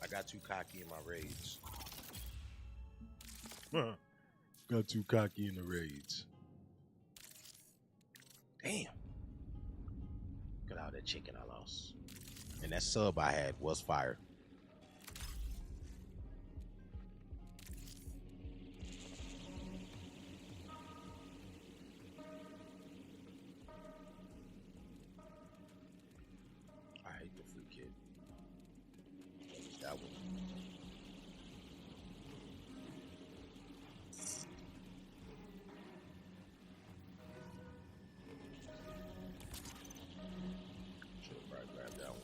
I got too cocky in my raids. Got too cocky in the raids. Damn. Look at all that chicken I lost. And that sub I had was fire. I hate the free kid. What was that one? Should have probably grabbed that one.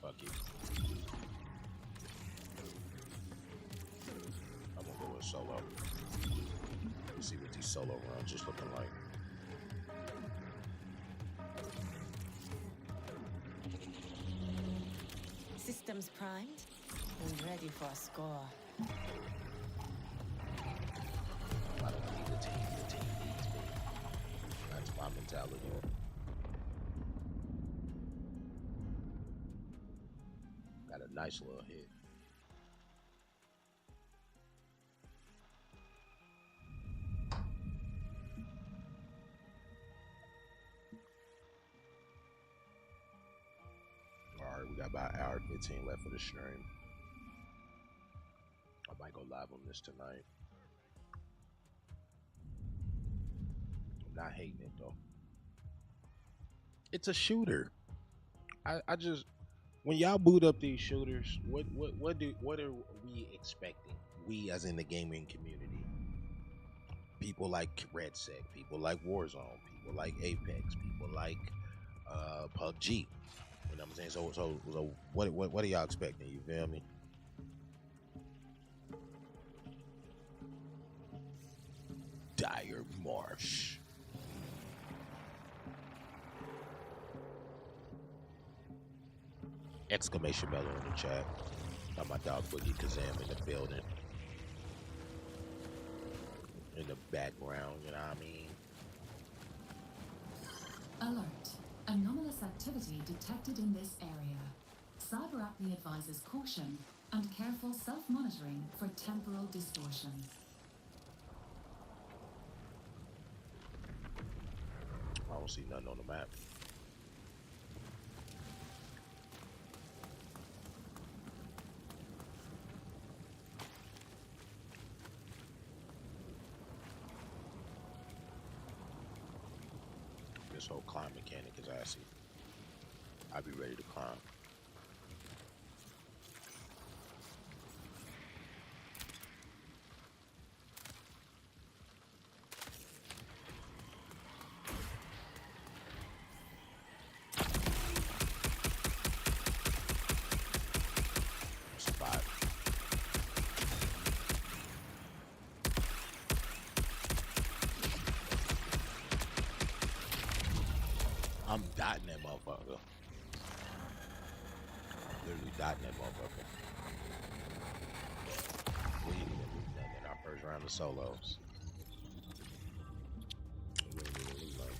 Fuck it. I'm gonna go with solo. Let's see what these solo rounds just looking like. Systems primed and ready for a score. I don't need the team. The team needs me. That's my mentality. Got a nice little hit. Alright, we got about an hour 15 left for the stream. I might go live on this tonight. I'm not hating it though. It's a shooter. I just, when y'all boot up these shooters, what are we expecting? We as in the gaming community. People like Red Sec, people like Warzone, people like Apex, people like PUBG. You know what I'm saying? So what are y'all expecting? You feel me? Dire Marsh. Exclamation mellow in the chat. Got my dog Boogie Kazam in the building. In the background, you know what I mean? Alert. Anomalous activity detected in this area. CyberApney advises caution and careful self-monitoring for temporal distortion. I don't see nothing on the map. This whole climb mechanic is assy. I'd be ready to climb. I'm dotting that motherfucker. Literally dotting that motherfucker. We didn't even lose nothing in our first round of solos. We didn't even lose nothing.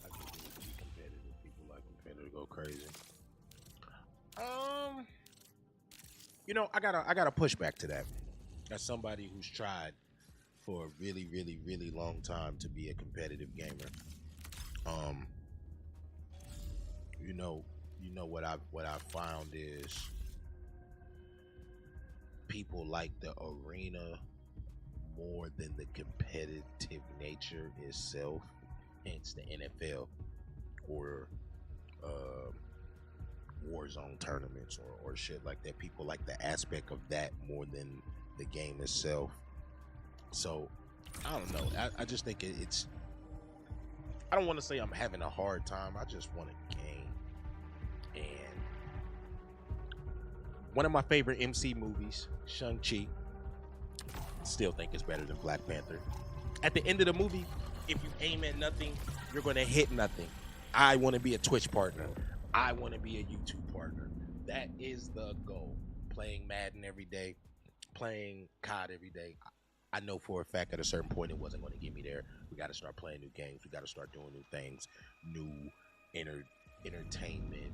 I just need to be competitive. People like competitive go crazy. You know, I gotta push back to that. As somebody who's tried for a really, really, really long time to be a competitive gamer. You know what I've found is people like the arena more than the competitive nature itself, hence the NFL or Warzone tournaments or shit like that. People like the aspect of that more than the game itself. So I don't know. I just think it's. I don't want to say I'm having a hard time. I just want to game. And one of my favorite MC movies, Shang-Chi, still think it's better than Black Panther. At the end of the movie, if you aim at nothing, you're going to hit nothing. I want to be a Twitch partner. I want to be a YouTube partner. That is the goal. Playing Madden every day, playing COD every day. I know for a fact at a certain point it wasn't going to get me there. We got to start playing new games. We got to start doing new things, new entertainment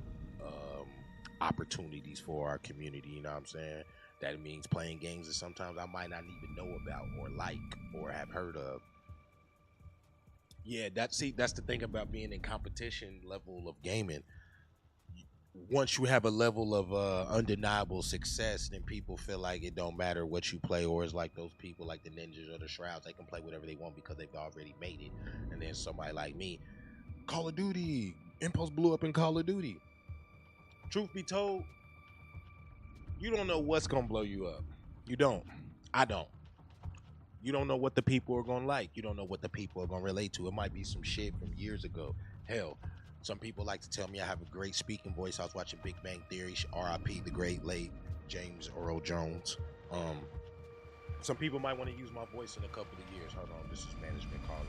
opportunities for our community. You know what I'm saying? That means playing games that sometimes I might not even know about or like or have heard of. Yeah, that's the thing about being in competition level of gaming. Once you have a level of undeniable success, then people feel like it don't matter what you play, or it's like those people like the ninjas or the shrouds, they can play whatever they want because they've already made it. And then somebody like me, Call of Duty, Impulse blew up in Call of Duty. Truth be told, you don't know what's gonna blow you up. You don't. I don't. You don't know what the people are gonna like. You don't know what the people are gonna relate to. It might be some shit from years ago. Hell, some people like to tell me I have a great speaking voice. I was watching Big Bang Theory, R.I.P. the great late James Earl Jones. Some people might want to use my voice in a couple of years. Hold on, this is management calling.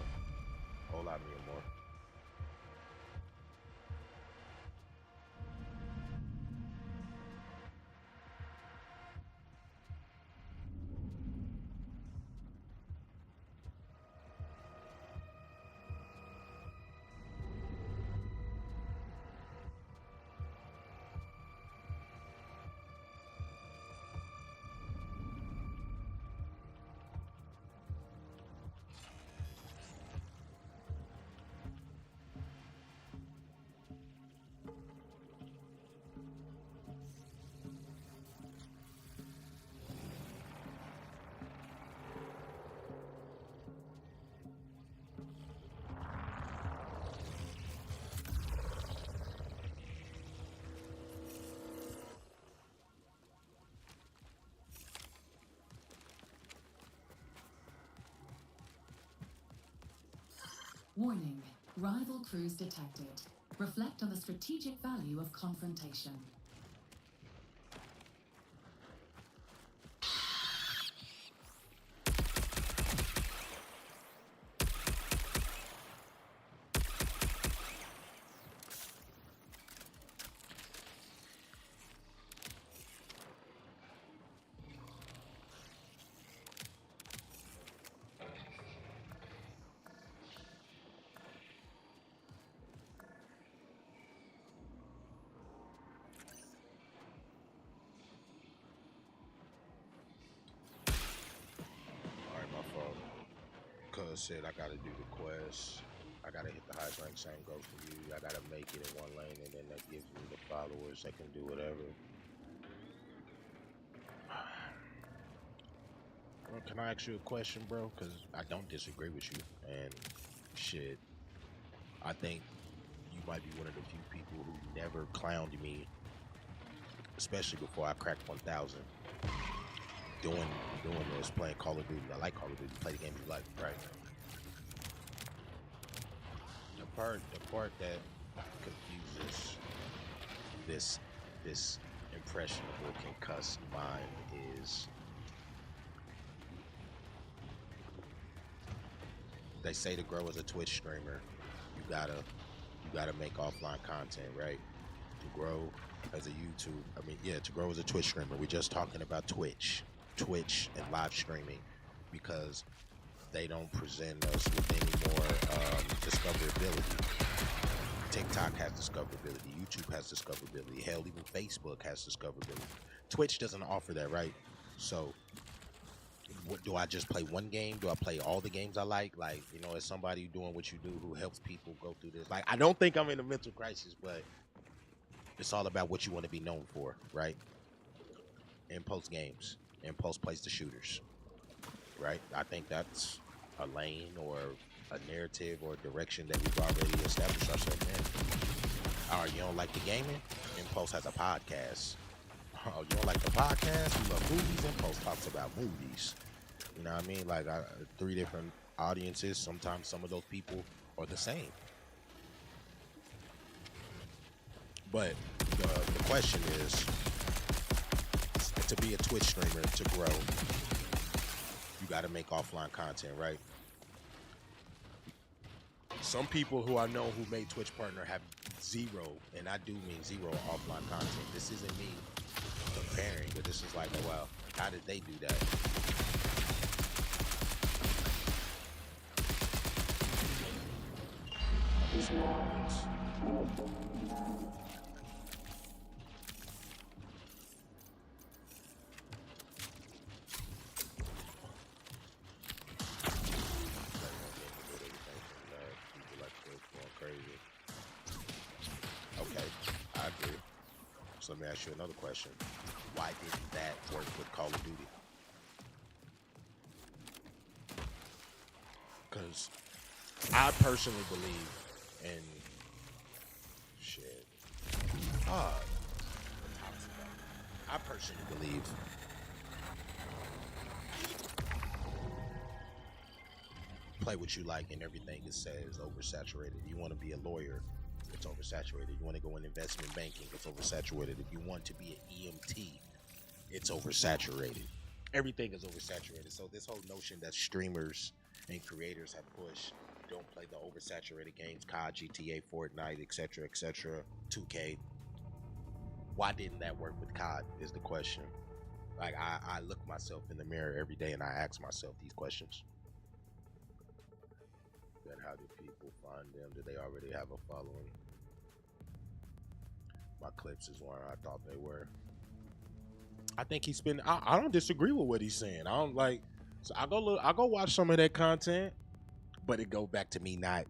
Hold on a minute more. Warning, rival crews detected. Reflect on the strategic value of confrontation. Cuz said I gotta do the quest. I gotta hit the highest rank, same goes for you. I gotta make it in one lane, and then that gives me the followers that can do whatever. Well, can I ask you a question, bro? Because I don't disagree with you. And shit, I think you might be one of the few people who never clowned me, especially before I cracked 1,000. Doing this, playing Call of Duty. I like Call of Duty. Play the game you like, right? The part that confuses this impressionable concussed mind is they say to grow as a Twitch streamer, you gotta make offline content, right? To grow as a YouTube, to grow as a Twitch streamer. We're just talking about Twitch and live streaming because they don't present us with any more discoverability. TikTok has discoverability, YouTube has discoverability, hell, even Facebook has discoverability. Twitch doesn't offer that, right? So, what, do I just play one game? Do I play all the games I like? Like, you know, as somebody doing what you do who helps people go through this. Like, I don't think I'm in a mental crisis, but it's all about what you want to be known for, right? Impulse games. Impulse plays the shooters, right? I think that's a lane or a narrative or a direction that we've already established ourselves in. All right, you don't like the gaming? Impulse has a podcast. Oh, you don't like the podcast? You love movies? Impulse talks about movies. You know what I mean? Like, 3 different audiences. Sometimes some of those people are the same. But the question is, to be a Twitch streamer, to grow, you got to make offline content, right? Some people who I know who made Twitch partner have 0, and I do mean 0 offline content. This isn't me comparing, but this is like, oh, wow, how did they do that? Okay, I agree. So let me ask you another question. Why didn't that work with Call of Duty? Because I personally believe in shit. I personally believe play what you like and everything it says is oversaturated. You want to be a lawyer, it's oversaturated. You want to go in investment banking, it's oversaturated. If you want to be an EMT, it's oversaturated. Everything is oversaturated. So this whole notion that streamers and creators have pushed, don't play the oversaturated games, COD, GTA, Fortnite, etc., 2K. Why didn't that work with COD is the question. Like, I look myself in the mirror every day and I ask myself these questions. Then how do people find them? Do they already have a following? My clips is one I thought they were. I think he's been. I don't disagree with what he's saying. I don't like. So I go watch some of that content, but it go back to me not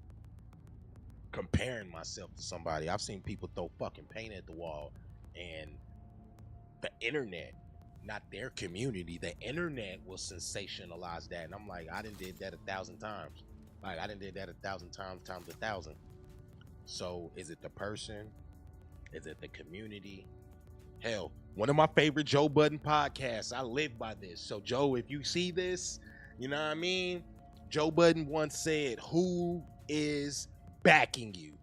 comparing myself to somebody. I've seen people throw fucking paint at the wall, and the internet, not their community, the internet will sensationalize that. And I'm like, I done did that 1,000 times. Like, I done did that 1,000 times 1,000. So is it the person? Is it the community? Hell, one of my favorite Joe Budden podcasts, I live by this. So Joe, if you see this, you know what I mean? Joe Budden once said, who is backing you?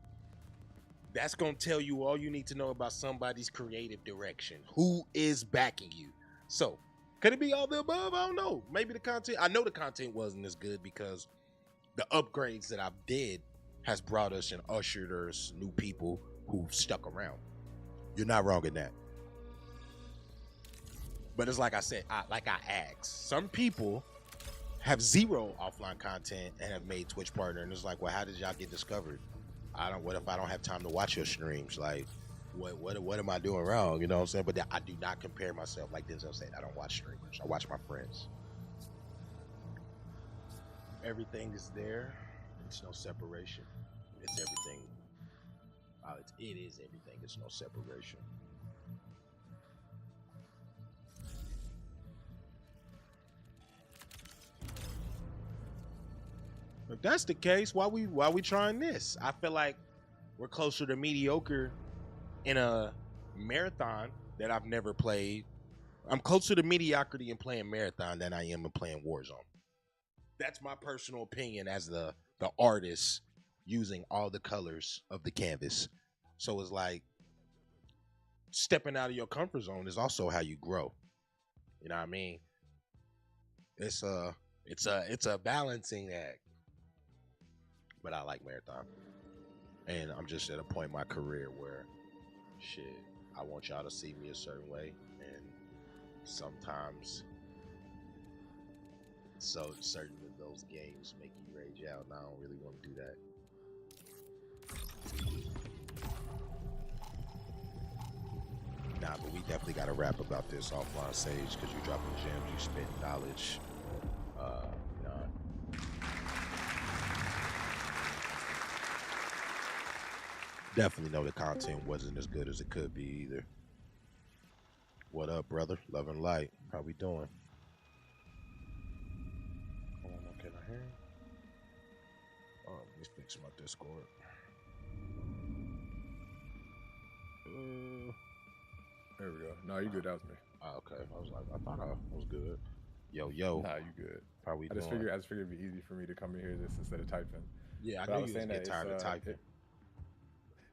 That's going to tell you all you need to know about somebody's creative direction. Who is backing you? So, could it be all the above? I don't know. Maybe the content, I know the content wasn't as good because the upgrades that I did has brought us and ushered us new people who've stuck around. You're not wrong in that. But it's like I said, I asked. Some people have 0 offline content and have made Twitch partner, and it's like, well, how did y'all get discovered? What if I don't have time to watch your streams? Like, what am I doing wrong? You know what I'm saying? But I do not compare myself. Like Denzel said, I don't watch streamers. I watch my friends. Everything is there. It's no separation. It's everything. It is everything. It's no separation. If that's the case, why we trying this? I feel like we're closer to mediocre in a marathon that I've never played. I'm closer to mediocrity in playing marathon than I am in playing Warzone. That's my personal opinion as the artist using all the colors of the canvas. So it's like stepping out of your comfort zone is also how you grow. You know what I mean? It's a balancing act. but I like marathon. And I'm just at a point in my career where, shit, I want y'all to see me a certain way, and sometimes, so certain of those games make you rage out, and I don't really want to do that. Nah, but we definitely got to rap about this offline, Sage, because you dropping gems, you spit knowledge. Nah. Definitely know the content wasn't as good as it could be either. What up, brother? Love and light. How we doing? Hold on, can I hear him? Oh, let me fix my Discord. There we go. No, you good. That was me. Oh, okay. I was like, I thought I was good. Yo. Nah, you good. How we doing? I just figured it'd be easy for me to come in here just instead of typing. Yeah, But I was knew you saying was get that tired of typing.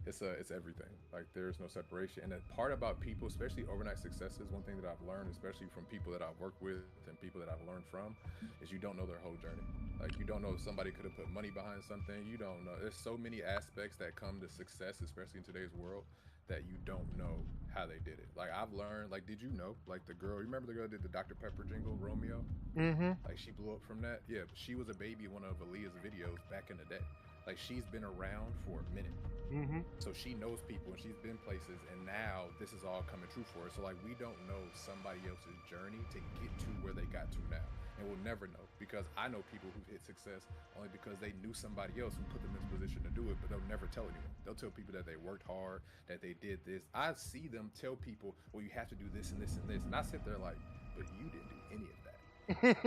It's everything. Like, there's no separation. And the part about people, especially overnight successes, one thing that I've learned, especially from people that I've worked with and people that I've learned from, is you don't know their whole journey. Like, you don't know if somebody could have put money behind something. You don't know. There's so many aspects that come to success, especially in today's world, that you don't know how they did it. Like, I've learned, like, did you know, like, the girl, you remember the girl that did the Dr. Pepper jingle, Romeo? Mm-hmm. Like, she blew up from that. Yeah, but she was a baby in one of Aaliyah's videos back in the day. Like, she's been around for a minute. Mm-hmm. So she knows people and she's been places, and now this is all coming true for her. So, like, we don't know somebody else's journey to get to where they got to now. And we'll never know, because I know people who've hit success only because they knew somebody else who put them in a position to do it, but they'll never tell anyone. They'll tell people that they worked hard, that they did this. I see them tell people, well, you have to do this and this and this. And I sit there like, but you didn't do any of that.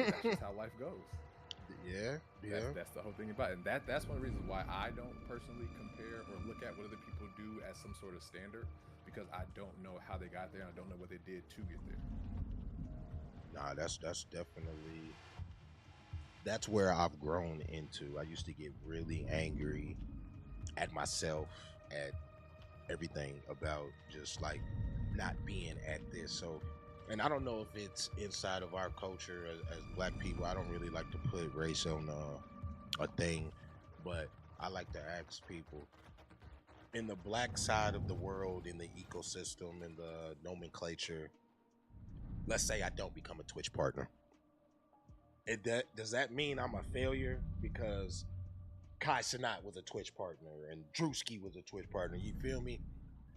That's just how life goes. Yeah. That's the whole thing about it. And that's one of the reasons why I don't personally compare or look at what other people do as some sort of standard, because I don't know how they got there and I don't know what they did to get there. Nah, that's definitely, that's where I've grown into. I used to get really angry at myself, at everything, about just like not being at this. So, and I don't know if it's inside of our culture as black people. I don't really like to put race on a thing, but I like to ask people, in the black side of the world, in the ecosystem, in the nomenclature, let's say I don't become a Twitch partner. Does that mean I'm a failure? Because Kai Cenat was a Twitch partner and Drewski was a Twitch partner. You feel me?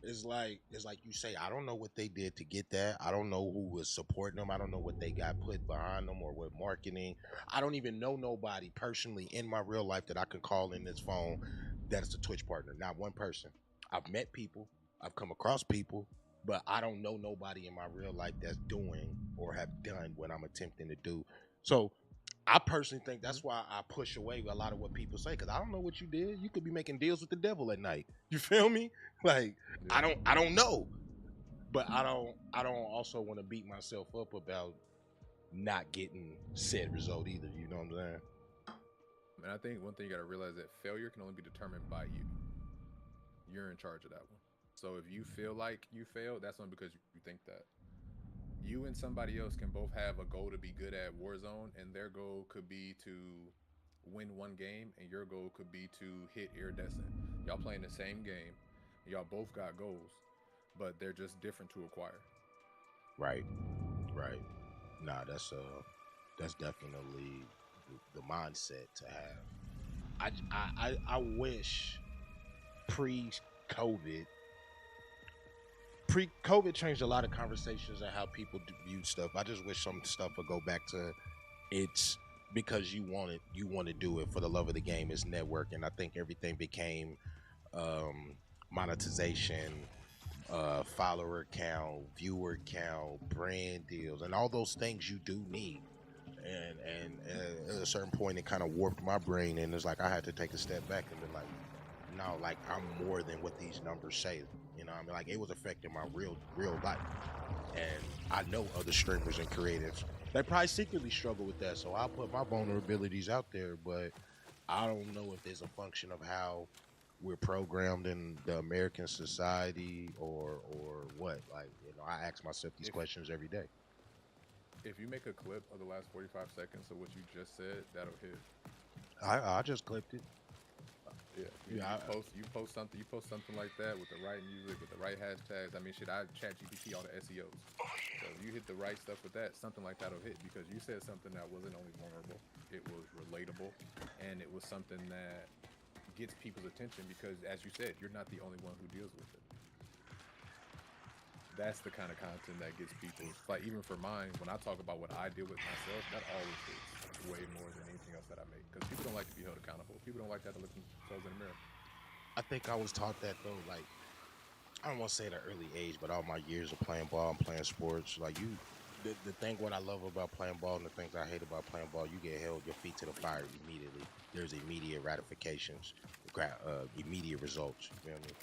It's like you say, I don't know what they did to get that. I don't know who was supporting them. I don't know what they got put behind them or what marketing. I don't even know nobody personally in my real life that I can call in this phone that is a Twitch partner. Not one person. I've met people. I've come across people. But I don't know nobody in my real life that's doing or have done what I'm attempting to do. So I personally think that's why I push away a lot of what people say, because I don't know what you did. You could be making deals with the devil at night. You feel me? Like, yeah. I don't know. But I don't also want to beat myself up about not getting said result either. You know what I'm saying? And I think one thing you got to realize that failure can only be determined by you. You're in charge of that one. So if you feel like you failed, that's only because you think that. You and somebody else can both have a goal to be good at Warzone, and their goal could be to win one game, and your goal could be to hit iridescent. Y'all playing the same game, y'all both got goals, but they're just different to acquire. Right. Nah, that's definitely the mindset to have. I wish pre-COVID changed a lot of conversations and how people view stuff. I just wish some stuff would go back to, it's because you want to do it for the love of the game. It's networking. I think everything became monetization, follower count, viewer count, brand deals, and all those things you do need. And at a certain point, it kind of warped my brain, and it's like I had to take a step back and be like, no, like I'm more than what these numbers say. You know, I mean, like it was affecting my real life, and I know other streamers and creatives, they probably secretly struggle with that. So I'll put my vulnerabilities out there, but I don't know if there's a function of how we're programmed in the American society or what. Like, you know, I ask myself these questions every day. If you make a clip of the last 45 seconds of what you just said, that'll hit. I just clipped it. You post something like that with the right music, with the right hashtags. I mean, shit, I chat GPT all the SEOs. So if you hit the right stuff with that, something like that'll hit because you said something that wasn't only vulnerable, it was relatable, and it was something that gets people's attention because, as you said, you're not the only one who deals with it. That's the kind of content that gets people. Like even for mine, when I talk about what I deal with myself, that always hits way more than anything else that I make because people don't like to be held accountable. People don't like to have to look themselves in the mirror. I think I was taught that though, like I don't want to say at an early age, but all my years of playing ball and playing sports, like the thing what I love about playing ball and the things I hate about playing ball, you get held your feet to the fire immediately. There's immediate ratifications, immediate results. You feel me?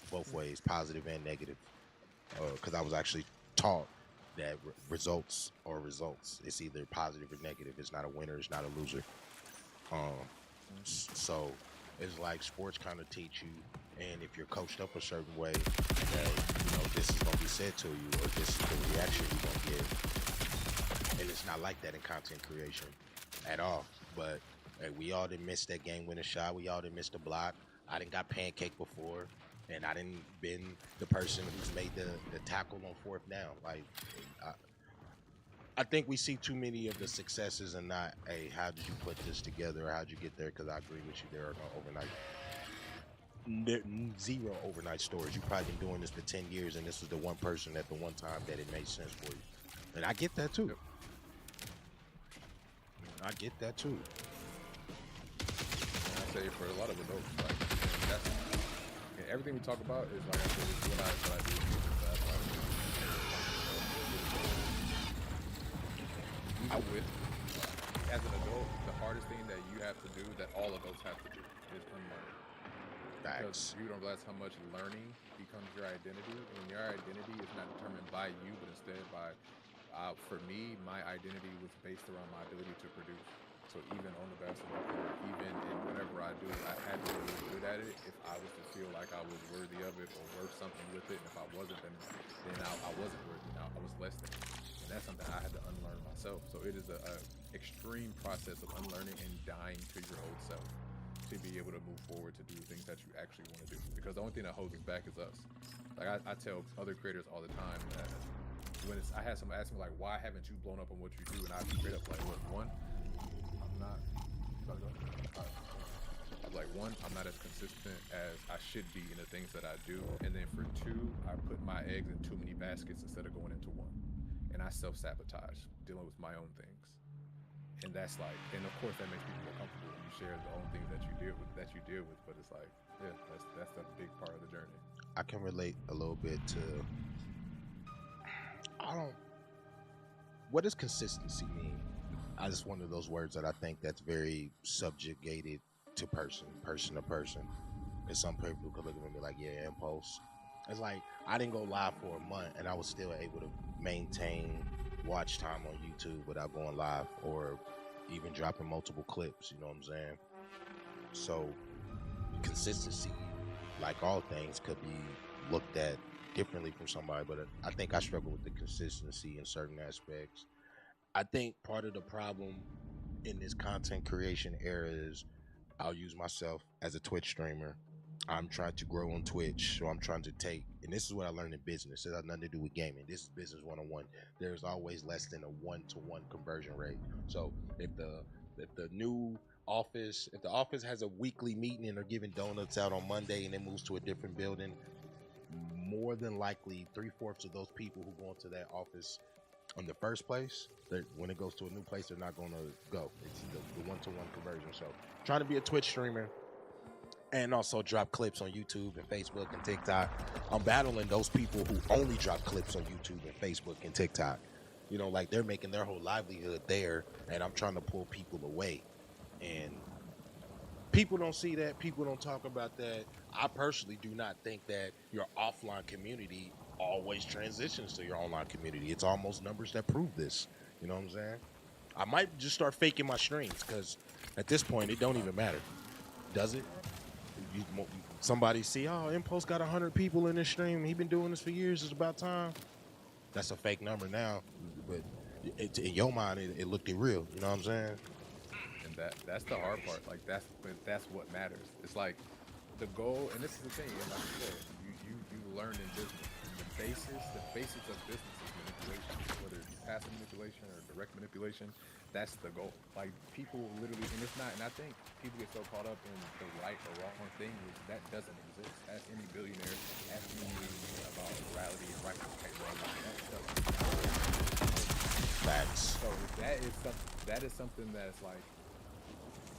Both ways, positive and negative. Because I was actually taught that results are results. It's either positive or negative. It's not a winner. It's not a loser. So it's like sports kind of teach you, and if you're coached up a certain way, that this is gonna be said to you, or this is the reaction you're gonna get. And it's not like that in content creation at all. But hey, we all done missed that game-winning shot. We all done missed a block. I done got pancaked before, and I done been the person who's made the tackle on fourth down. Like, I think we see too many of the successes and not, hey, how did you put this together or how'd you get there? Because I agree with you, there are no zero overnight stories. You've probably been doing this for 10 years, and this is the one person at the one time that it made sense for you. And I get that too. I get that too. I say for a lot of adults, like that's everything we talk about is like I said, is what I do. That's why as an adult, the hardest thing that you have to do, that all adults have to do, is unlearn. Because you don't realize how much learning becomes your identity, and your identity is not determined by you, but instead by, for me, my identity was based around my ability to produce. So even on the basketball court, even in whatever I do, I had to be really good at it if I was to feel like I was worthy of it or worth something with it. And if I wasn't, then I wasn't worthy. Now I was less than. And that's something I had to unlearn myself. So it is a extreme process of unlearning and dying to your old self to be able to move forward to do things that you actually want to do. Because the only thing that holds us back is us. Like I tell other creators all the time that when I had someone ask me like, why haven't you blown up on what you do? And I'd be straight up like, look, one, I'm not. I'm like, one, I'm not as consistent as I should be in the things that I do. And then for two, I put my eggs in too many baskets instead of going into one. And I self-sabotage dealing with my own things. And that's like, and of course that makes people more comfortable when you share the own things that you deal with. But it's like, yeah, that's a big part of the journey. I can relate a little bit to, what does consistency mean? I just one of those words that I think that's very subjugated to person to person. And some people could look at me and be like, yeah, impulse. It's like, I didn't go live for a month and I was still able to maintain watch time on YouTube without going live or even dropping multiple clips, you know what I'm saying? So consistency, like all things, could be looked at differently from somebody, but I think I struggle with the consistency in certain aspects. I think part of the problem in this content creation era is, I'll use myself as a Twitch streamer. I'm trying to grow on Twitch, so I'm trying to take, and this is what I learned in business. It has nothing to do with gaming. This is business 101. There's always less than a 1-to-1 conversion rate. So if the new office, if the office has a weekly meeting and they're giving donuts out on Monday and it moves to a different building, more than likely 3/4 of those people who go into that office in the first place, when it goes to a new place, they're not going to go. It's the 1-to-1 conversion. So trying to be a Twitch streamer and also drop clips on YouTube and Facebook and TikTok. I'm battling those people who only drop clips on YouTube and Facebook and TikTok. You know, like they're making their whole livelihood there, and I'm trying to pull people away. And people don't see that. People don't talk about that. I personally do not think that your offline community always transitions to your online community. It's almost numbers that prove this. You know what I'm saying? I might just start faking my streams because at this point, it don't even matter. Does it? Somebody see, oh, Impulse got 100 people in this stream. He been doing this for years. It's about time. That's a fake number now, but in your mind, it looked real. You know what I'm saying? And That's the hard part. Like that's what matters. It's like the goal, and this is the thing. And like I said, you learn in business. The basics of business is manipulation, whether it's passive manipulation or direct manipulation. That's the goal. Like people literally, and it's not. And I think people get so caught up in the right or wrong thing, which that doesn't exist. Ask any billionaire, ask any about morality and right and wrong. That stuff. Facts. So that is something that's like,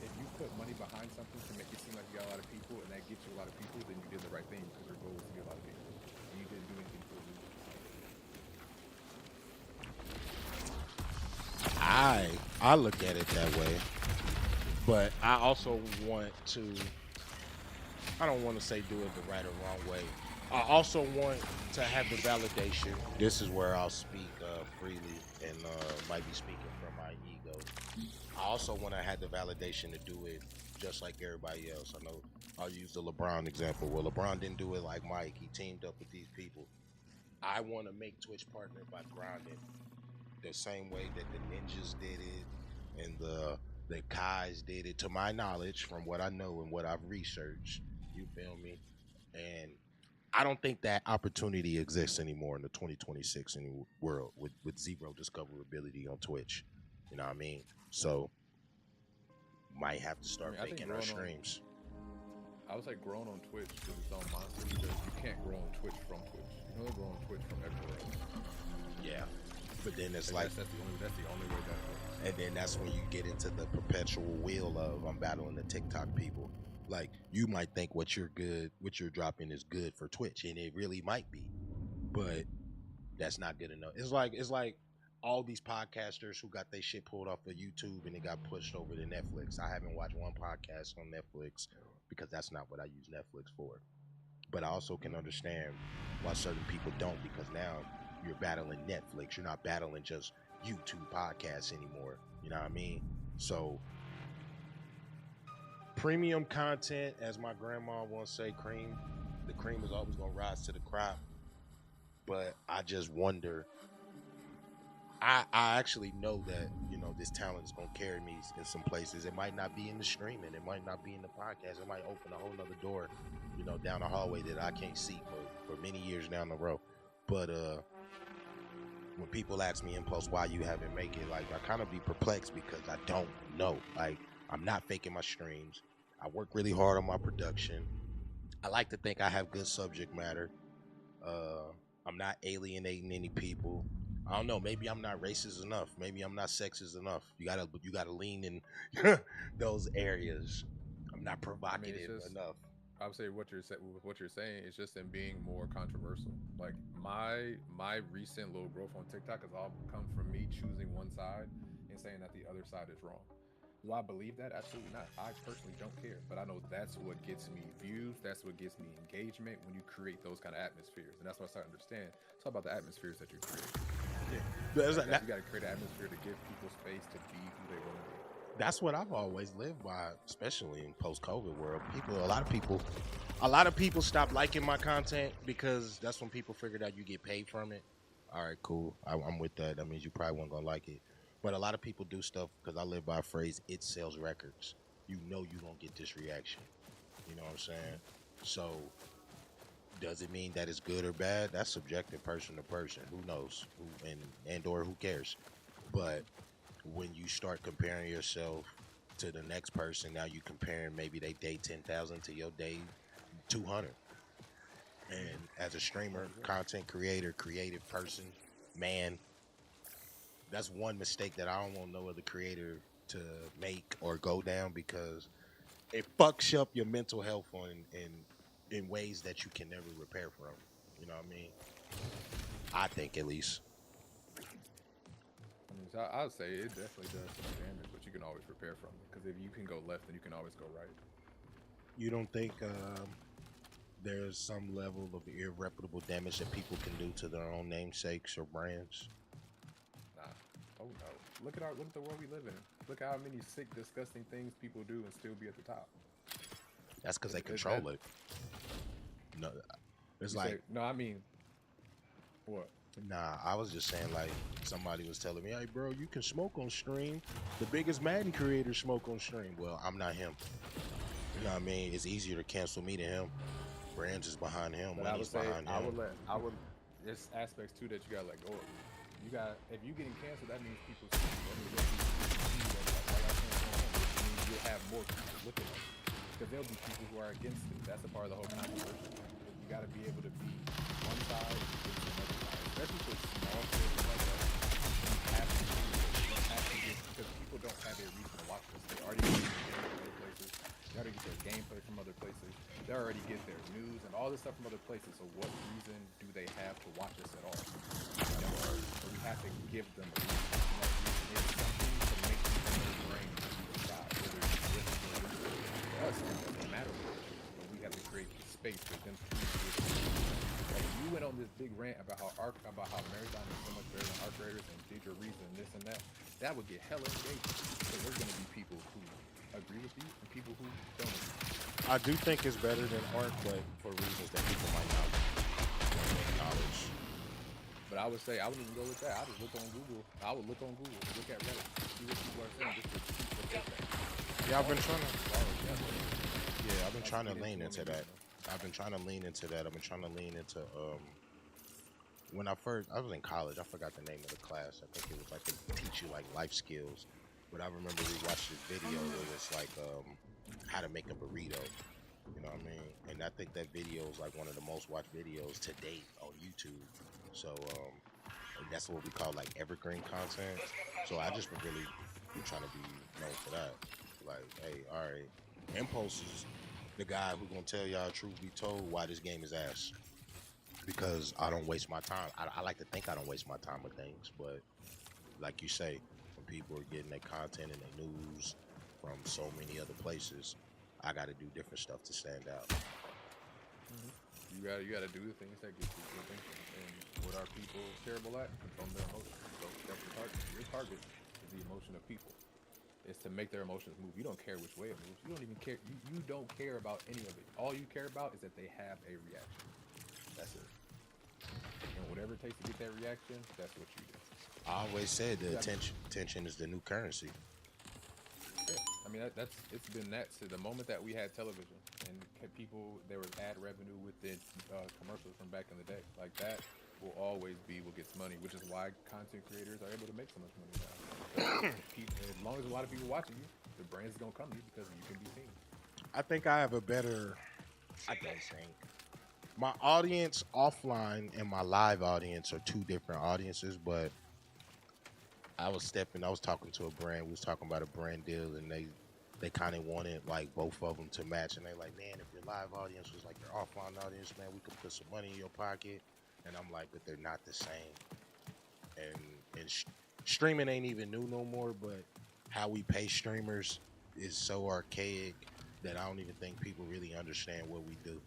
if you put money behind something to make it seem like you got a lot of people, and that gets you a lot of people, then you did the right thing because your goal was to get a lot of people, and you didn't do anything for it. I look at it that way, but I also want to. I don't want to say do it the right or wrong way. I also want to have the validation. This is where I'll speak freely and might be speaking from my ego. I also want to have the validation to do it just like everybody else. I know I'll use the LeBron example. Well, LeBron didn't do it like Mike. He teamed up with these people. I want to make Twitch partner by grinding the same way that the Ninjas did it and the Kais did it, to my knowledge, from what I know and what I've researched. You feel me? And I don't think that opportunity exists anymore in the 2026 world with zero discoverability on Twitch. You know what I mean? So might have to start making our streams. I would say growing on Twitch is its own monster because you can't grow on Twitch from Twitch. You can only grow on Twitch from everywhere else. Yeah. But then it's like that's the only way that works. And then that's when you get into the perpetual wheel of I'm battling the TikTok people. Like you might think what you're dropping is good for Twitch, and it really might be, but that's not good enough. It's like all these podcasters who got their shit pulled off of YouTube and it got pushed over to Netflix. I haven't watched one podcast on Netflix because that's not what I use Netflix for. But I also can understand why certain people don't, because now you're battling Netflix. You're not battling just YouTube podcasts anymore. You know what I mean? So premium content, as my grandma once say, the cream is always gonna rise to the crop. But I just wonder, I actually know that, this talent is gonna carry me in some places. It might not be in the streaming, it might not be in the podcast, it might open a whole nother door, down the hallway that I can't see for many years down the road. But when people ask me in post why you haven't make it, like I kind of be perplexed because I don't know. Like I'm not faking my streams. I work really hard on my production. I like to think I have good subject matter. I'm not alienating any people. I don't know. Maybe I'm not racist enough. Maybe I'm not sexist enough. You gotta lean in those areas. I'm not provocative enough. I would say what you're saying is just in being more controversial. Like my recent little growth on TikTok has all come from me choosing one side and saying that the other side is wrong. Do I believe that? Absolutely not. I personally don't care, but I know that's what gets me views. That's what gets me engagement when you create those kind of atmospheres, and that's what I start to understand. It's all about the atmospheres that you create. Yeah, you got to create an atmosphere to give people space to be who they want to be. That's what I've always lived by, especially in post-COVID world. A lot of people stopped liking my content because that's when people figured out you get paid from it. All right, cool. I'm with that. That means you probably weren't gonna like it. But a lot of people do stuff because I live by a phrase, it sells records. You know you're going to get this reaction. You know what I'm saying? So does it mean that it's good or bad? That's subjective, person to person. Who knows? And or who cares? But when you start comparing yourself to the next person, now you comparing maybe they day 10,000 to your day 200. And as a streamer, content creator, creative person, man, that's one mistake that I don't want no other creator to make or go down, because it fucks up your mental health in ways that you can never repair from. You know what I mean? I think, at least. So I would say it definitely does some damage, but you can always repair from it. Because if you can go left, then you can always go right. You don't think there's some level of irreparable damage that people can do to their own namesakes or brands? Oh no! Look at the world we live in. Look at how many sick, disgusting things people do and still be at the top. That's because they control it. No, it's like no. I mean, what? Nah, I was just saying like somebody was telling me, hey bro, you can smoke on stream. The biggest Madden creators smoke on stream. Well, I'm not him. You know what I mean? It's easier to cancel me than him. Brands is behind him, But I would money's say behind him. there's aspects too that you gotta let go of. You got if you getting canceled, that means people see you. That means you'll have more people looking at you. Because there'll be people who are against it. That's a part of the whole controversy. You gotta be able to be one side against another side. Especially for small things like that. You have to get because people don't have a reason to watch this. They already get their gameplay from other places. They already get their gameplay from other places. They already get their news and all this stuff from other places. So what reason do they have to watch us at all? So we have to give them a reason. It's something to make them in their brain decide whether it's different or losing. For us, it doesn't matter what it is, but we have to create space for them to like if you went on this big rant about how Marathon is so much better than Arc Raiders and did your reason and this and that would get hella engaging. So there's gonna be people who agree with you and people who don't agree. I do think it's better than Arc, but for reasons that people might not acknowledge. But I would say I wouldn't even go with that. I just look on Google. I would look on Google, look at Reddit, see what people are saying. Just to look at that. Yeah, I've been trying to. Yeah, I've been trying to lean into that. I've been trying to lean into that. I've been trying to lean into when I was in college. I forgot the name of the class. I think it was like they teach you like life skills. But I remember we watched this video. It was like how to make a burrito. You know what I mean? And I think that video is like one of the most watched videos to date on YouTube. So that's what we call like evergreen content. So I just really be trying to be known for that. Like, hey, all right, Impulse is the guy who's gonna tell y'all, truth be told, why this game is ass. Because I don't waste my time. I like to think I don't waste my time with things, but like you say, when people are getting their content and their news from so many other places, I got to do different stuff to stand out. You gotta do the things that get people thinking. And what are people terrible at? Controlling their emotions. So that's your target. Your target is the emotion of people. It's to make their emotions move. You don't care which way it moves. You don't even care. You don't care about any of it. All you care about is that they have a reaction. That's it. And whatever it takes to get that reaction, that's what you do. I always said the attention is the new currency. Yeah. I mean, it's been that since the moment that we had television and people, there was ad revenue within commercials from back in the day. Like that will always be what gets money, which is why content creators are able to make so much money now. As long as a lot of people watching you, the brands are gonna come to you because you can be seen. I think I have a better. I don't think my audience offline and my live audience are two different audiences, but I was talking to a brand. We was talking about a brand deal, and they kind of wanted like both of them to match, and they like, man, if your live audience was like your offline audience, man, we could put some money in your pocket. And I'm like, but they're not the same. And streaming ain't even new no more, but how we pay streamers is so archaic that I don't even think people really understand what we do.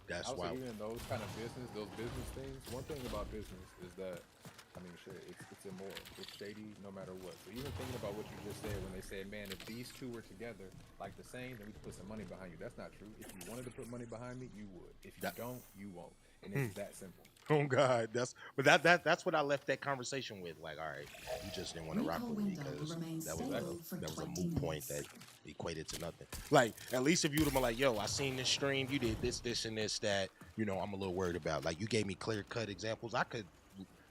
That's why. Even those kind of those business things. One thing about business is that, I mean, shit, it's immoral. It's shady no matter what. So even thinking about what you just said when they said, man, if these two were together like the same, then we could put some money behind you. That's not true. If you wanted to put money behind me, you would. If you don't, you won't. And it's that simple. Oh God, that's what I left that conversation with. Like, all right, you just didn't want to rock with me because that was a moot point that equated to nothing. Like, at least if you'd have been like, yo, I seen this stream, you did this, and this, that, you know, I'm a little worried about. Like, you gave me clear cut examples.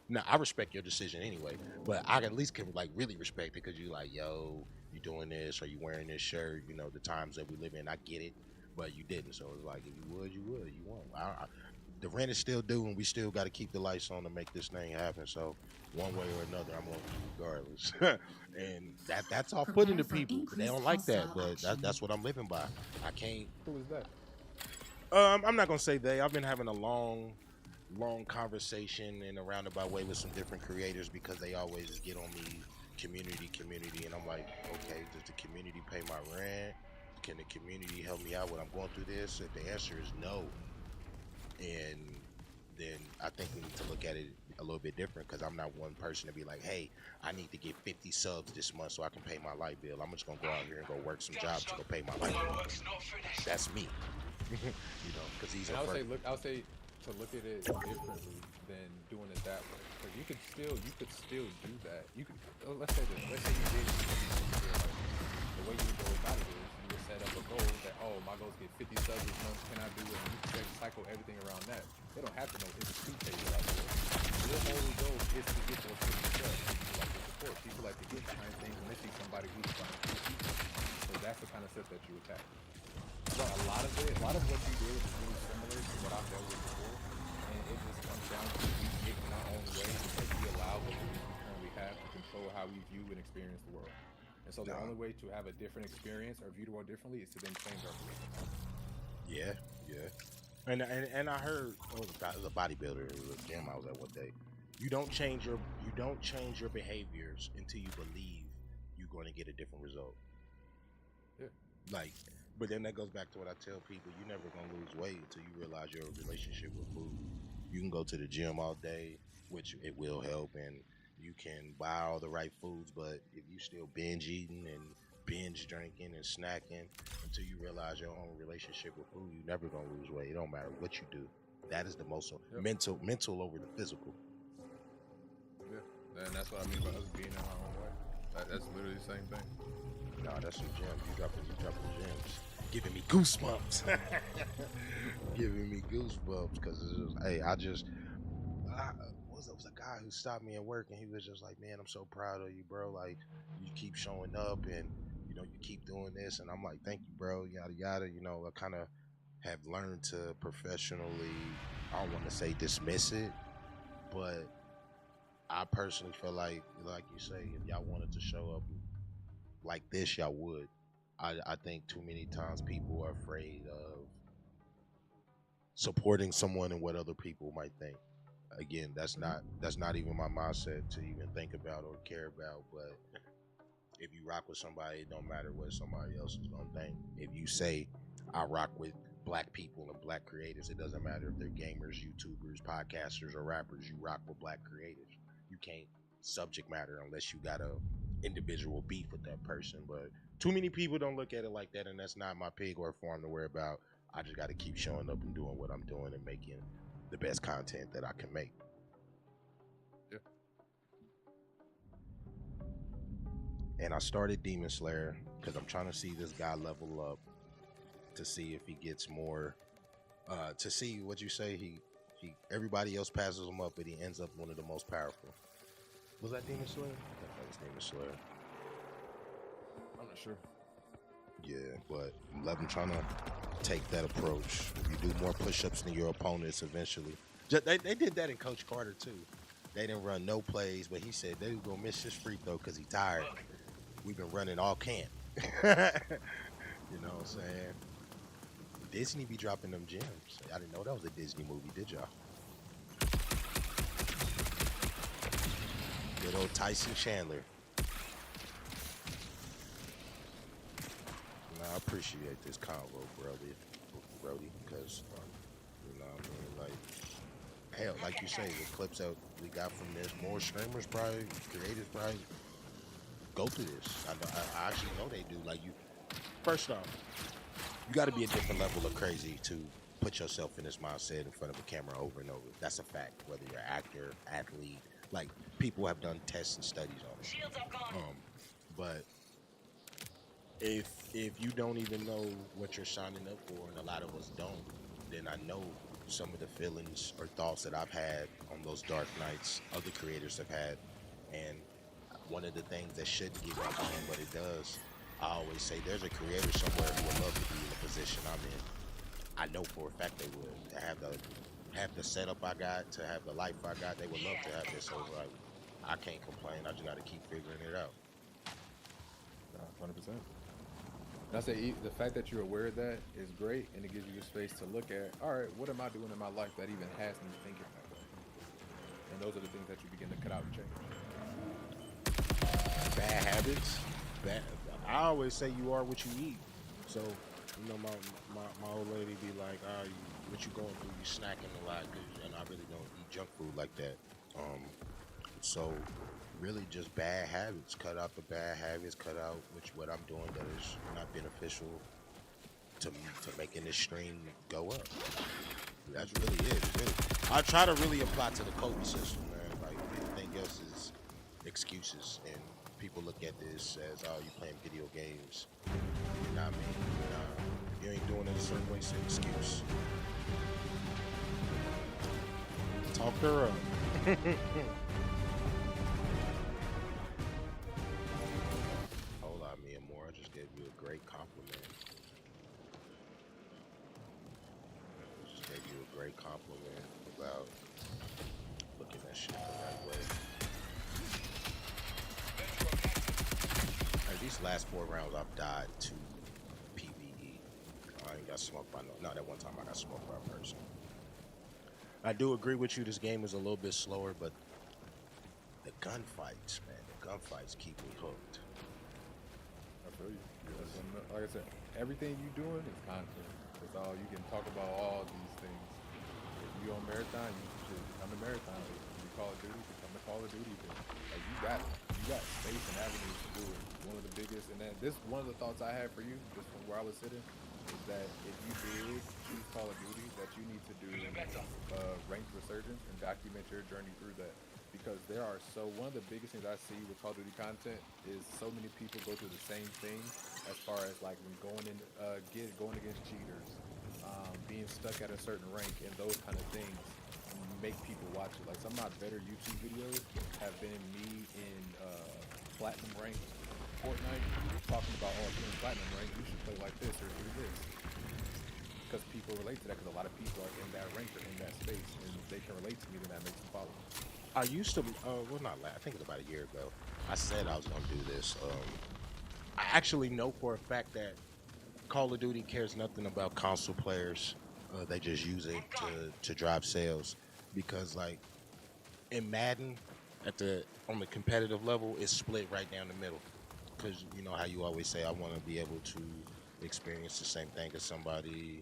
Now, I respect your decision anyway, but I at least can like really respect it because you like, yo, you doing this or you wearing this shirt, you know, the times that we live in, I get it, but you didn't. So it's like, if you would, you won't. The rent is still due, and we still got to keep the lights on to make this thing happen. So one way or another, I'm going to regardless. And that's all put into people. They don't like that, but that's what I'm living by. I can't. Who is that? I'm not going to say they. I've been having a long conversation in a roundabout way with some different creators because they always get on me, community, and I'm like, okay, does the community pay my rent? Can the community help me out when I'm going through this? If the answer is no, and then I think we need to look at it a little bit different because I'm not one person to be like, hey, I need to get 50 subs this month so I can pay my light bill. I'm just gonna go out here and go work some jobs to go pay my light bill. That's me. You know, because these are. I would say to look at it differently than doing it that way. Because you could still do that. You could let's say this. Let's say you did. The way you would go about it is you would set up a goal that my goal is to get 50 subs this month. Can I do it? And you can cycle everything around that. They don't have to know it's a two pages out there. Your whole goal is to get those 50 subs. People like to support. People like to get behind things when they see somebody who's trying to do people. So that's the kind of stuff that you attack. But a lot of what you did is really similar to what I've dealt with before, and it just comes down to we getting our own way because we allow what we currently have to control how we view and experience the world. And so the only way to have a different experience or view the world differently is to then change our beliefs. Yeah. And I heard it was a bodybuilder. It was a gym I was at one day. You don't change your behaviors until you believe you're going to get a different result. Yeah. Like, but then that goes back to what I tell people: you're never gonna lose weight until you realize your relationship with food. You can go to the gym all day, which it will help, and you can buy all the right foods, but if you still binge eating and binge drinking and snacking until you realize your own relationship with food, you're never gonna lose weight. It don't matter what you do. That is the most mental over the physical. Yeah, and that's what I mean by us being in our own way. That's literally the same thing. No, that's some gems. You dropping gems. Giving me goosebumps. Giving me goosebumps because it was a guy who stopped me at work and he was just like, man, I'm so proud of you, bro. Like, you keep showing up and, you keep doing this. And I'm like, thank you, bro, yada, yada. I kind of have learned to professionally, I don't want to say dismiss it, but I personally feel like you say, if y'all wanted to show up like this, y'all would. I think too many times people are afraid of supporting someone and what other people might think. Again, that's not even my mindset to even think about or care about. But if you rock with somebody, it don't matter what somebody else is gonna think. If you say I rock with black people and black creators, it doesn't matter if they're gamers, YouTubers, podcasters, or rappers. You rock with black creators. You can't subject matter unless you got a individual beef with that person. But too many people don't look at it like that, and that's not my pig or farm to worry about. I just got to keep showing up and doing what I'm doing and making the best content that I can make. Yeah. And I started Demon Slayer because I'm trying to see this guy level up to see if he gets more. To see what you say, he everybody else passes him up, but he ends up one of the most powerful. Was that Demon Slayer? That was Demon Slayer. I'm not sure. Yeah, but I'm trying to take that approach. If you do more push-ups than your opponents, eventually. They did that in Coach Carter too. They didn't run no plays, but he said they were gonna miss his free throw because he tired. We've been running all camp. You know what I'm saying? Disney be dropping them gems. I didn't know that was a Disney movie, did y'all? Good old Tyson Chandler. I appreciate this convo, Brody, because, you know what I mean, like, hell, like you say, the clips that we got from this, more streamers probably, creators probably go through this. I actually know they do. Like, first off, you got to be a different level of crazy to put yourself in this mindset in front of a camera over and over. That's a fact, whether you're an actor, athlete, like, people have done tests and studies on it. Shields are gone. But if you don't even know what you're signing up for, and a lot of us don't, then I know some of the feelings or thoughts that I've had on those dark nights other creators have had. And one of the things that shouldn't get me going, but it does, I always say there's a creator somewhere who would love to be in the position I'm in. I know for a fact they would. To have the setup I got, to have the life I got, they would love to have this. So like, I can't complain. I just got to keep figuring it out. 100%. I say the fact that you're aware of that is great, and it gives you the space to look at, all right, what am I doing in my life that even has me thinking that way? And those are the things that you begin to cut out and change. Bad habits. I always say you are what you eat. So, you know, my old lady be like, what you going through? You snacking a lot, and I really don't eat junk food like that. So really just bad habits. Cut out the bad habits. Cut out what I'm doing that is not beneficial to making this stream go up. That's really it. Really. I try to really apply to the Kobe system, man. Like anything else is excuses, and people look at this as, oh, you playing video games. You know what I mean? If you ain't doing it a certain way, it's an excuse. Talk her up. Hold on, Mia Moore. I just gave you a great compliment. Just gave you a great compliment about looking at shit the right way. Like, these last 4 rounds, I've died to PvE. I ain't got smoked by no. That one time I got smoked by a person. I do agree with you. This game is a little bit slower, but the gunfights, man, the gunfights keep me hooked. I feel you. Like I said, everything you doing is content. That's all you can talk about. All these things. If you on Marathon, you should come to Marathon. If you Call of Duty, come to Call of Duty. Like you got space and avenues to do it. One of the biggest, and then this one of the thoughts I had for you, just from where I was sitting, is that if you did choose Call of Duty, that you need to do ranked resurgence and document your journey through that. Because one of the biggest things I see with Call of Duty content is so many people go through the same thing as far as like when going against cheaters, being stuck at a certain rank, and those kind of things make people watch it. Like some of my better YouTube videos have been me in platinum rank Fortnite talking about, oh, if you're in platinum rank, you should play like this or do this. Because people relate to that, because a lot of people are in that rank or in that space, and they can relate to me, then that makes them follow. I used to, I think it was about a year ago, I said I was going to do this. I actually know for a fact that Call of Duty cares nothing about console players. They just use it to drive sales. Because, like, in Madden, on the competitive level, it's split right down the middle. Because you know how you always say, I want to be able to experience the same thing as somebody.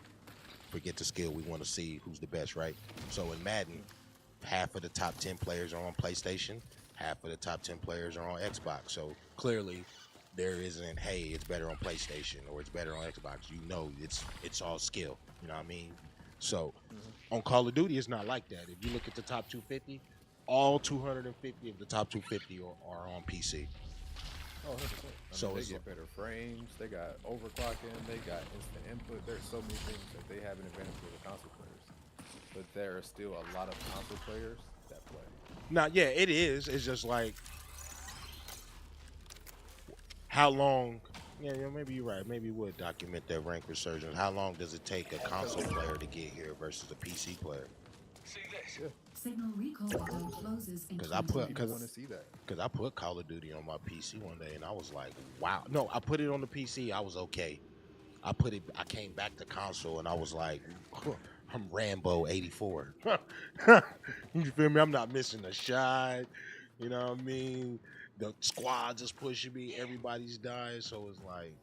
Forget the skill, we want to see who's the best, right? So in Madden, half of the top 10 players are on PlayStation, half of the top 10 players are on Xbox. So clearly there isn't, hey, it's better on PlayStation or it's better on Xbox. You know, it's all skill. You know what I mean? So on Call of Duty, it's not like that. If you look at the top 250, all 250 of the top 250 are on PC. Oh, 100%. So they get better frames, they got overclocking, they got instant input. There's so many things that they have an advantage over console players. But there are still a lot of console players that play. Now, yeah, it is. It's just like, how long? Yeah, maybe you're right. Maybe you would document that rank resurgence. How long does it take a console player to get here versus a PC player? See this? Yeah. Signal recall window closes in Because I put that. Call of Duty on my PC one day, and I was like, wow. No, I put it on the PC. I was okay. I came back to console, and I was like, I'm Rambo 84. You feel me? I'm not missing a shot. You know what I mean? The squads is pushing me. Everybody's dying. So it's like,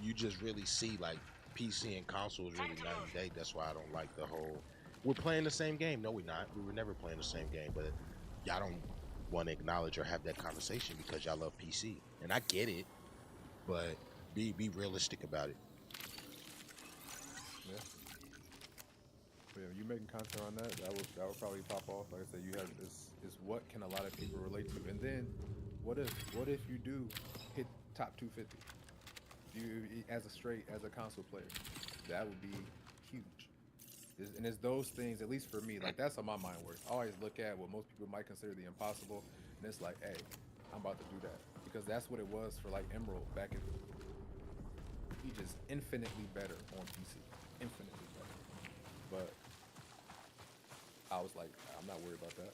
you just really see like PC and console is really night and day. That's why I don't like the whole, we're playing the same game. No, we're not. We were never playing the same game. But y'all don't want to acknowledge or have that conversation because y'all love PC. And I get it. But be realistic about it. Yeah. But yeah, you making content on that would probably pop off. Like I said, you have this is what can a lot of people relate to. And then what if you do hit top 250? As a console player, that would be huge. And it's those things, at least for me, like that's how my mind works. I always look at what most people might consider the impossible, and it's like, hey, I'm about to do that. Because that's what it was for like Emerald back in. He just infinitely better on PC. Infinitely better. But I was like, I'm not worried about that.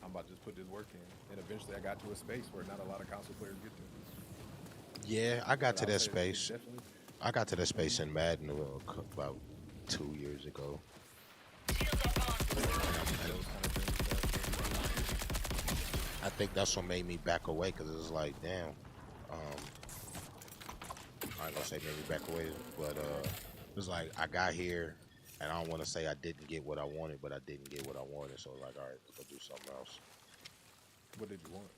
I'm about to just put this work in. And eventually I got to a space where not a lot of console players get to. Yeah, I got to that space. I got to that space in Madden about 2 years ago. I think that's what made me back away, because it was like, damn. I ain't gonna say made me back away, but it was like I got here, and I don't want to say I didn't get what I wanted, but I didn't get what I wanted. So like, all right, let's go do something else. What did you want?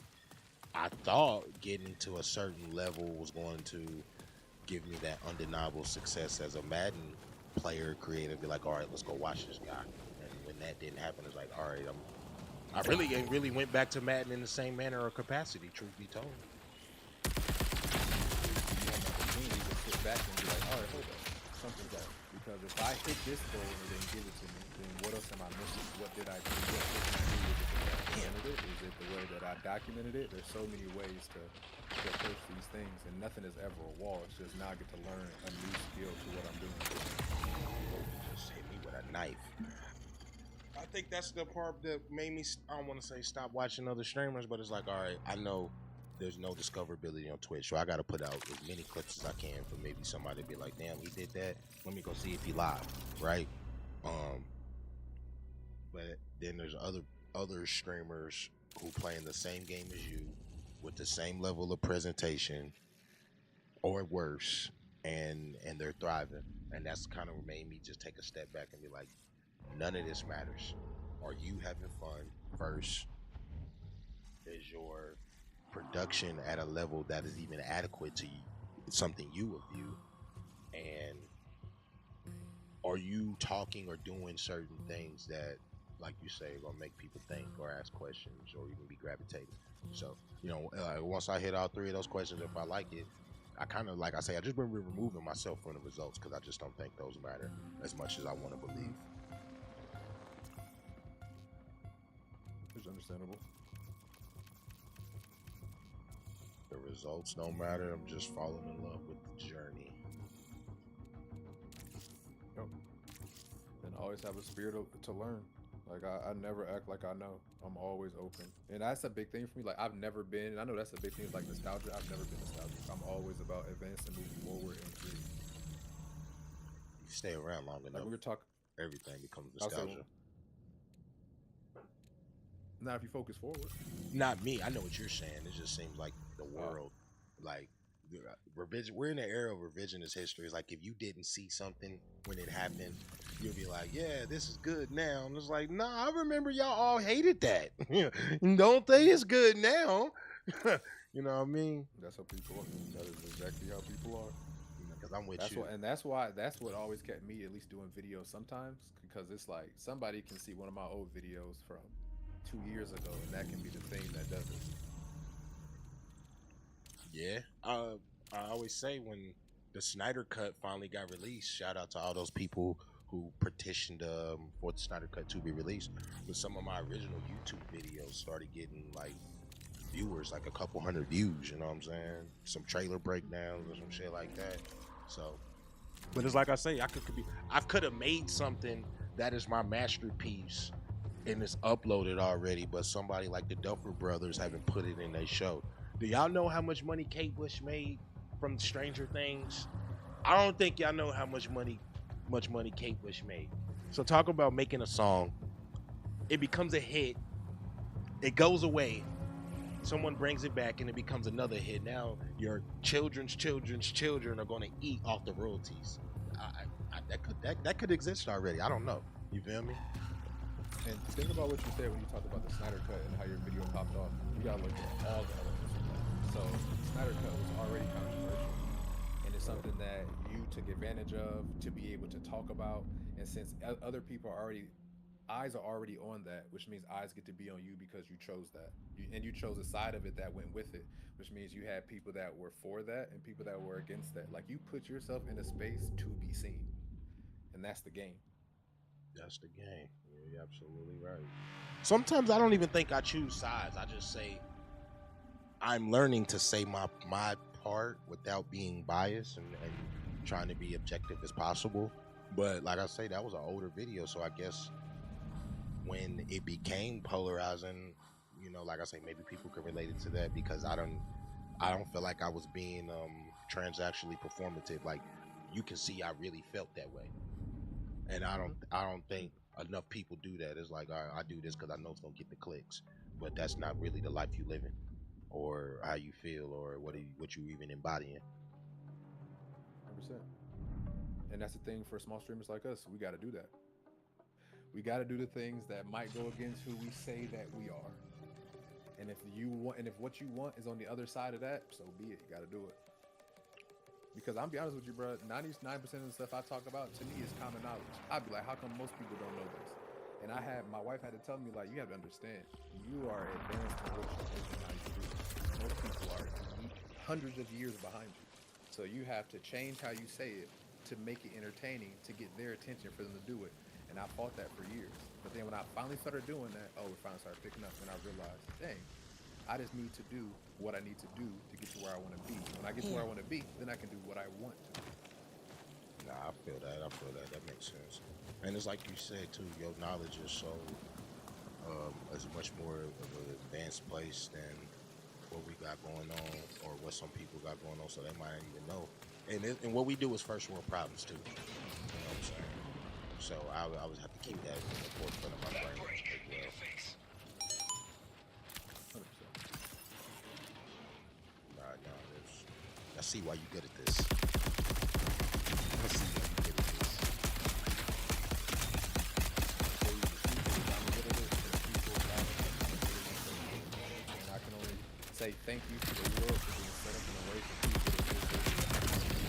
I thought getting to a certain level was going to give me that undeniable success as a Madden player creative be like, all right, let's go watch this guy. And when that didn't happen, it's like, all right, I really went back to Madden in the same manner or capacity. Truth be told. You have an opportunity to sit back and be like, all right, hold up, something's off. Because if I hit this goal and they didn't give it to me, then what else am I missing? What did I do? What did I do? Is it the way that I documented it? There's so many ways to approach these things, and nothing is ever a wall. It's just now I get to learn a new skill to what I'm doing. Just hit me with a knife. I think that's the part that made me, I don't want to say stop watching other streamers, but it's like, all right, I know there's no discoverability on Twitch, so I got to put out as many clips as I can for maybe somebody to be like, damn, he did that. Let me go see if he live, right? But then there's other streamers who playing the same game as you with the same level of presentation or worse, and they're thriving. And that's kind of made me just take a step back and be like, none of this matters. Are you having fun first? Is your production at a level that is even adequate to you, something you would view? And are you talking or doing certain things that, like you say, are gonna make people think or ask questions or even be gravitated? So, you know, once I hit all three of those questions, if I like it, I kind of, like I say, I just been removing myself from the results because I just don't think those matter as much as I want to believe. It's understandable. The results don't matter. I'm just falling in love with the journey. Yep. And always have a spirit to learn. Like I never act like I know. I'm always open, and that's a big thing for me. Like I've never been, and I know that's a big thing. Like nostalgia. I've never been nostalgic. I'm always about advancing, moving forward, and creating. You stay around long enough, we were talking, everything becomes nostalgia. Now, if you focus forward, not me. I know what you're saying. It just seems like the world, like revision. We're in an era of revisionist history. It's like if you didn't see something when it happened, you'll be like, "Yeah, this is good now." And it's like, "Nah, I remember y'all all hated that. Don't think it's good now." You know what I mean? That's how people are. That is exactly how people are. Because I'm with that's you. That's what always kept me at least doing videos sometimes, because it's like somebody can see one of my old videos from 2 years ago, and that can be the thing that does it. Yeah. I always say when the Snyder Cut finally got released, shout out to all those people who petitioned for the Snyder Cut to be released. But some of my original YouTube videos started getting like viewers, like a couple hundred views, you know what I'm saying? Some trailer breakdowns or some shit like that. So, but it's like I say, I could have made something that is my masterpiece and it's uploaded already, but somebody like the Duffer Brothers haven't put it in their show. Do y'all know how much money Kate Bush made from Stranger Things? I don't think y'all know how much money Kate Bush made. So talk about making a song, it becomes a hit, it goes away, someone brings it back and it becomes another hit. Now your children's children are going to eat off the royalties. That could exist already. I don't know. You feel me? And think about what you said when you talked about the Snyder Cut and how your video popped off. You gotta look at all the elements of that. So Snyder Cut was already controversial, and it's something that you took advantage of to be able to talk about. And since other people are eyes are already on that, which means eyes get to be on you because you chose that, and you chose a side of it that went with it, which means you had people that were for that and people that were against that. Like you put yourself in a space to be seen, and that's the game. That's the game. You're absolutely right. Sometimes I don't even think I choose sides. I just say I'm learning to say my part without being biased and trying to be objective as possible. But like I say, that was an older video, so I guess when it became polarizing, you know, like I say, maybe people could relate it to that because I don't feel like I was being transactionally performative. Like you can see I really felt that way. And I don't think enough people do that. It's like, all right, I do this because I know it's gonna get the clicks, but that's not really the life you living, or how you feel, or what you even embodying. 100%. And that's the thing for small streamers like us. We got to do that. We got to do the things that might go against who we say that we are. And if what you want is on the other side of that, so be it. You got to do it. Because I'm be honest with you, bro, 99% of the stuff I talk about to me is common knowledge. I'd be like, how come most people don't know this? And my wife had to tell me, like, you have to understand, you are advanced in what you're making how you do. Most people are hundreds of years behind you. So you have to change how you say it to make it entertaining, to get their attention for them to do it. And I fought that for years. But then when I finally started doing that, it finally started picking up, and I realized, dang, I just need to do what I need to do to get to where I want to be. When I get to where I want to be, then I can do what I want to do. Nah, I feel that. That makes sense. And it's like you said too, your knowledge is so is much more of an advanced place than what we got going on or what some people got going on, so they might not even know. And what we do is first world problems too. You know what I'm saying? So I always have to keep that in the forefront of my brain as well. 100%. Nah, I see why you good at this. I see why you good at this. And I can only say thank you to the world for being set up in a way for people to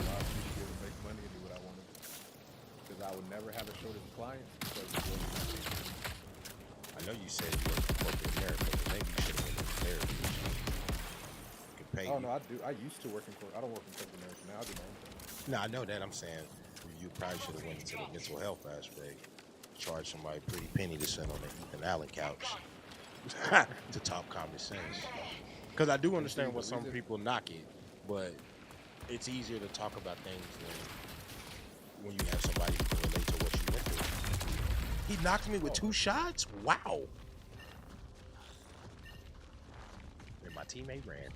allow me to be able to make money and do what I want to do. Because I would never have a shortage of clients because it wasn't my business. I know you said you work for corporate America, but maybe you should have went into therapy. Oh no, I do. I used to work in corporate. I don't work in corporate America now. I do my own thing. No, I know that. I'm saying you probably should have went into the mental health aspect. Charge somebody a pretty penny to sit on the Ethan Allen couch to talk common sense. Because I do understand what some people knock it, but it's easier to talk about things when you have somebody who can relate to what you went through. He knocked me with 2 shots? Wow. And my teammate ran.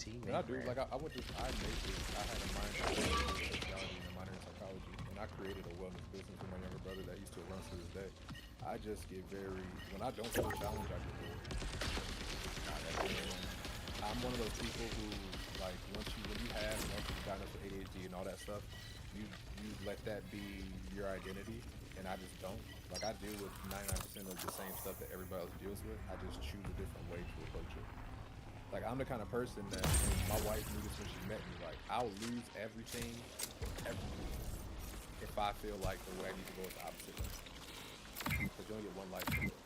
I do. Like I went to. I had a minor in sociology and a minor in psychology, and I created a wellness business with my younger brother that he still runs to this day. I just get when I don't feel a challenge, I get bored. I'm one of those people who, like, once you have diagnosed with ADHD and all that stuff, you let that be your identity, and I just don't. Like, I deal with 99% of the same stuff that everybody else deals with. I just choose a different way to approach it. Like, I'm the kind of person that, and my wife knew this when she met me, like, I'll lose everything if I feel like the way I need to go is the opposite way. Because you only get one life to live.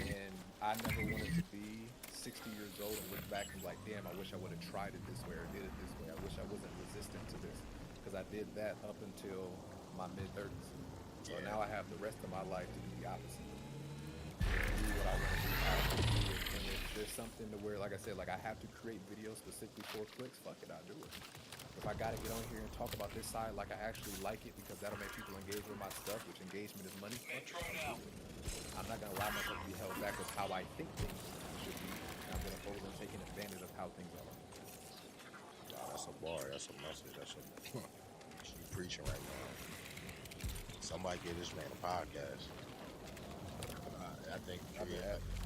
And I never wanted to be 60 years old and look back and be like, damn, I wish I would have tried it this way or did it this way. I wish I wasn't resistant to this. Because I did that up until my mid-30s. So now I have the rest of my life to do the opposite. Do what I want to do, how I want to do it. And if there's something to where, like I said, like I have to create videos specifically for clicks, fuck it, I'll do it. If I gotta get on here and talk about this side like I actually like it because that'll make people engage with my stuff, which engagement is money, I'm not gonna allow myself to be held back with how I think things should be. And I'm gonna focus on taking advantage of how things are. Wow, that's a bar, that's a message, you preaching right now. Somebody give this man a podcast. I think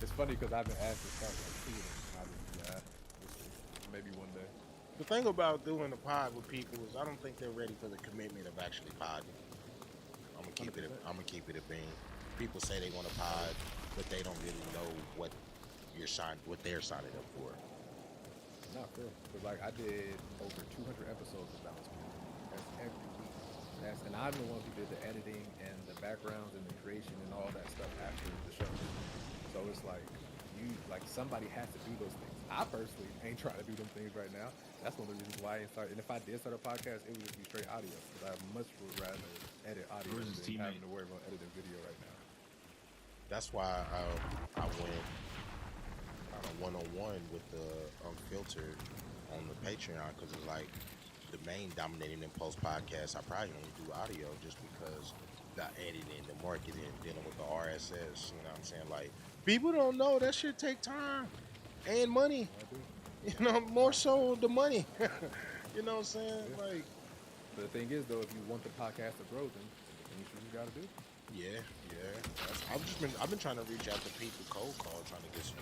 it's funny because I've been asked this question too. Maybe one day. The thing about doing the pod with people is I don't think they're ready for the commitment of actually podding. I'm gonna keep it a bean. People say they want to pod, but they don't really know what they're signing up for. Not fair. Because like I did over 200 episodes of Balance Beat. That's every week. And I'm the one who did the editing and the backgrounds and the creation and all that stuff after the show. So it's like somebody has to do those things. I personally ain't trying to do them things right now. That's one of the reasons why I started. And if I did start a podcast, it would just be straight audio. Because I much would rather edit audio than having to worry about editing video right now. That's why I went one-on-one with the Unfiltered on the Patreon, because it's like the main Dominating Impulse podcast, I probably only do audio just because the editing, the marketing, dealing with the RSS, you know what I'm saying? Like, people don't know that shit take time and money. You know, more so the money. You know what I'm saying? Yeah. Like, but the thing is, though, if you want the podcast to grow, then you gotta do. Yeah. I've been trying to reach out to people, cold call, trying to get some.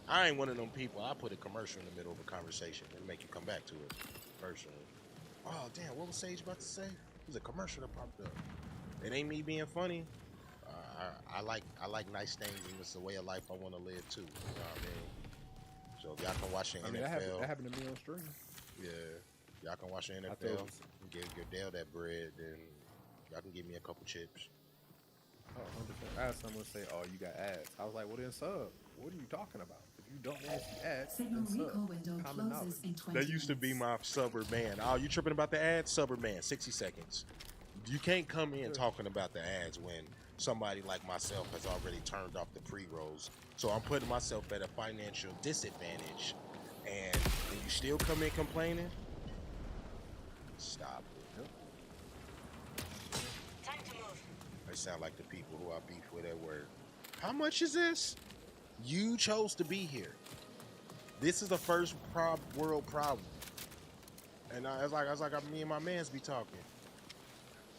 I ain't one of them people. I put a commercial in the middle of a conversation and make you come back to it personally. Oh damn, what was Sage about to say? It was a commercial that popped up. It ain't me being funny. I like nice things, and it's the way of life I want to live too. You know what I mean? So if y'all can watch the NFL. That happened to me on stream. Yeah. Y'all can watch the I NFL. told Give your Dale that bread, then y'all can give me a couple chips. Oh, 100%. I had someone say, "Oh, you got ads." I was like, "Well, then sub. What are you talking about? If you don't want to see ads, Signal then sub." recall window Common knowledge. closes in 20 That used to be minutes. my subber man. Oh, you tripping about the ads? Subber man, 60 seconds. You can't come in talking about the ads when somebody like myself has already turned off the pre-rolls. So I'm putting myself at a financial disadvantage. And when you still come in complaining, stop it. Time to move. They sound like the people who I beef with at work. How much is this? You chose to be here. This is the first world problem. And I was like, me and my mans be talking.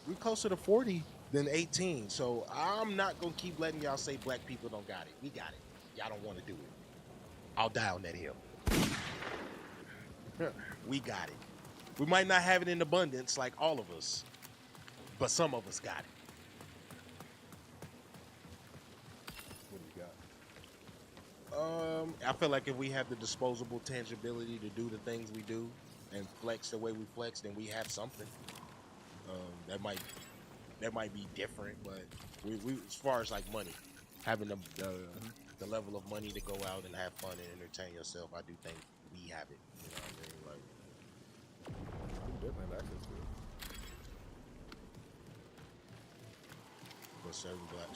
We closer to 40 than 18. So I'm not gonna keep letting y'all say black people don't got it. We got it. Y'all don't want to do it. I'll die on that hill. We got it. We might not have it in abundance like all of us, but some of us got it. What do you got? I feel like if we have the disposable tangibility to do the things we do and flex the way we flex, then we have something. That might be different, but we as far as like money, having the level of money to go out and have fun and entertain yourself, I do think we have it. You know what I mean? Like, You definitely have access to it. but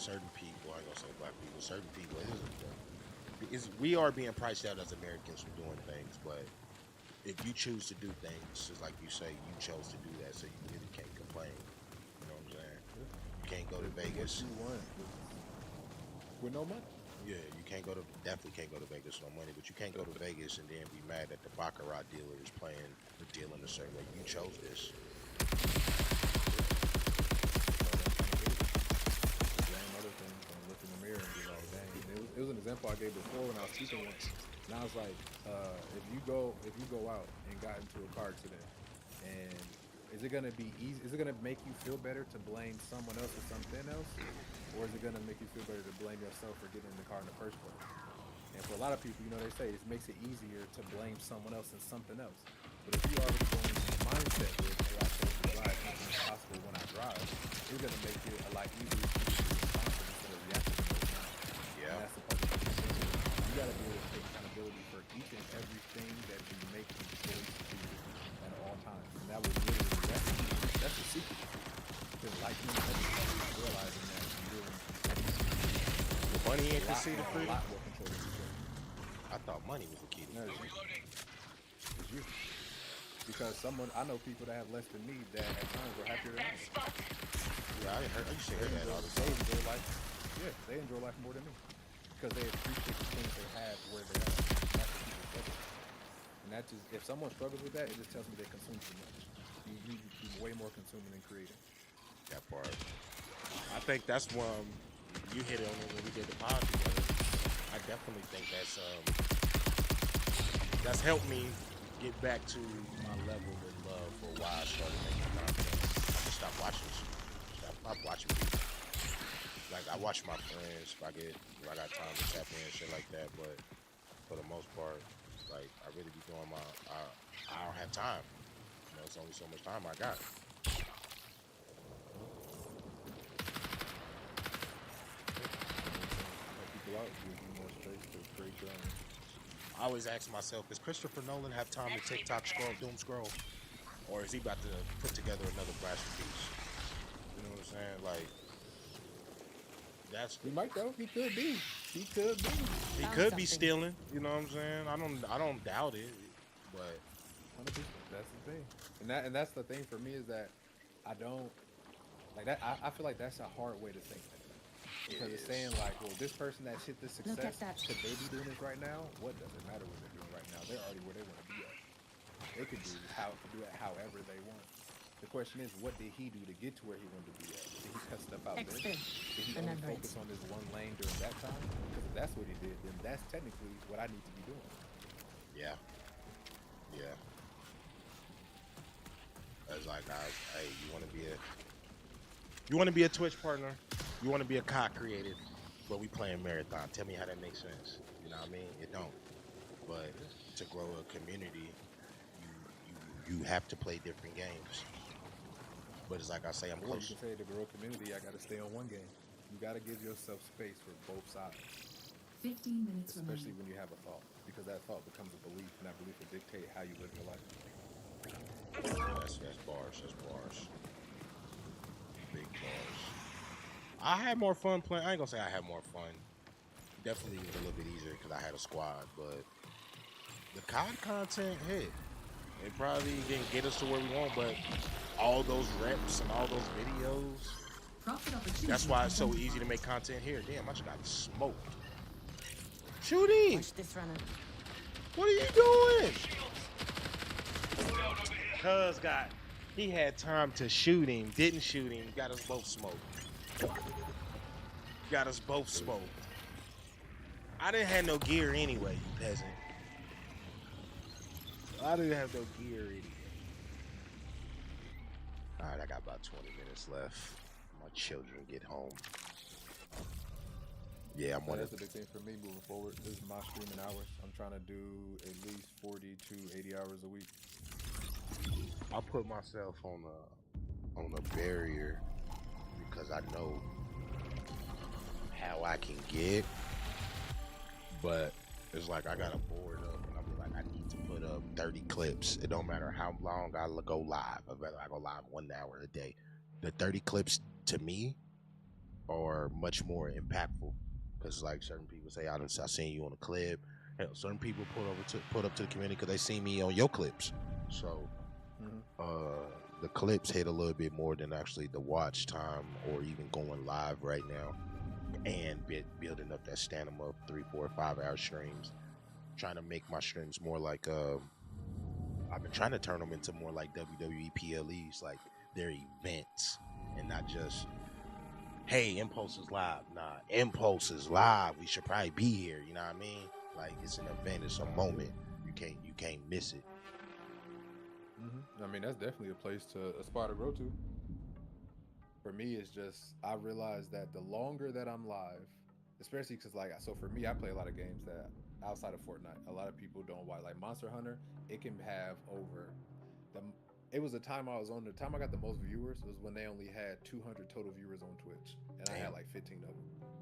certain people, I ain't gonna say black people, certain people, we are being priced out as Americans for doing things, but if you choose to do things, just like you say, you chose to do that, so you really can't complain. You know what I'm saying? You can't go to Vegas. What you want with no money? Yeah, you definitely can't go to Vegas with no money, but you can't go to Vegas and then be mad that the Baccarat dealer is playing the deal in a certain way. You chose this. Other things, look in the mirror and be like, dang. It was an example I gave before when I was speaking once. And I was like, if you go out and got into a car accident, and is it gonna be easy? Is it gonna make you feel better to blame someone else or something else, or is it gonna make you feel better to blame yourself for getting in the car in the first place? And for a lot of people, they say it makes it easier to blame someone else than something else. But if you already go into the mindset with, hey, I chose to drive, anything is possible when I drive, it's gonna make it a lot easier to be responsible instead of reacting to those now. Yeah. And that's the part that you gotta be able to take accountability for each and everything that you make the choice to do at all times. And that was literally that's the secret. Because like realizing that you're doing The money ain't the secret for a you? lot more control than you think. I thought money was the key to No, it's you. Because I know people that have less than me that at times are happier than me. Yeah, I used to hear that all the They time. enjoy life. Yeah, they enjoy life more than me. Because they appreciate the things they have where they are. And that's what people struggle with. And that just, if someone struggles with that, it just tells me they consume too much. You need to be way more consuming than creating. That part. I think that's when you hit it on it when we did the pod together. I definitely think that's helped me get back to my level of love for why I started making content. I just stopped watching shit. Stop watching people. Like, I watch my friends if I got time to tap in and shit like that, but for the most part, like, I really be doing I don't have time. It's only so much time I got. People out, give you more space to create your own. I always ask myself, does Christopher Nolan have time to TikTok doom scroll? Or is he about to put together another masterpiece? You know what I'm saying? Like, He might though. He could be. He could be stealing. You know what I'm saying? I don't doubt it, but 100%. That's the thing. And that's the thing for me is that I don't like that. I feel like that's a hard way to think. Because it's saying like, well, this person that's hit this success, could they be doing this right now? What does it matter what they're doing right now? They're already where they want to be at. They could do it however they want. The question is, what did he do to get to where he wanted to be at? Did he cut stuff out there? Did he only focus on this one lane during that time? Because if that's what he did, then that's technically what I need to be doing. Yeah. It's like, hey, you want to be a Twitch partner? You want to be a COD creative? But we playing marathon. Tell me how that makes sense. You know what I mean? It don't. But to grow a community, you you have to play different games. But it's like I say, I'm Or you close. can say to grow a community, I gotta stay on one game. You gotta give yourself space for both sides. 15 minutes Especially remaining. when you have a thought. Because that thought becomes a belief, and that belief will dictate how you live your life. That's bars. That's bars. Big bars. I had more fun playing. I ain't gonna say I had more fun. Definitely was a little bit easier because I had a squad, but the COD content hit. It probably didn't get us to where we want, but all those reps and all those videos. That's why it's so easy to make content here. Damn, I just got smoked. Shoot him! Watch this runner. What are you doing? Cuz he had time to shoot him, didn't shoot him, got us both smoked. Got us both smoked. I didn't have no gear anyway, you peasant. I didn't have no gear anyway. Alright, I got about 20 minutes left. My children get home. Yeah, I'm one That's of the big thing for me moving forward. This is my streaming hours. I'm trying to do at least 40 to 80 hours a week. I put myself on a barrier because I know how I can get, but it's like I got a board up and I'm like, I need to put up 30 clips. It don't matter how long I go live. Whether I go live 1 hour a day, the 30 clips to me are much more impactful because like certain people say, I seen you on a clip. Hell, certain people put up to the community because they see me on your clips. So the clips hit a little bit more than actually the watch time or even going live right now and building up that stamina of 3, 4, 5 hour streams. Trying to make my streams more like I've been trying to turn them into more like WWE PLEs, like they're events and not just, hey, Impulse is live. Nah, Impulse is live. We should probably be here. You know what I mean? Like it's an event, it's a moment. You can't miss it. I mean, that's definitely a place to aspire to grow to. For me, it's just, I realize that the longer that I'm live, especially because like, so for me, I play a lot of games that outside of Fortnite, a lot of people don't watch. Like Monster Hunter, it can have it was the time I got the most viewers was when they only had 200 total viewers on Twitch. And I had like 15 of them.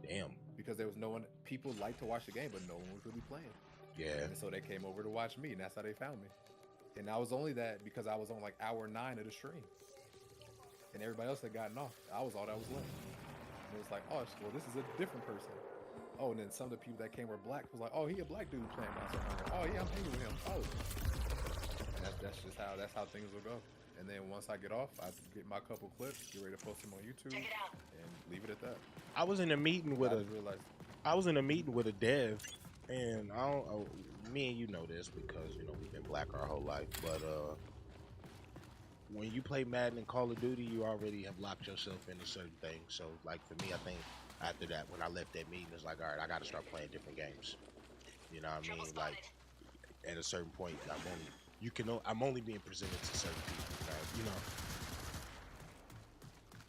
Damn. Because there was no one, people liked to watch the game, but no one was really playing. Yeah. And so they came over to watch me, and that's how they found me. And I was only that because I was on like hour 9 of the stream. And everybody else had gotten off. I was all that was left. And it was like, oh, well, this is a different person. Oh, and then some of the people that came were black. Was like, oh, he a black dude playing Monster Hunter. Oh, yeah, I'm hanging with him. Oh. And that's just how things will go. And then once I get off, I get my couple clips, get ready to post them on YouTube, and leave it at that. I was in a meeting with a dev, and me and you know this because we've been black our whole life. But when you play Madden and Call of Duty, you already have locked yourself into certain things. So like for me, I think after that, when I left that meeting, it's like, all right, I got to start playing different games. You know what I mean? Like at a certain point, I'm only being presented to certain people, right? You know.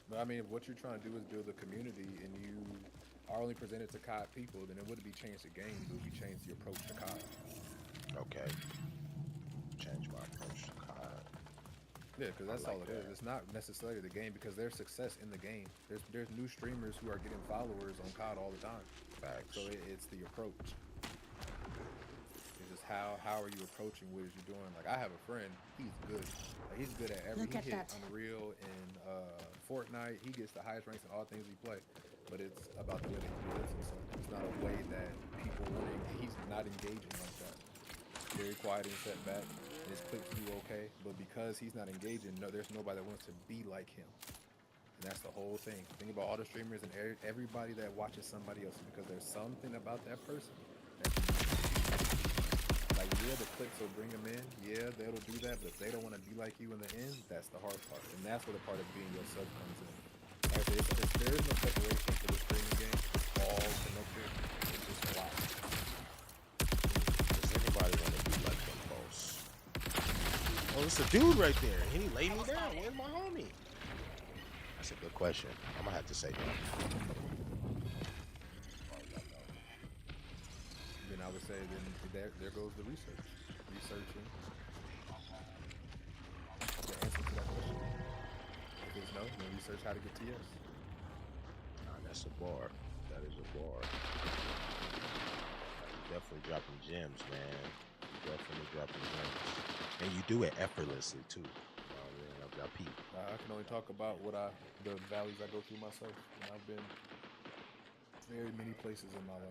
But I mean, if what you're trying to do is build a community, and you are only presented to COD people, then it wouldn't be change the game, it would be change the approach to COD. Okay. Change my approach to COD. Yeah, because that's all it is. It's not necessarily the game, because there's success in the game. There's new streamers who are getting followers on COD all the time. Facts. So it's the approach. It's just how are you approaching what is you doing? Like I have a friend, he's good. Like, he's good at everything. He hit Unreal and Fortnite. He gets the highest ranks in all things he play. But it's about the way that he presents himself. It's not a way that people want to. He's not engaging like that. Very quiet and set back. His clicks do okay, but because he's not engaging, there's nobody that wants to be like him. And that's the whole thing. Think about all the streamers and everybody that watches somebody else, because there's something about that person that like, yeah, the clicks will bring them in. Yeah, they'll do that, but if they don't want to be like you in the end, that's the hard part. And that's where the part of being yourself comes in. Like, there is no separation for the streaming game. It's all connected. It's just a lot. Does anybody want to be like them, boss? Oh, it's a dude right there. He laid me down. Where's my homie? That's a good question. I'm gonna have to say no. Then I would say, then there goes the research. Researching. No, research how to get TS. Nah, that's a bar. That is a bar. Definitely dropping gems, man. Definitely dropping gems. And you do it effortlessly, too. I peep. I can only talk about the valleys I go through myself. And I've been very many places in my life.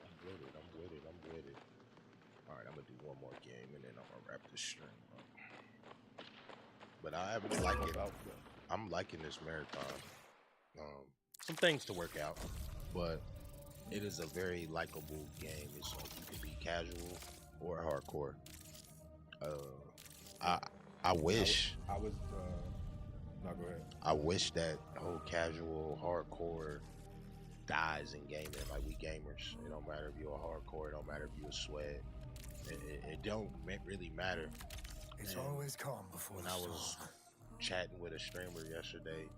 I'm with it. All right, I'm gonna do one more game and then I'm gonna wrap this stream up. But I haven't liked it. I'm liking this marathon. Some things to work out, but it is a very likable game. It's like you can be casual or hardcore. I wish. I was. No, go ahead. I wish that whole casual hardcore dies in gaming. Like, we gamers. It don't matter if you're a hardcore. It don't matter if you're a sweat. It don't really matter. It's always calm before when the I storm. was chatting with a streamer yesterday,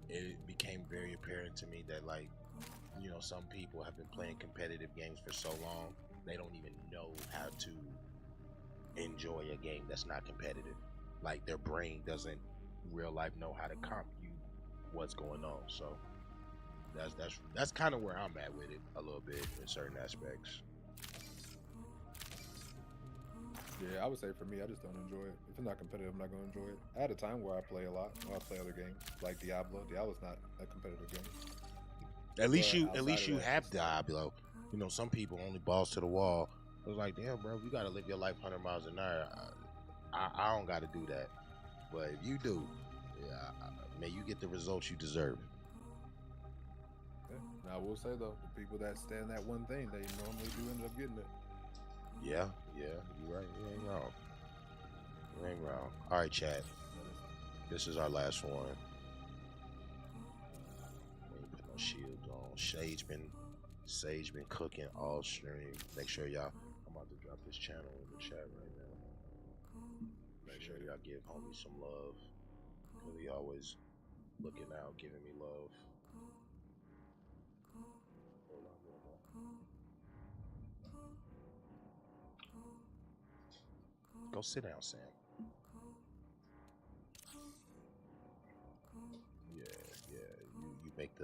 it became very apparent to me that, like, you know, some people have been playing competitive games for so long, they don't even know how to enjoy a game that's not competitive. Like, their brain doesn't real life know how to compute what's going on. So that's kind of where I'm at with it a little bit in certain aspects. Yeah, I would say for me, I just don't enjoy it. If it's not competitive, I'm not going to enjoy it. I had a time where I play a lot. I play other games like Diablo. Diablo's not a competitive game. At least you have Diablo. You know, some people only balls to the wall. It was like, damn, bro, you gotta live your life 100 miles an hour. I don't gotta do that. But if you do, may you get the results you deserve. Yeah. Now, I will say though, the people that stand that one thing, they normally do end up getting it. Yeah, you're right. You ain't wrong. You ain't wrong. All right, chat. This is our last one. We ain't put no shields on. Sage been cooking all stream. Make sure y'all. I'm about to drop this channel in the chat right now. Make sure y'all give homie some love. Cause he always looking out, giving me love. Hold on. Go sit down, Sam. Yeah. You make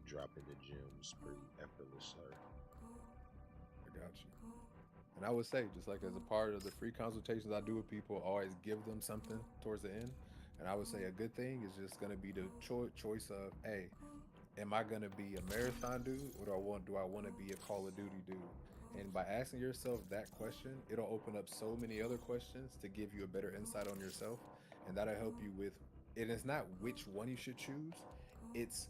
dropping the gems pretty effortless, sir. I got you. And I would say, just like as a part of the free consultations I do with people, always give them something towards the end. And I would say a good thing is just going to be the choice of, hey, am I going to be a marathon dude, or do I want to be a Call of Duty dude? And by asking yourself that question, it'll open up so many other questions to give you a better insight on yourself. And that'll help you with, and it's not which one you should choose, it's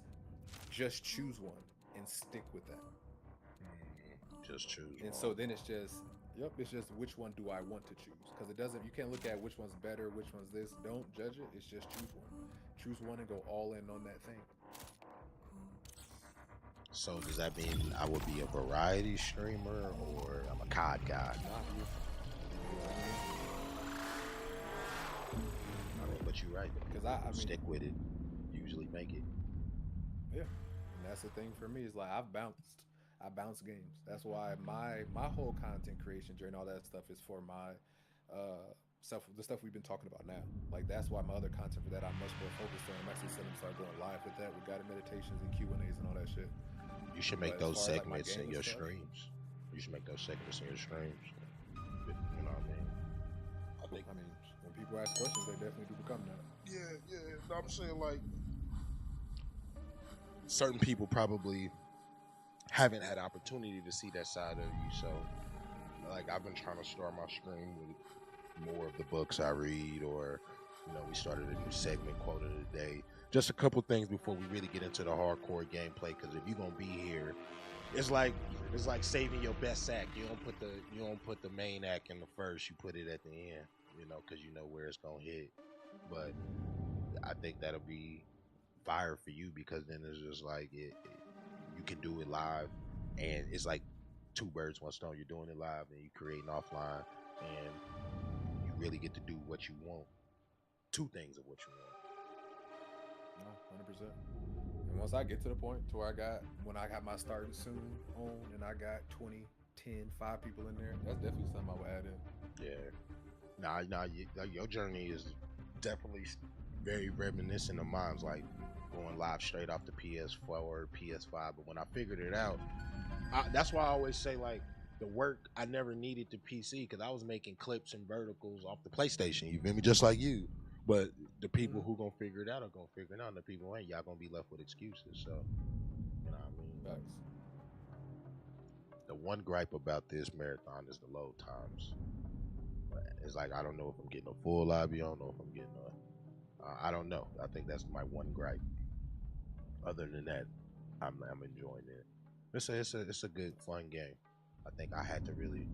just choose one and stick with that. Just choose and one. So then it's just, it's just which one do I want to choose? Because you can't look at which one's better, which one's this. Don't judge it. It's just choose one. Choose one and go all in on that thing. So does that mean I would be a variety streamer, or I'm a COD guy? I mean, but you're right. Because I mean, stick with it. Usually make it. Yeah, and that's the thing for me. Is like I bounce games. That's why my whole content creation journey, all that stuff is for my the stuff we've been talking about now. Like, that's why my other content for that I'm much more focused on. I'm actually setting to start going live with that, with guided meditations and Q&As and all that shit. You should make those segments in your streams. You should make those segments in your streams. You know what I mean? I mean, when people ask questions, they definitely do become that. Yeah. No, I'm saying, like, certain people probably haven't had opportunity to see that side of you. So, like, I've been trying to start my stream with more of the books I read, or, you know, we started a new segment, quote of the day. Just a couple things before we really get into the hardcore gameplay, because if you're gonna be here, it's like saving your best act. You don't put the main act in the first. You put it at the end, you know, because you know where it's gonna hit. But I think that'll be fire for you, because then it's just like you can do it live, and it's like two birds, one stone. You're doing it live, and you're creating offline, and you really get to do what you want. Two things of what you want. No, 100%. And once I get to the point to where when I got my starting soon on, and I got 20, 10, 5 people in there, that's definitely something I would add in. Yeah. Your journey is definitely very reminiscent of mine's, like going live straight off the PS4 or PS5. But when I figured it out, that's why I always say, like, the work, I never needed the PC because I was making clips and verticals off the PlayStation. You feel me? Just like you. But the people who gonna figure it out are gonna figure it out. And the people who ain't, y'all gonna be left with excuses. So, you know what I mean? The one gripe about this marathon is the load times. It's like I don't know if I'm getting a full lobby. I don't know if I'm getting a. I don't know. I think that's my one gripe. Other than that, I'm enjoying it. It's a good fun game. I think I had to really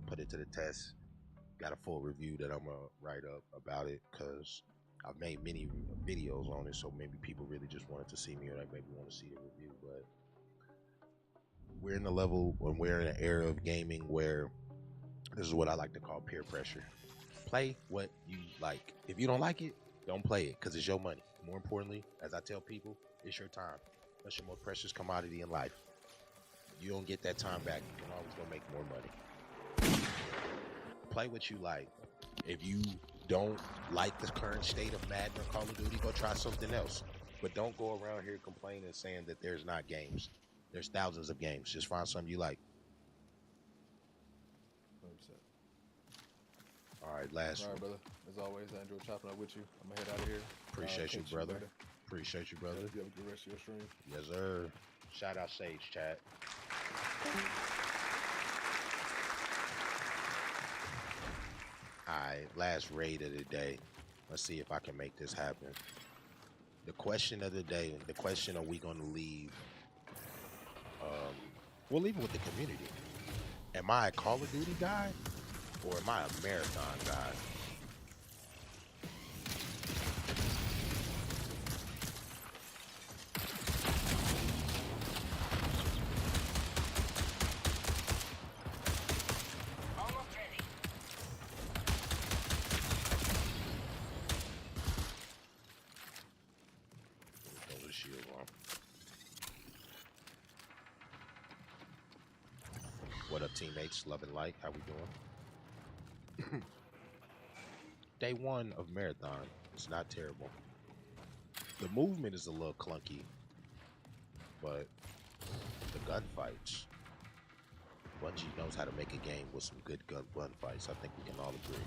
put it to the test. Got a full review that I'm gonna write up about it because I've made many videos on it. So maybe people really just wanted to see me, or they maybe want to see the review. But we're in a level when we're in an era of gaming where this is what I like to call peer pressure. Play what you like. If you don't like it, don't play it because it's your money. More importantly, as I tell people, it's your time. That's your most precious commodity in life. You don't get that time back. You can always go make more money. Play what you like. If you don't like the current state of Madden or Call of Duty, go try something else. But don't go around here complaining saying that there's not games. There's thousands of games. Just find something you like. 100%. All right, last one. Brother. As always, I enjoy chopping up with you. I'm gonna head out of here. Appreciate you, brother. Appreciate you, brother. You have a good rest of your stream. Yes, sir. Shout out Sage, chat. All right, last raid of the day. Let's see if I can make this happen. The question of the day, the question, are we going to leave? We'll leave it with the community. Am I a Call of Duty guy or am I a marathon guy? What up, teammates? Love and light. How we doing? Day one of marathon. It's not terrible. The movement is a little clunky, but the gunfights. Bungie knows how to make a game with some good gunfights. I think we can all agree.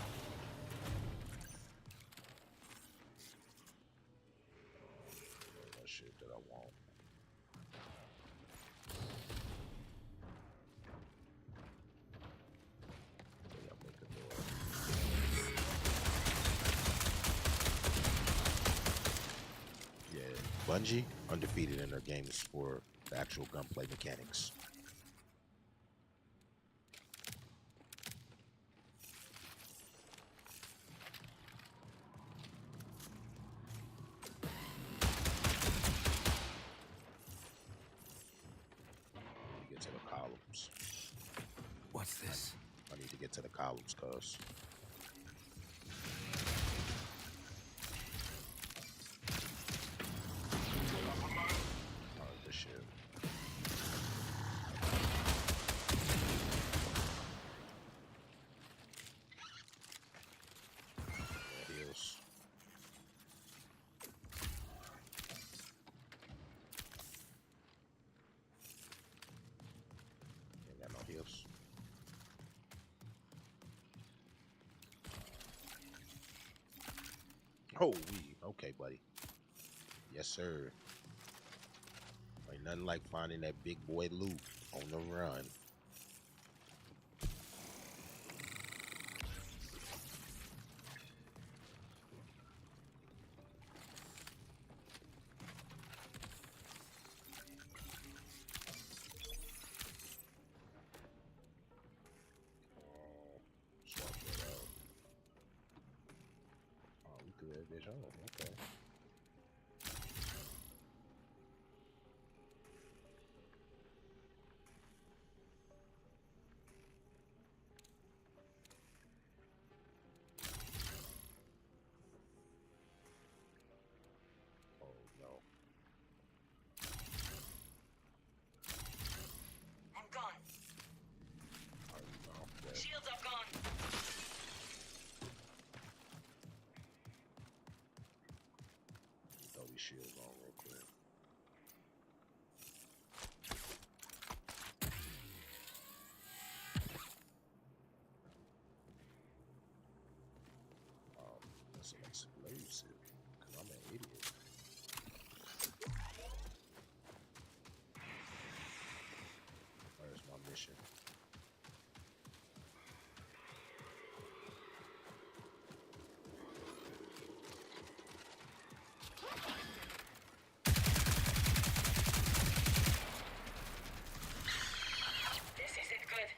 That shit that I want. Bungie, undefeated in their games for the actual gunplay mechanics. Get to the columns. What's this? I need to get to the columns, cuz. Oh, okay, buddy. Yes, sir. Ain't nothing like finding that big boy loot on the run. Swap that out. Oh, we threw that bitch on. Okay. shield on real quick. That's an explosive. Cause I'm an idiot. Where's my mission? This isn't good.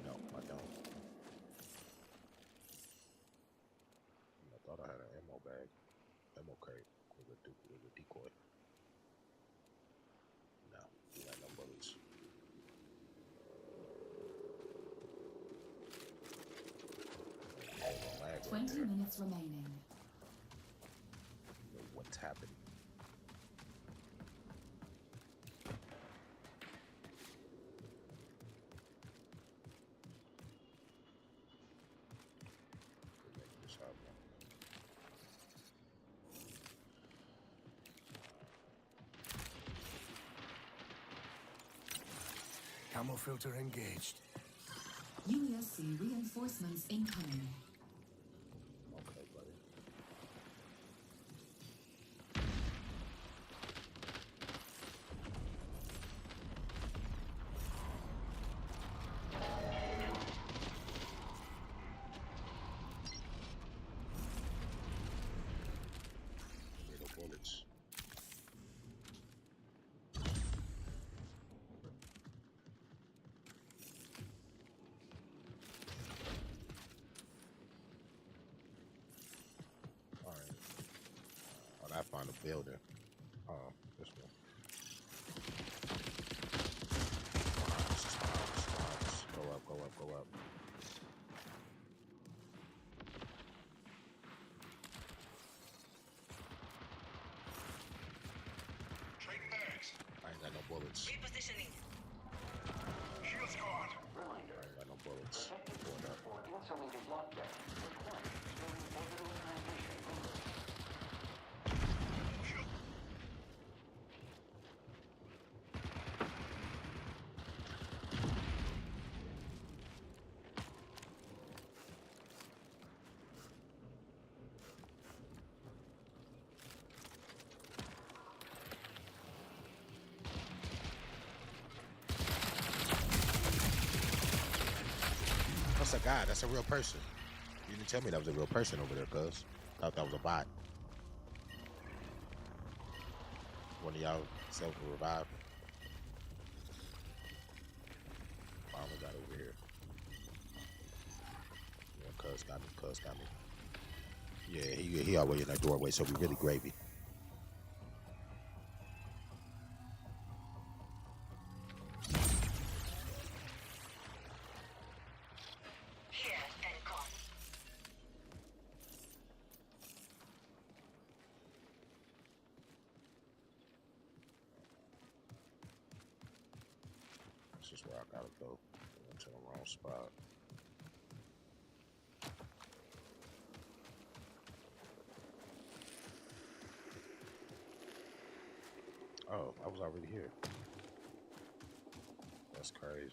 No, I don't. I thought I had an ammo bag. Ammo crate with a decoy. No, we got no bullets. 20 minutes remaining. What's happening? Make this happen. Camo filter engaged. UESC reinforcements incoming. Okay, buddy. Little bullets. I found a building. This one. Spawns. Go up, go up, go up. I ain't got no bullets. Repositioning. Shields gone. I ain't got no bullets. Going up. That's a guy. That's a real person. You didn't tell me that was a real person over there, cuz. Thought that was a bot. One of y'all self-revive. Finally got over here. Yeah, cuz got me. Cuz got me. Yeah, he already in that doorway, so we really gravy. Here and gone. This is where I gotta go. I went to the wrong spot. Oh, I was already here. That's crazy.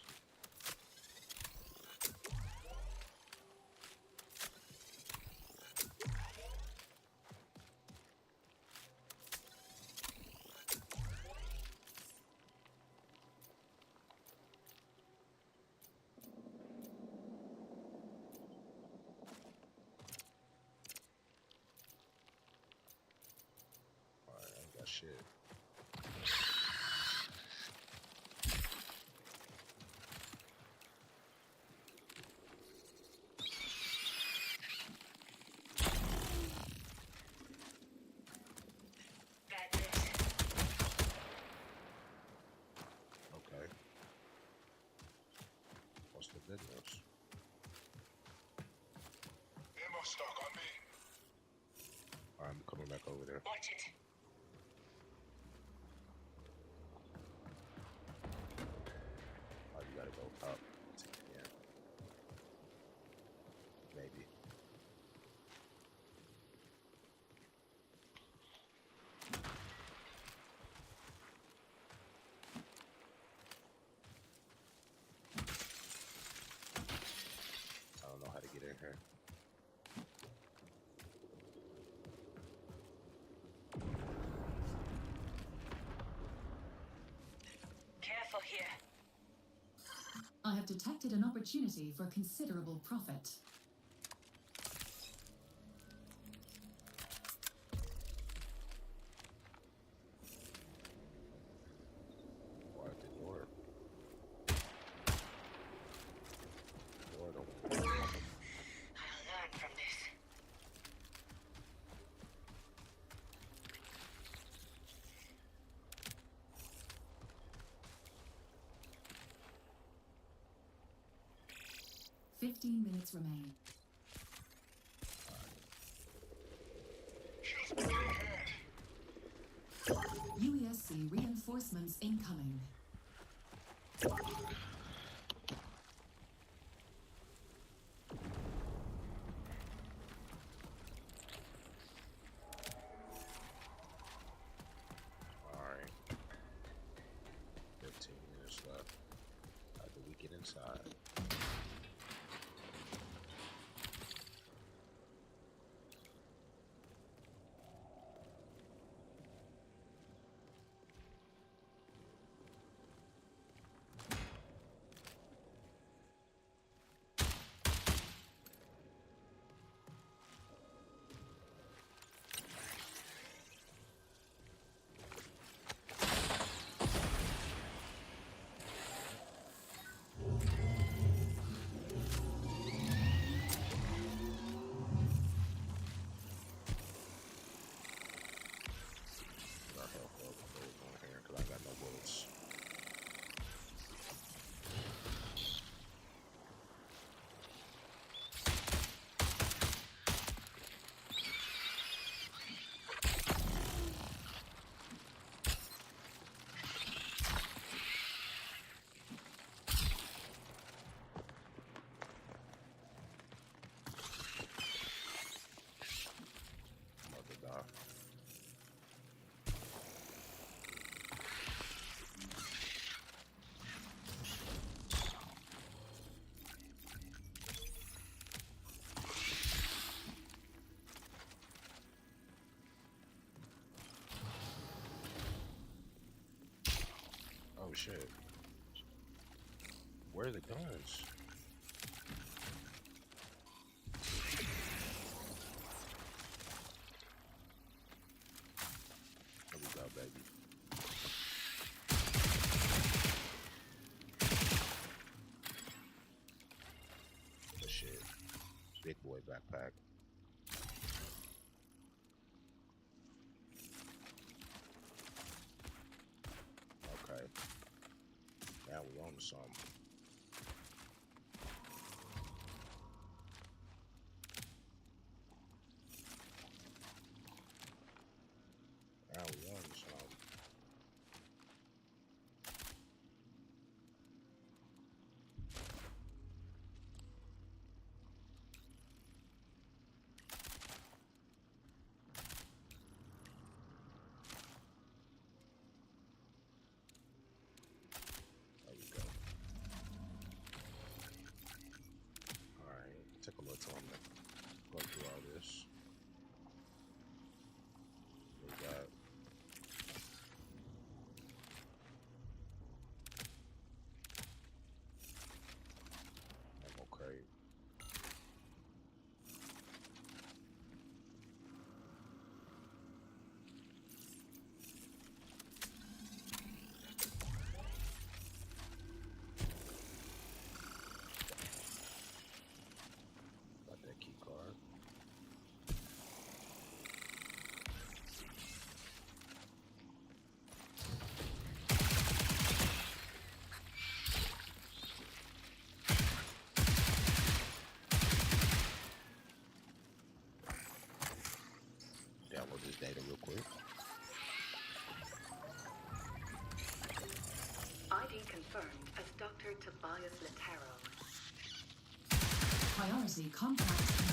Alright, I ain't got shit. goodness. Ammo stock on me. Alright, I'm coming back over there. Watch it. Oh, you gotta go up. Yeah. Maybe. I don't know how to get in here. Careful here. I have detected an opportunity for considerable profit. Or at the door. Door don't work. I'll learn from this. Fifteen minutes remain. UESC reinforcements incoming. Alright. 15 minutes left. How do we get inside? Our health goes on here because I got no bullets. I'm about to die. Oh shit. Where are the guns? There we go, baby. Good shit. Big boy backpack. Okay. Now we on to something. Now we on to something. There we go. confirmed as Dr. Tobias Latero. Priority contract complete.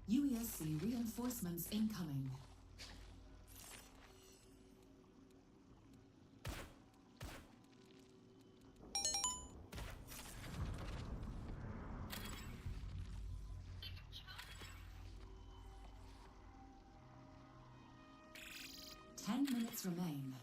UESC reinforcements incoming. Ten minutes remain.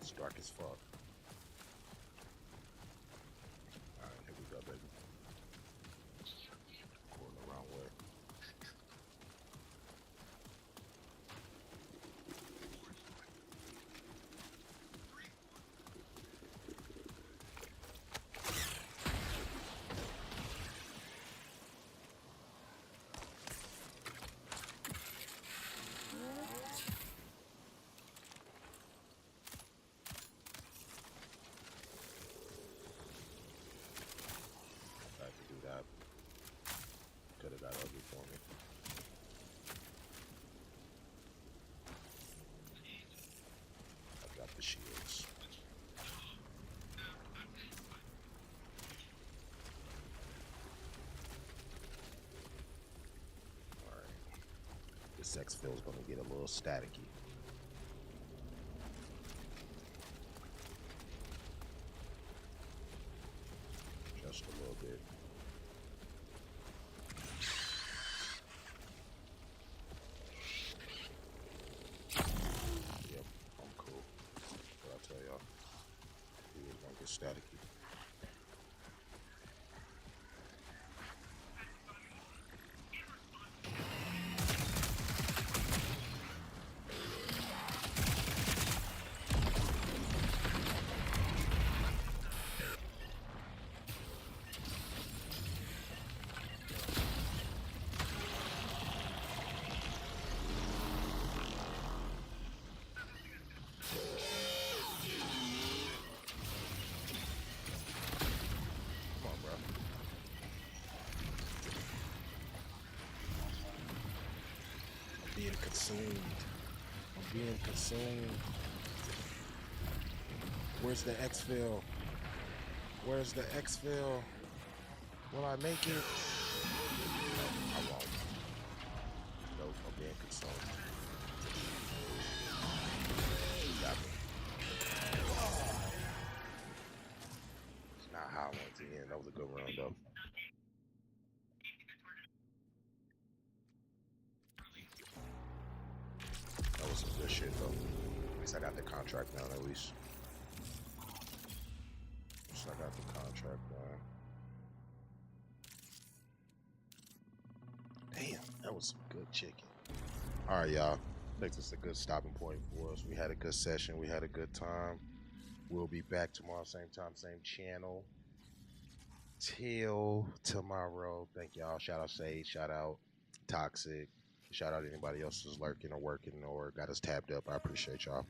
It's dark as fuck. Alright, here we go, baby. Going the wrong way. Could have got ugly for me. I dropped the shields. Alright. This exfil's gonna get a little staticky. Just a little bit. Staticky. Being consumed. I'm being consumed. Where's the exfil? Where's the exfil? Will I make it? No, I won't. Nope, I'm being consumed. Got me. It's not how I wanted to end. That was a good round though. That was some good shit though. At least I got the contract down at least. At least I got the contract down. Damn, that was some good chicken. Alright, y'all. I think this is a good stopping point for us. We had a good session. We had a good time. We'll be back tomorrow, same time, same channel. Till tomorrow. Thank y'all. Shout out Sage. Shout out Toxic. Shout out anybody else who's lurking or working or got us tapped up. I appreciate y'all.